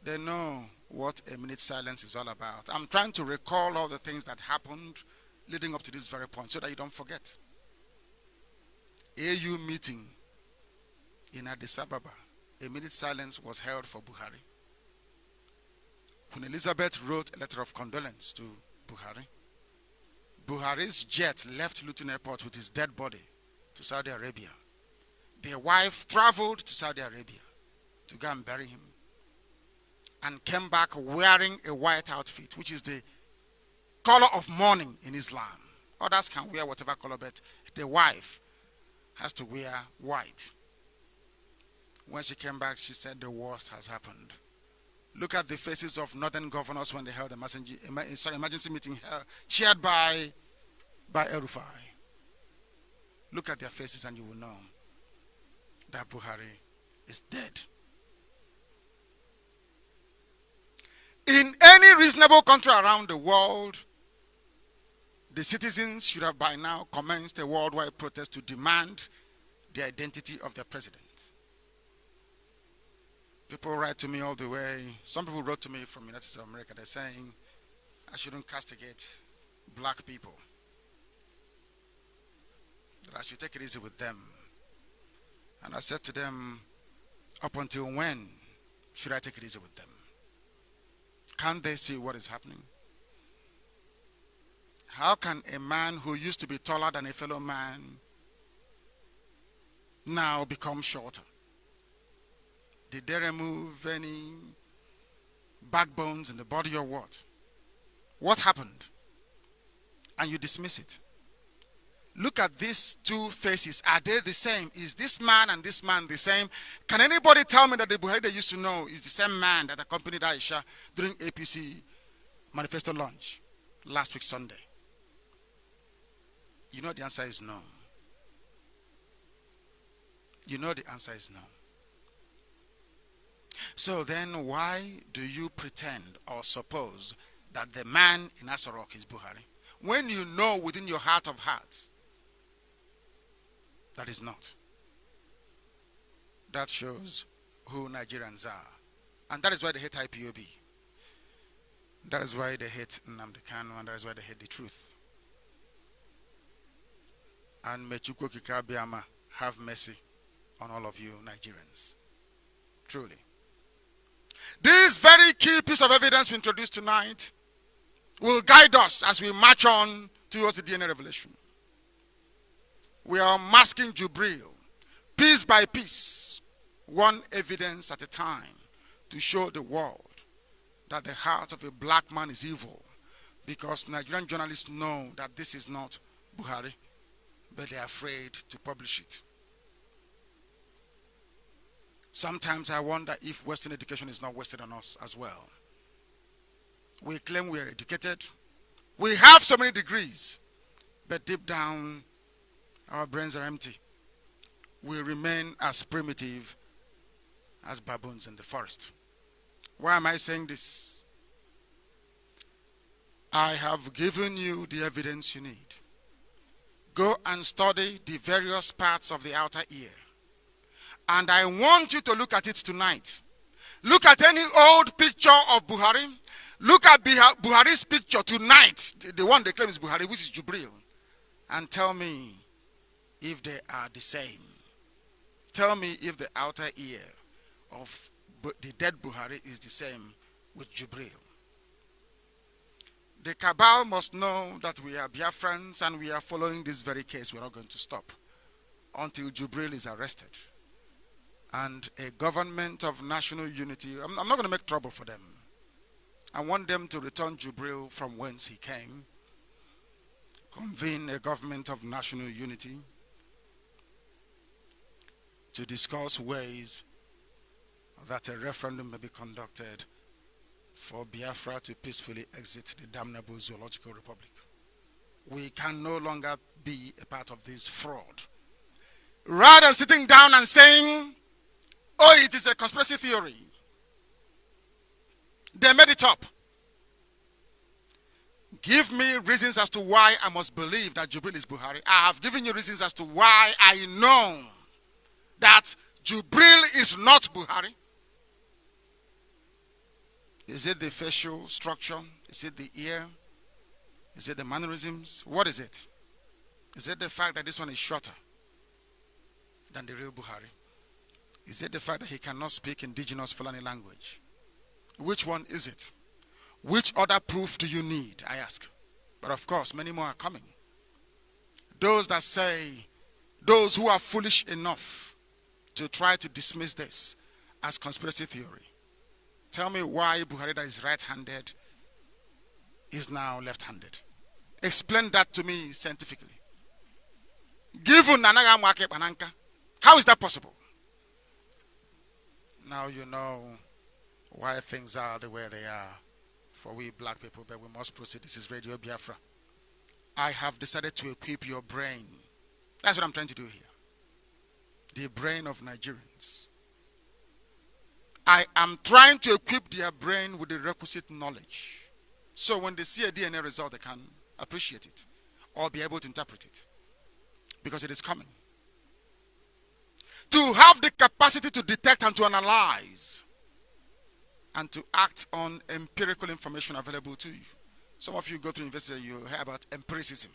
They know what a minute silence is all about. I'm trying to recall all the things that happened leading up to this very point so that you don't forget. AU meeting in Addis Ababa. A minute silence was held for Buhari. Queen Elizabeth wrote a letter of condolence to Buhari. Buhari's jet left Luton Airport with his dead body to Saudi Arabia. Their wife traveled to Saudi Arabia to go and bury him and came back wearing a white outfit, which is the color of mourning in Islam. Others can wear whatever color, but the wife has to wear white. When she came back, she said the worst has happened. Look at the faces of northern governors when they held the emergency meeting chaired by El Rufai. Look at their faces and you will know that Buhari is dead. In any reasonable country around the world, the citizens should have by now commenced a worldwide protest to demand the identity of their president. People write to me all the way. Some people wrote to me from the United States of America. They're saying I shouldn't castigate black people, that I should take it easy with them. And I said to them, up until when should I take it easy with them? Can't they see what is happening? How can a man who used to be taller than a fellow man now become shorter? Did they remove any backbones in the body or what? What happened? And you dismiss it. Look at these two faces. Are they the same? Is this man and this man the same? Can anybody tell me that the Buhari they used to know is the same man that accompanied Aisha during APC manifesto launch last week Sunday? You know the answer is no. You know the answer is no. So then why do you pretend or suppose that the man in Asorok is Buhari when you know within your heart of hearts that is not? That shows who Nigerians are. And that is why they hate IPOB. That is why they hate Nnamdi Kanu, and that is why they hate the truth. And may Chukwu Okike Abiama have mercy on all of you Nigerians. Truly. This very key piece of evidence we introduced tonight will guide us as we march on towards the DNA revelation. We are masking Jubril, piece by piece, one evidence at a time, to show the world that the heart of a black man is evil, because Nigerian journalists know that this is not Buhari, but they are afraid to publish it. Sometimes I wonder if Western education is not wasted on us as well. We claim we are educated. We have so many degrees, but deep down, our brains are empty. We remain as primitive as baboons in the forest. Why am I saying this? I have given you the evidence you need. Go and study the various parts of the outer ear. And I want you to look at it tonight. Look at any old picture of Buhari. Look at Buhari's picture tonight, the one they claim is Buhari, which is Jubril, and tell me if they are the same. Tell me if the outer ear of the dead Buhari is the same with Jubril. The cabal must know that we are Biafrans and we are following this very case. We're not going to stop until Jubril is arrested. And a government of national unity, I'm not going to make trouble for them. I want them to return Jubril from whence he came, convene a government of national unity to discuss ways that a referendum may be conducted for Biafra to peacefully exit the damnable zoological republic. We can no longer be a part of this fraud. Rather than sitting down and saying, oh, it is a conspiracy theory, they made it up. Give me reasons as to why I must believe that Jubril is Buhari. I have given you reasons as to why I know that Jubril is not Buhari. Is it the facial structure? Is it the ear? Is it the mannerisms? What is it? Is it the fact that this one is shorter than the real Buhari? Is it the fact that he cannot speak indigenous Fulani language? Which one is it? Which other proof do you need, I ask? But of course, many more are coming. Those that say, those who are foolish enough to try to dismiss this as conspiracy theory. Tell me why Buhari, that is right-handed, is now left-handed. Explain that to me scientifically. How is that possible? Now you know why things are the way they are for we black people, but we must proceed. This is Radio Biafra. I have decided to equip your brain. That's what I'm trying to do here. The brain of Nigerians. I am trying to equip their brain with the requisite knowledge. So when they see a DNA result, they can appreciate it or be able to interpret it. Because it is coming. To have the capacity to detect and to analyze and to act on empirical information available to you. Some of you go through university, you hear about empiricism.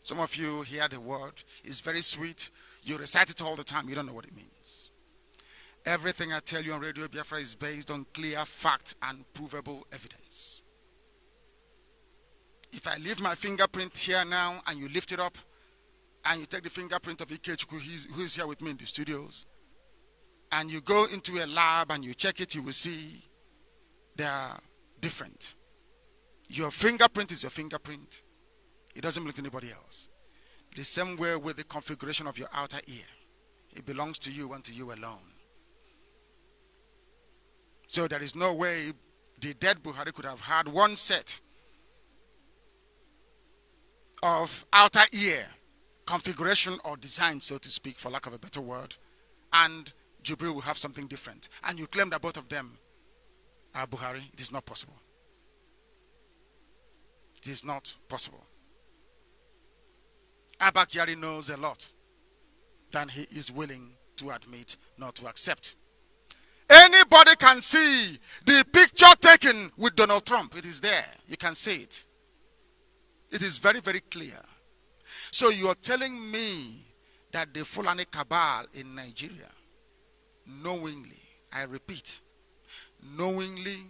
Some of you hear the word, it's very sweet, you recite it all the time, you don't know what it means. Everything I tell you on Radio Biafra is based on clear fact and provable evidence. If I leave my fingerprint here now and you lift it up and you take the fingerprint of Ikechukwu who is here with me in the studios and you go into a lab and you check it, you will see they are different. Your fingerprint is your fingerprint. It doesn't belong to anybody else. The same way with the configuration of your outer ear. It belongs to you and to you alone. So there is no way the dead Buhari could have had one set of outer ear configuration or design, so to speak, for lack of a better word, and Jubril will have something different. And you claim that both of them are Buhari. It is not possible. It is not possible. Abba Kyari knows a lot than he is willing to admit, not to accept. Anybody can see the picture taken with Donald Trump. It is there. You can see it. It is very, very clear. So you are telling me that the Fulani cabal in Nigeria knowingly, I repeat, knowingly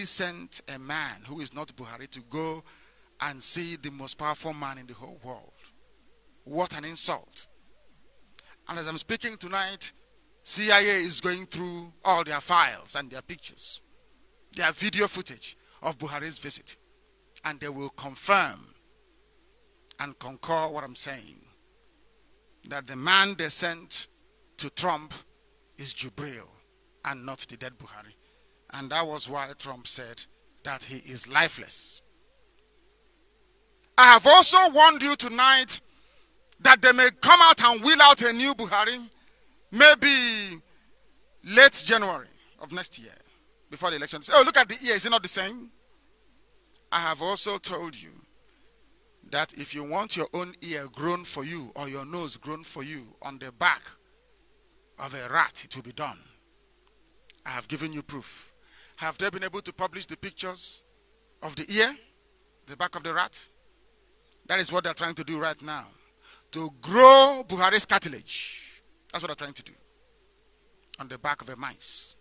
sent a man who is not Buhari to go and see the most powerful man in the whole world. What an insult. And as I'm speaking tonight, CIA is going through all their files and their pictures, their video footage of Buhari's visit. And they will confirm and concur what I'm saying, that the man they sent to Trump is Jubril and not the dead Buhari. And that was why Trump said that he is lifeless. I have also warned you tonight that they may come out and wheel out a new Buhari, maybe late January of next year, before the election. Oh, look at the ear, is it not the same? I have also told you that if you want your own ear grown for you or your nose grown for you on the back of a rat, it will be done. I have given you proof. Have they been able to publish the pictures of the ear, the back of the rat? That is what they're trying to do right now. to grow Buhari's cartilage. That's what they're trying to do on the back of a mice,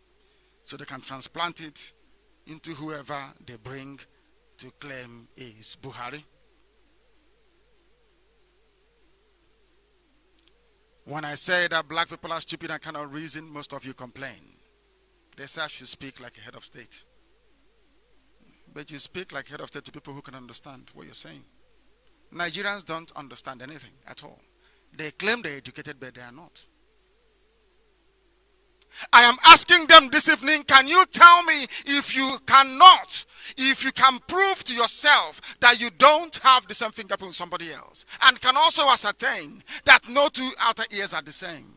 so they can transplant it into whoever they bring to claim is Buhari. When I say that black people are stupid and cannot reason, most of you complain. They say I should speak like a head of state. But you speak like head of state to people who can understand what you're saying. Nigerians don't understand anything at all. They claim they're educated, but they are not. I am asking them this evening, can you tell me if you can prove to yourself that you don't have the same fingerprint with somebody else, and can also ascertain that no two outer ears are the same?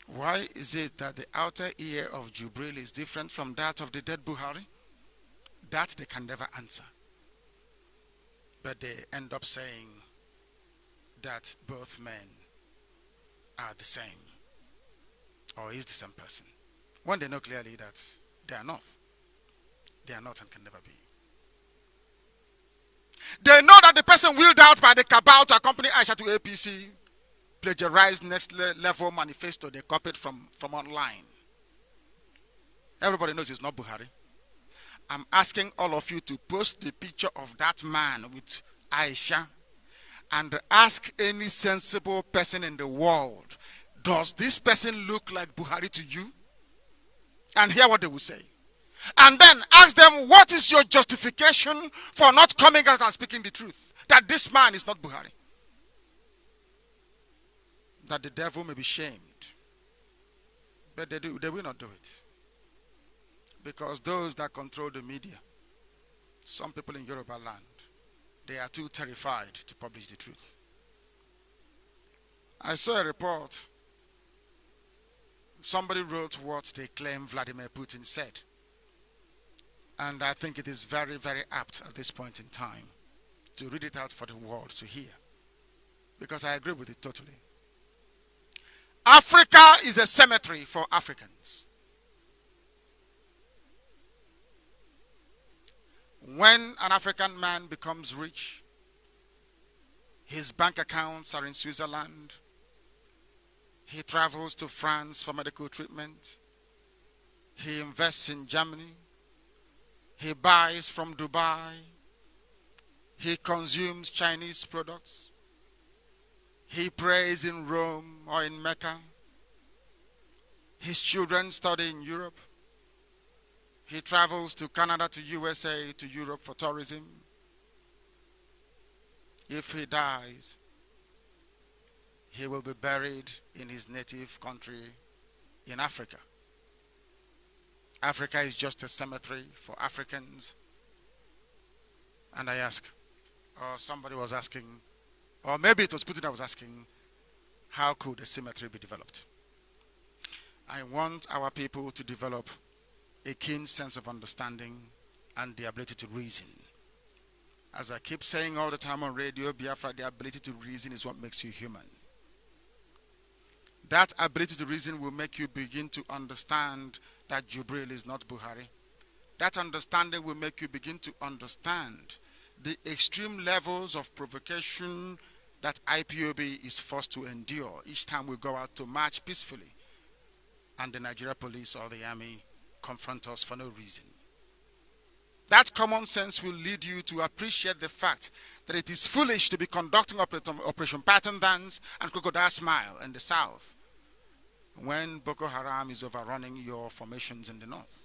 Why is it that the outer ear of Jubril is different from that of the dead Buhari? That they can never answer. But they end up saying that both men are the same, or is the same person, when they know clearly that they are not. They are not and can never be. They know that the person wheeled out by the cabal to accompany Aisha to APC plagiarized next level manifesto they copied from online. Everybody knows it's not Buhari. I'm asking all of you to post the picture of that man with Aisha and ask any sensible person in the world, does this person look like Buhari to you? And hear what they will say. And then ask them, what is your justification for not coming out and speaking the truth? That this man is not Buhari. That the devil may be shamed. But they will not do it. Because those that control the media, some people in Yoruba land, they are too terrified to publish the truth. I saw a report. Somebody wrote what they claim Vladimir Putin said. And I think it is very, very apt at this point in time to read it out for the world to hear. Because I agree with it totally. Africa is a cemetery for Africans. When an African man becomes rich, his bank accounts are in Switzerland. He travels to France for medical treatment. He invests in Germany. He buys from Dubai. He consumes Chinese products. He prays in Rome or in Mecca. His children study in Europe. He travels to Canada, to USA, to Europe for tourism. If he dies, he will be buried in his native country in Africa. Africa is just a cemetery for Africans. And I ask, or somebody was asking, or maybe it was Putin that was asking, how could a cemetery be developed? I want our people to develop a keen sense of understanding and the ability to reason. As I keep saying all the time on radio, Biafra, the ability to reason is what makes you human. That ability to reason will make you begin to understand that Jubril is not Buhari. That understanding will make you begin to understand the extreme levels of provocation that IPOB is forced to endure each time we go out to march peacefully and the Nigeria police or the army confront us for no reason. That common sense will lead you to appreciate the fact that it is foolish to be conducting Operation Pattern Dance and Crocodile Smile in the south when Boko Haram is overrunning your formations in the north.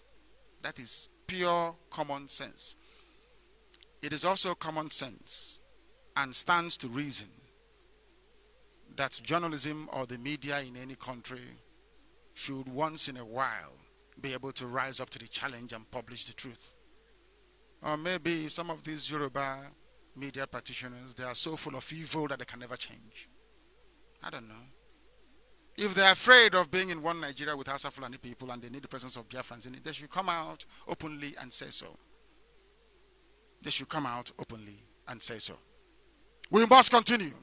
That is pure common sense. It is also common sense and stands to reason that journalism or the media in any country should once in a while be able to rise up to the challenge and publish the truth. Or maybe some of these Yoruba media practitioners, they are so full of evil that they can never change. I don't know. If they're afraid of being in one Nigeria with Hausa Fulani people and they need the presence of Biafrans in it, they should come out openly and say so. They should come out openly and say so. We must continue.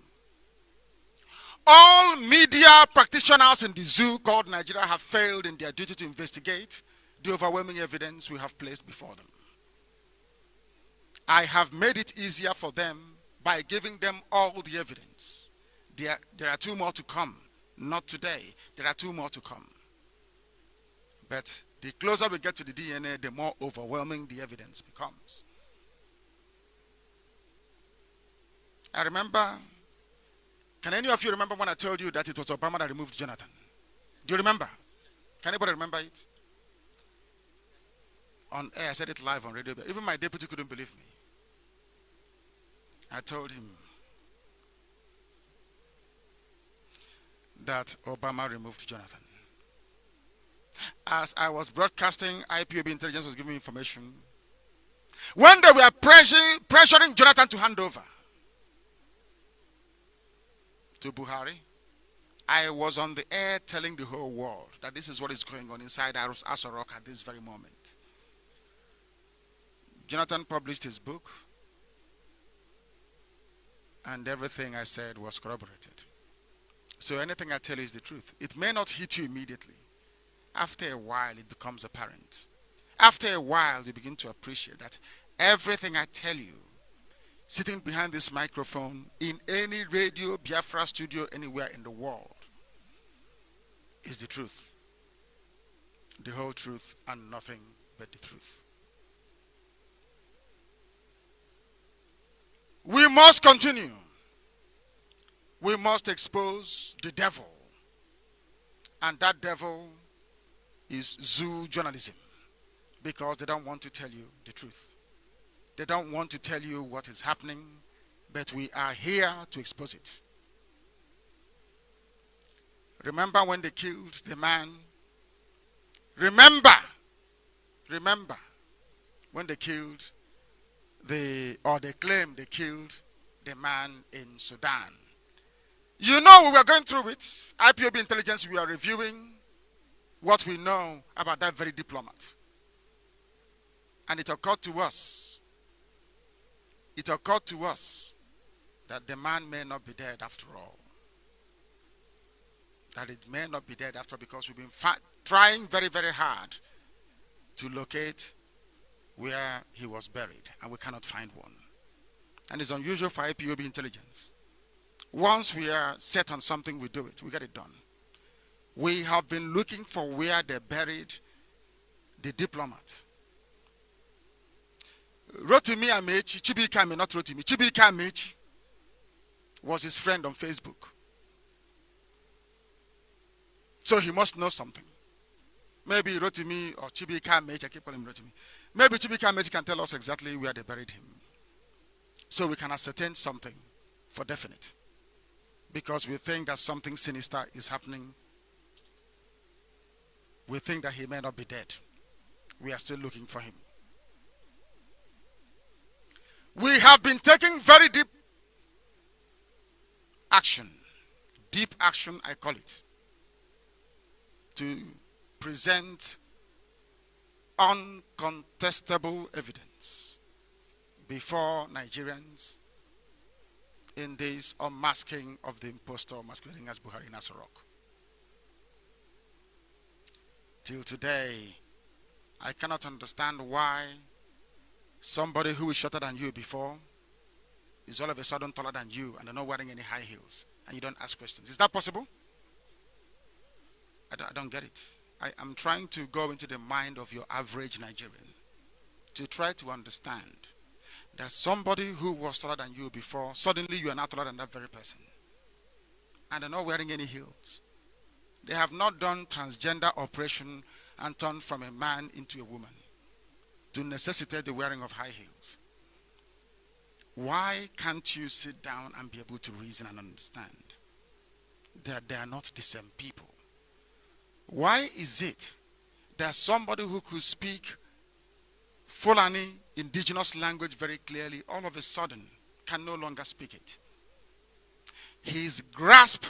All media practitioners in the zoo called Nigeria have failed in their duty to investigate the overwhelming evidence we have placed before them. I have made it easier for them by giving them all the evidence. There are two more to come. Not today. There are two more to come. But the closer we get to the DNA, the more overwhelming the evidence becomes. I remember, can any of you remember when I told you that it was Obama that removed Jonathan? Do you remember? Can anybody remember it? On air, I said it live on radio. Even my deputy couldn't believe me. I told him that Obama removed Jonathan. As I was broadcasting, IPOB intelligence was giving me information. When they were pressuring Jonathan to hand over to Buhari, I was on the air telling the whole world that this is what is going on inside Aso Rock at this very moment. Jonathan published his book, and everything I said was corroborated. So anything I tell you is the truth. It may not hit you immediately. After a while, it becomes apparent. After a while, you begin to appreciate that everything I tell you, sitting behind this microphone, in any radio, Biafra studio, anywhere in the world, is the truth. The whole truth and nothing but the truth. We must continue. We must expose the devil. And that devil is zoo journalism. Because they don't want to tell you the truth. They don't want to tell you what is happening. But we are here to expose it. Remember when they killed the man? Remember when they killed they claim they killed the man in Sudan. You know, we were going through it. IPOB intelligence, we are reviewing what we know about that very diplomat. And it occurred to us that the man may not be dead after all. That it may not be dead after all, because we've been trying very, very hard to locate where he was buried, and we cannot find one. And it's unusual for IPOB intelligence. Once we are set on something, we do it. We get it done. We have been looking for where they buried the diplomat. Rotimi Amechi, Chibika Ame, not Rotimi, Chibika Amechi was his friend on Facebook. So he must know something. Maybe Rotimi or Chibika Amechi, I keep calling him Rotimi. Maybe Chibika Amechi can tell us exactly where they buried him. So we can ascertain something for definite. Because we think that something sinister is happening. We think that he may not be dead. We are still looking for him. We have been taking very deep action. Deep action, I call it. To present uncontestable evidence before Nigerians in this unmasking of the impostor masquerading as Buhari in Aso Rock. Till today, I cannot understand why somebody who is shorter than you before is all of a sudden taller than you and they're not wearing any high heels and you don't ask questions. Is that possible? I don't get it. I'm trying to go into the mind of your average Nigerian to try to understand that somebody who was taller than you before, suddenly you are now taller than that very person. And they're not wearing any heels. They have not done transgender operation and turned from a man into a woman to necessitate the wearing of high heels. Why can't you sit down and be able to reason and understand that they are not the same people? Why is it that somebody who could speak Fulani indigenous language very clearly all of a sudden can no longer speak it? His grasp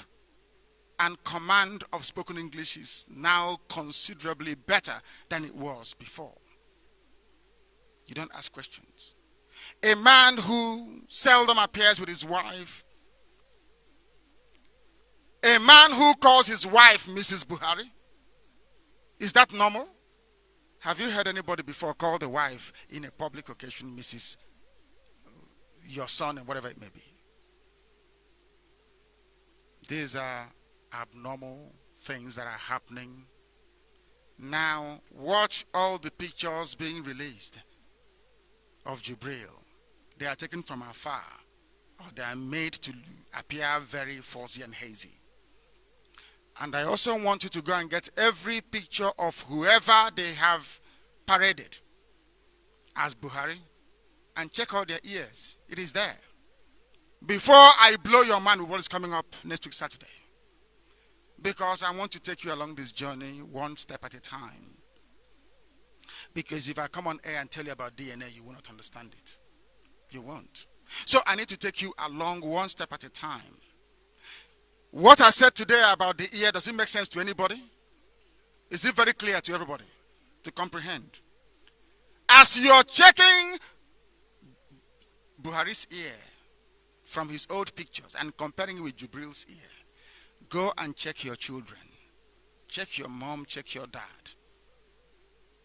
and command of spoken English is now considerably better than it was before. You don't ask questions. A man who seldom appears with his wife, a man who calls his wife Mrs. Buhari, is that normal? Have you heard anybody before call the wife in a public occasion Mrs.? your son, and whatever it may be. These are abnormal things that are happening. Now, watch all the pictures being released of Jibril. They are taken from afar, or they are made to appear very fuzzy and hazy. And I also want you to go and get every picture of whoever they have paraded as Buhari and check out their ears. It is there. Before I blow your mind with what is coming up next week Saturday. Because I want to take you along this journey one step at a time. Because if I come on air and tell you about DNA, you will not understand it. You won't. So I need to take you along one step at a time. What I said today about the ear, does it make sense to anybody? Is it very clear to everybody to comprehend? As you're checking Buhari's ear from his old pictures and comparing it with Jibril's ear, go and check your children. Check your mom, check your dad.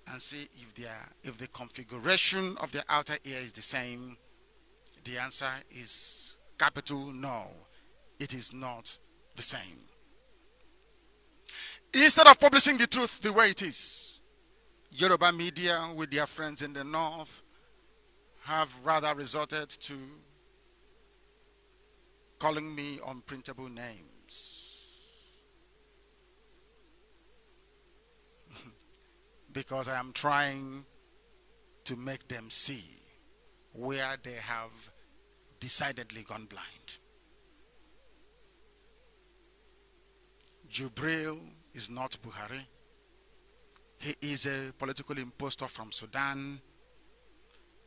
And see if the configuration of the outer ear is the same. The answer is capital no. It is not the same. Instead of publishing the truth the way it is, Yoruba media with their friends in the north have rather resorted to calling me unprintable names. Because I am trying to make them see where they have decidedly gone blind. Jibril is not Buhari. He is a political impostor from Sudan.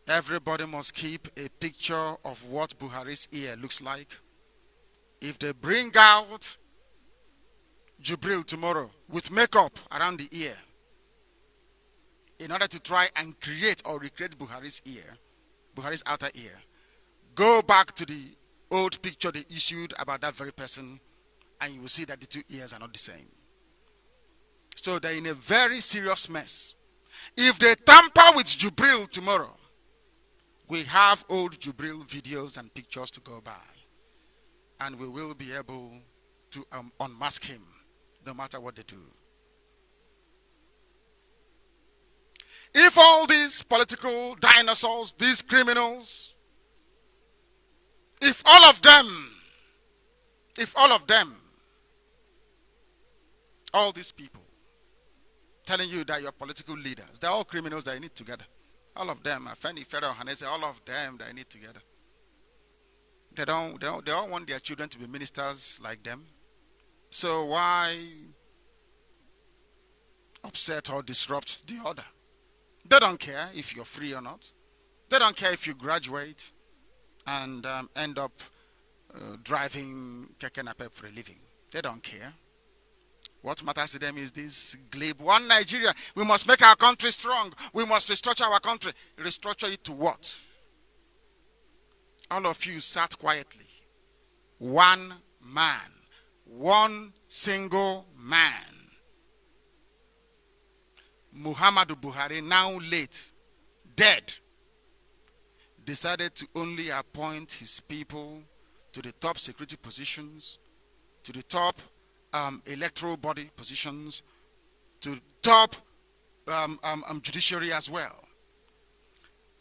Everybody must keep a picture of what Buhari's ear looks like. If they bring out Jibril tomorrow with makeup around the ear, in order to try and create or recreate Buhari's ear, Buhari's outer ear, go back to the old picture they issued about that very person, and you will see that the two ears are not the same. So they're in a very serious mess. If they tamper with Jibril tomorrow, we have old Jibril videos and pictures to go by, and we will be able to unmask him no matter what they do. If all these political dinosaurs, these criminals, if all of them, all these people telling you that you're political leaders, they're all criminals that you need together. All of them, Afeni, Federal, Hanese, all of them that you need together. They all want their children to be ministers like them. So why upset or disrupt the order? They don't care if you're free or not. They don't care if you graduate and end up driving keke napep for a living. They don't care. What matters to them is this glib one Nigeria. We must make our country strong. We must restructure our country. Restructure it to what? All of you sat quietly. One man. One single man. Muhammadu Buhari, now late, dead, decided to only appoint his people to the top security positions, to the top electoral body positions, to top judiciary as well.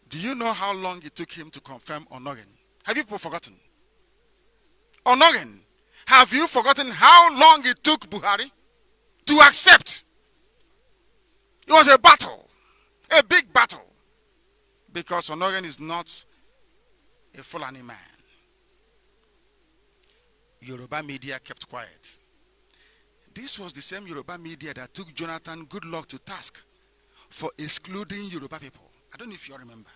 Do you know how long it took him to confirm Onogen? Have you people forgotten? Onogen, have you forgotten how long it took Buhari to accept? It was a battle, a big battle, because Onogen is not a Fulani man. Yoruba media kept quiet. This was the same Yoruba media that took Jonathan Goodluck to task for excluding Yoruba people. I don't know if you remember.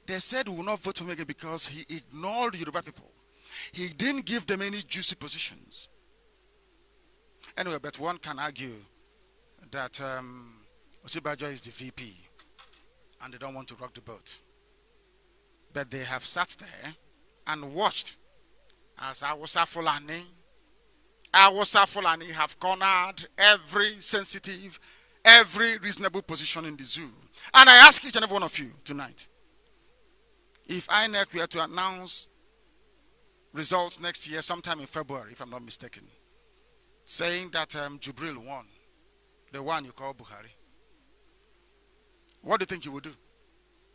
They said we will not vote for him again because he ignored Yoruba people. He didn't give them any juicy positions. Anyway, but one can argue that Osibajo is the VP and they don't want to rock the boat. But they have sat there and watched as Awusa Fulani have cornered every sensitive, every reasonable position in the zoo. And I ask each and every one of you tonight, If INEC were to announce results next year, sometime in February, if I'm not mistaken, saying that Jubril won, the one you call Buhari, what do you think you will do?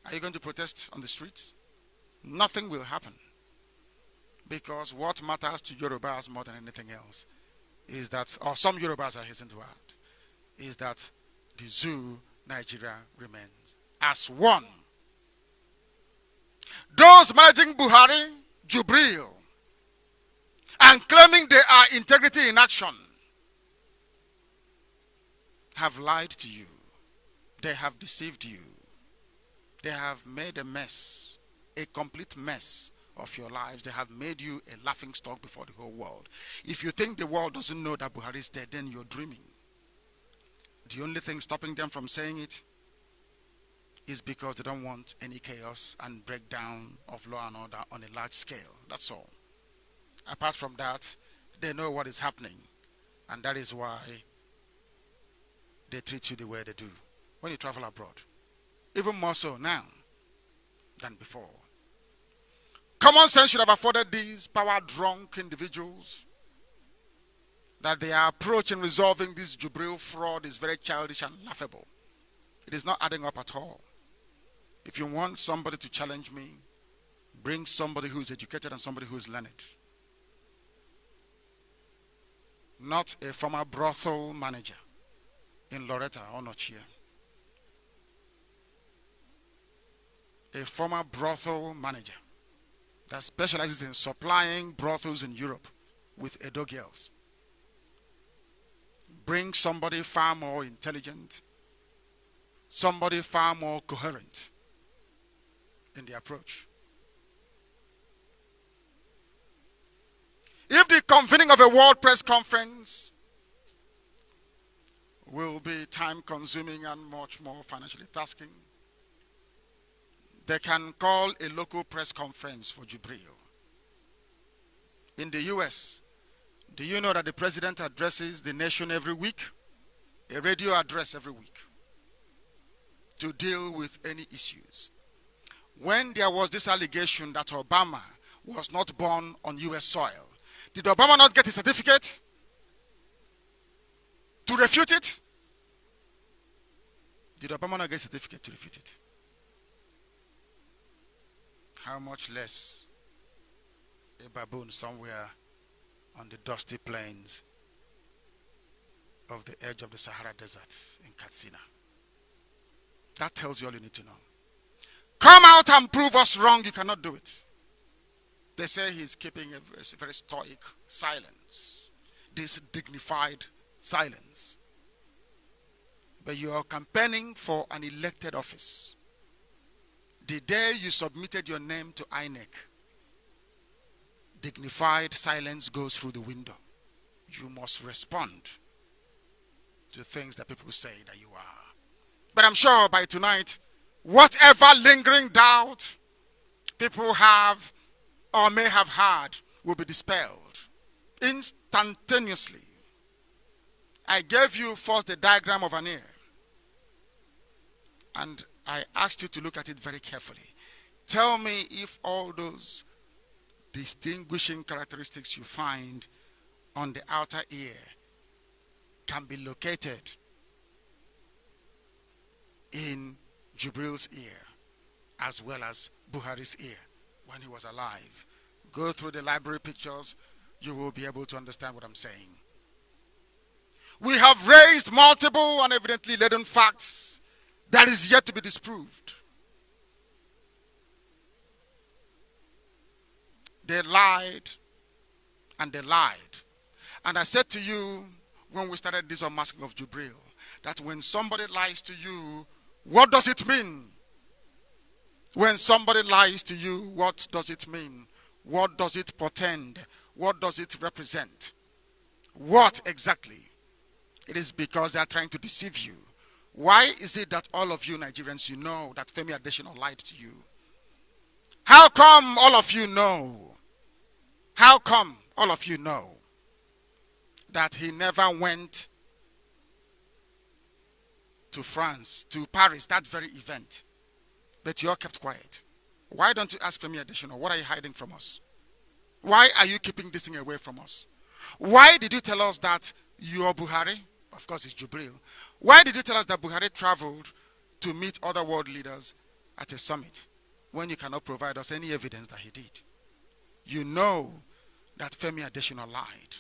Are you going to protest on the streets? Nothing will happen. Because what matters to Yorubas more than anything else is that, or some Yorubas I hasten to add, is that the zoo Nigeria remains as one. Those managing Buhari, Jubril, and claiming they are integrity in action have lied to you. They have deceived you. They have made a mess, a complete mess of your lives. They have made you a laughing stock before the whole world. If you think the world doesn't know that Buhari is dead, then you're dreaming. The only thing stopping them from saying it is because they don't want any chaos and breakdown of law and order on a large scale. That's all. Apart from that, they know what is happening, and that is why they treat you the way they do when you travel abroad. Even more so now than before. Common sense should have afforded these power-drunk individuals that their approach in resolving this Jubril fraud is very childish and laughable. It is not adding up at all. If you want somebody to challenge me, bring somebody who is educated and somebody who is learned. Not a former brothel manager in Loretta or Nochia. A former brothel manager that specializes in supplying brothels in Europe with Edo girls. Bring somebody far more intelligent, somebody far more coherent in the approach. If the convening of a world press conference will be time-consuming and much more financially tasking, they can call a local press conference for Jubril. In the US, do you know that the president addresses the nation every week? A radio address every week to deal with any issues. When there was this allegation that Obama was not born on US soil, did Obama not get a certificate to refute it? Did Obama not get a certificate to refute it? How much less a baboon somewhere on the dusty plains of the edge of the Sahara Desert in Katsina? That tells you all you need to know. Come out and prove us wrong. You cannot do it. They say he's keeping a very stoic silence, this dignified silence. But you are campaigning for an elected office. The day you submitted your name to INEC, dignified silence goes through the window. You must respond to things that people say that you are. But I'm sure by tonight, whatever lingering doubt people have or may have had will be dispelled instantaneously. I gave you first the diagram of an ear, and I asked you to look at it very carefully. Tell me if all those distinguishing characteristics you find on the outer ear can be located in Jubril's ear as well as Buhari's ear when he was alive. Go through the library pictures, you will be able to understand what I'm saying. We have raised multiple and evidently laden facts that is yet to be disproved. They lied and they lied. And I said to you when we started this unmasking of Jubril, that when somebody lies to you, what does it mean? When somebody lies to you, what does it mean? What does it portend? What does it represent? What exactly? It is because they are trying to deceive you. Why is it that all of you Nigerians, you know that Femi Adesina lied to you? How come all of you know? How come all of you know that he never went to France, to Paris, that very event, but you all kept quiet? Why don't you ask Femi Adesina, what are you hiding from us? Why are you keeping this thing away from us? Why did you tell us that you're Buhari? Of course, it's Jubril. Why did you tell us that Buhari traveled to meet other world leaders at a summit when you cannot provide us any evidence that he did? You know that Femi Adesina lied,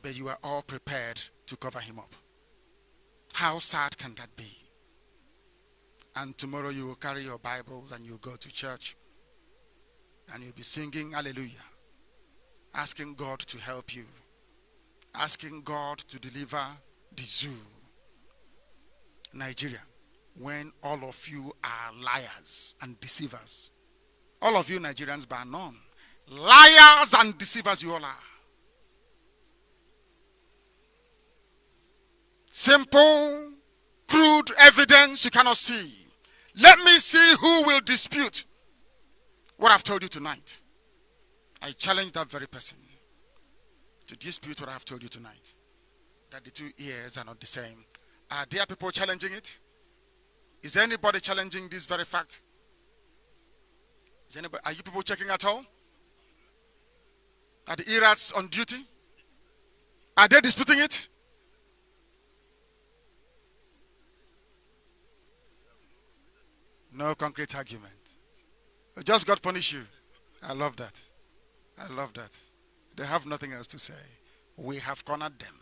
but you are all prepared to cover him up. How sad can that be? And tomorrow you will carry your Bibles and you go to church and you'll be singing hallelujah, asking God to help you, asking God to deliver the zoo, Nigeria, when all of you are liars and deceivers. All of you Nigerians by none. Liars and deceivers you all are. Simple, crude evidence you cannot see. Let me see who will dispute what I've told you tonight. I challenge that very person to dispute what I've told you tonight. That the two ears are not the same. Are there people challenging it? Is anybody challenging this very fact? Are you people checking at all? Are the Irats on duty? Are they disputing it? No concrete argument. Just God punish you. I love that. I love that. They have nothing else to say. We have cornered them.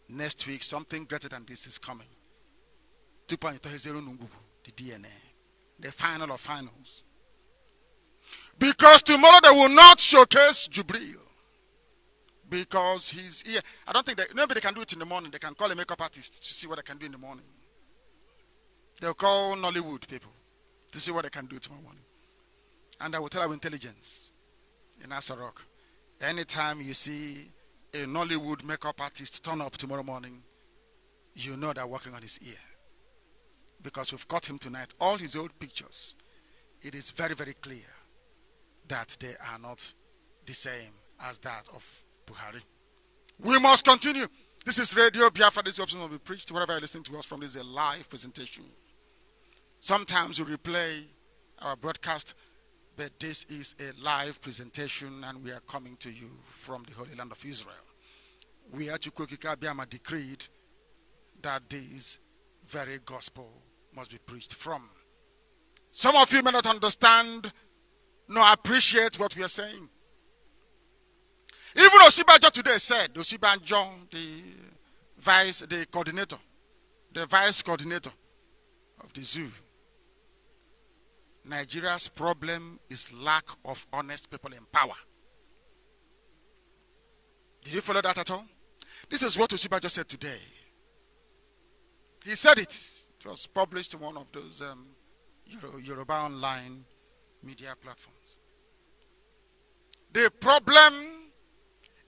Next week, something greater than this is coming. The DNA. The final of finals. Because tomorrow they will not showcase Jubril. Because he's here. I don't think maybe they can do it in the morning. They can call a makeup artist to see what they can do in the morning. They'll call Nollywood people to see what they can do tomorrow morning. And I will tell our intelligence in Asarok, anytime you see a Nollywood makeup artist turn up tomorrow morning, you know they're working on his ear. Because we've caught him tonight. All his old pictures, it is very, very clear that they are not the same as that of Buhari. We must continue. This is Radio Biafra. This option will be preached. Wherever you're listening to us from, this is a live presentation. Sometimes we replay our broadcast, but this is a live presentation and we are coming to you from the Holy Land of Israel. We at Chukwukika Biama decreed that this very gospel must be preached from. Some of you may not understand nor appreciate what we are saying. Even Osibajo today said, Osibajo, the vice coordinator of the zoo, Nigeria's problem is lack of honest people in power. Did you follow that at all? This is what Osibajo said today. He said it. It was published in one of those Yoruba online media platforms. The problem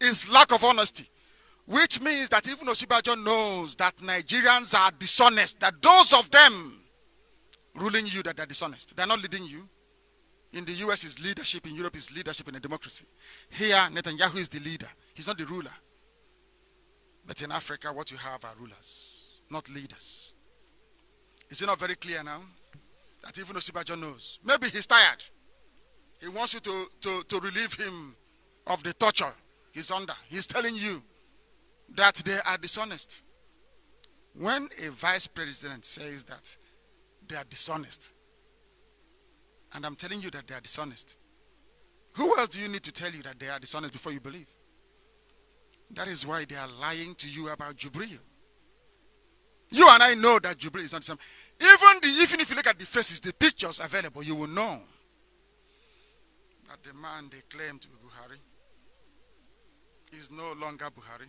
is lack of honesty, which means that even Osibajo knows that Nigerians are dishonest, that those of them ruling you, that they're dishonest. They're not leading you. In the US is leadership, in Europe is leadership in a democracy. Here, Netanyahu is the leader. He's not the ruler. But in Africa, what you have are rulers, not leaders. Is it not very clear now? That even Osibajo knows. Maybe he's tired. He wants you to relieve him of the torture he's under. He's telling you that they are dishonest. When a vice president says that they are dishonest, and I'm telling you that they are dishonest, who else do you need to tell you that they are dishonest before you believe? That is why they are lying to you about Jubril. You and I know that Jubril is not the same. Even if you look at the faces, the pictures available, you will know that the man they claim to be Buhari is no longer Buhari.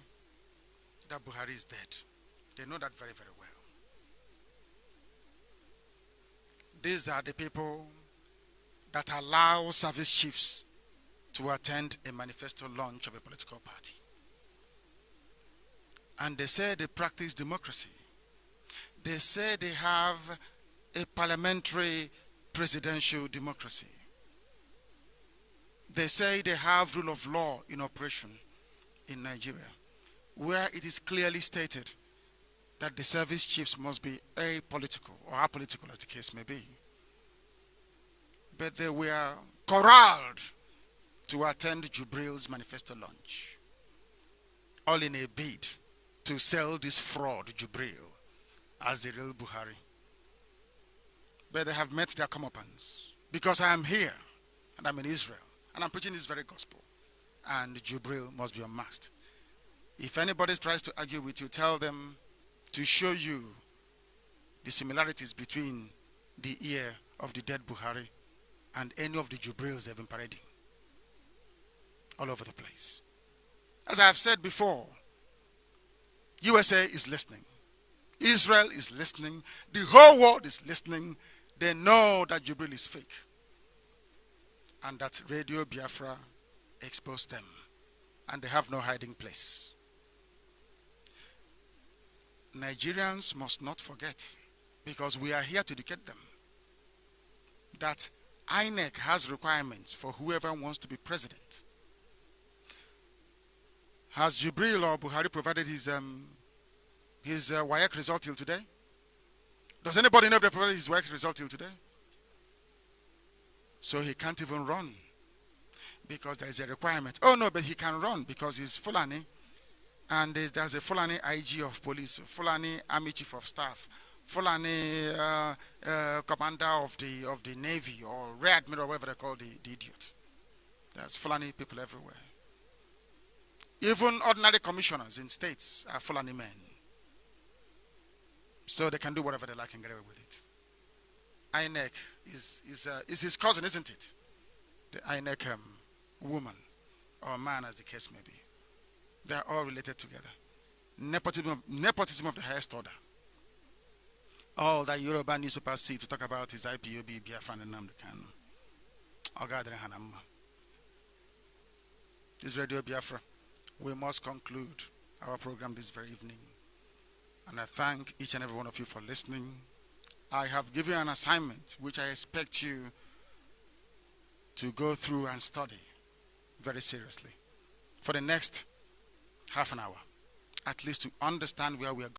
That Buhari is dead. They know that very, very well. These are the people that allow service chiefs to attend a manifesto launch of a political party. And they say they practice democracy. They say they have a parliamentary presidential democracy. They say they have rule of law in operation in Nigeria, where it is clearly stated that the service chiefs must be apolitical, or apolitical as the case may be. But they were corralled to attend Jubril's manifesto launch, all in a bid to sell this fraud Jubril as the real Buhari. But they have met their comeuppance, because I am here and I'm in Israel and I'm preaching this very gospel, and Jubril must be unmasked. If anybody tries to argue with you, tell them to show you the similarities between the ear of the dead Buhari and any of the Jubrils they've been parading all over the place. As I have said before, USA is listening. Israel is listening. The whole world is listening. They know that Jubril is fake, and that Radio Biafra exposed them, and they have no hiding place. Nigerians must not forget, because we are here to educate them, that INEC has requirements for whoever wants to be president. Has Jubril or Buhari provided his WAEC result till today? Does anybody know if they provided his WAEC result till today? So he can't even run, because there is a requirement. Oh no, but he can run because he's Fulani, and there's a Fulani IG of police, Fulani Army Chief of Staff, Fulani Commander of the Navy, or Rear Admiral, whatever they call the idiot. There's Fulani people everywhere. Even ordinary commissioners in states are Fulani men. So they can do whatever they like and get away with it. INEC is his cousin, isn't it? The INEC woman or man, as the case may be. They are all related together. Nepotism of the highest order. All that Yoruba newspapers see to talk about is IPOB, Biafra, and Nnamdi Kanu. This Radio Biafra, we must conclude our program this very evening. And I thank each and every one of you for listening. I have given an assignment which I expect you to go through and study very seriously for the next half an hour, at least to understand where we are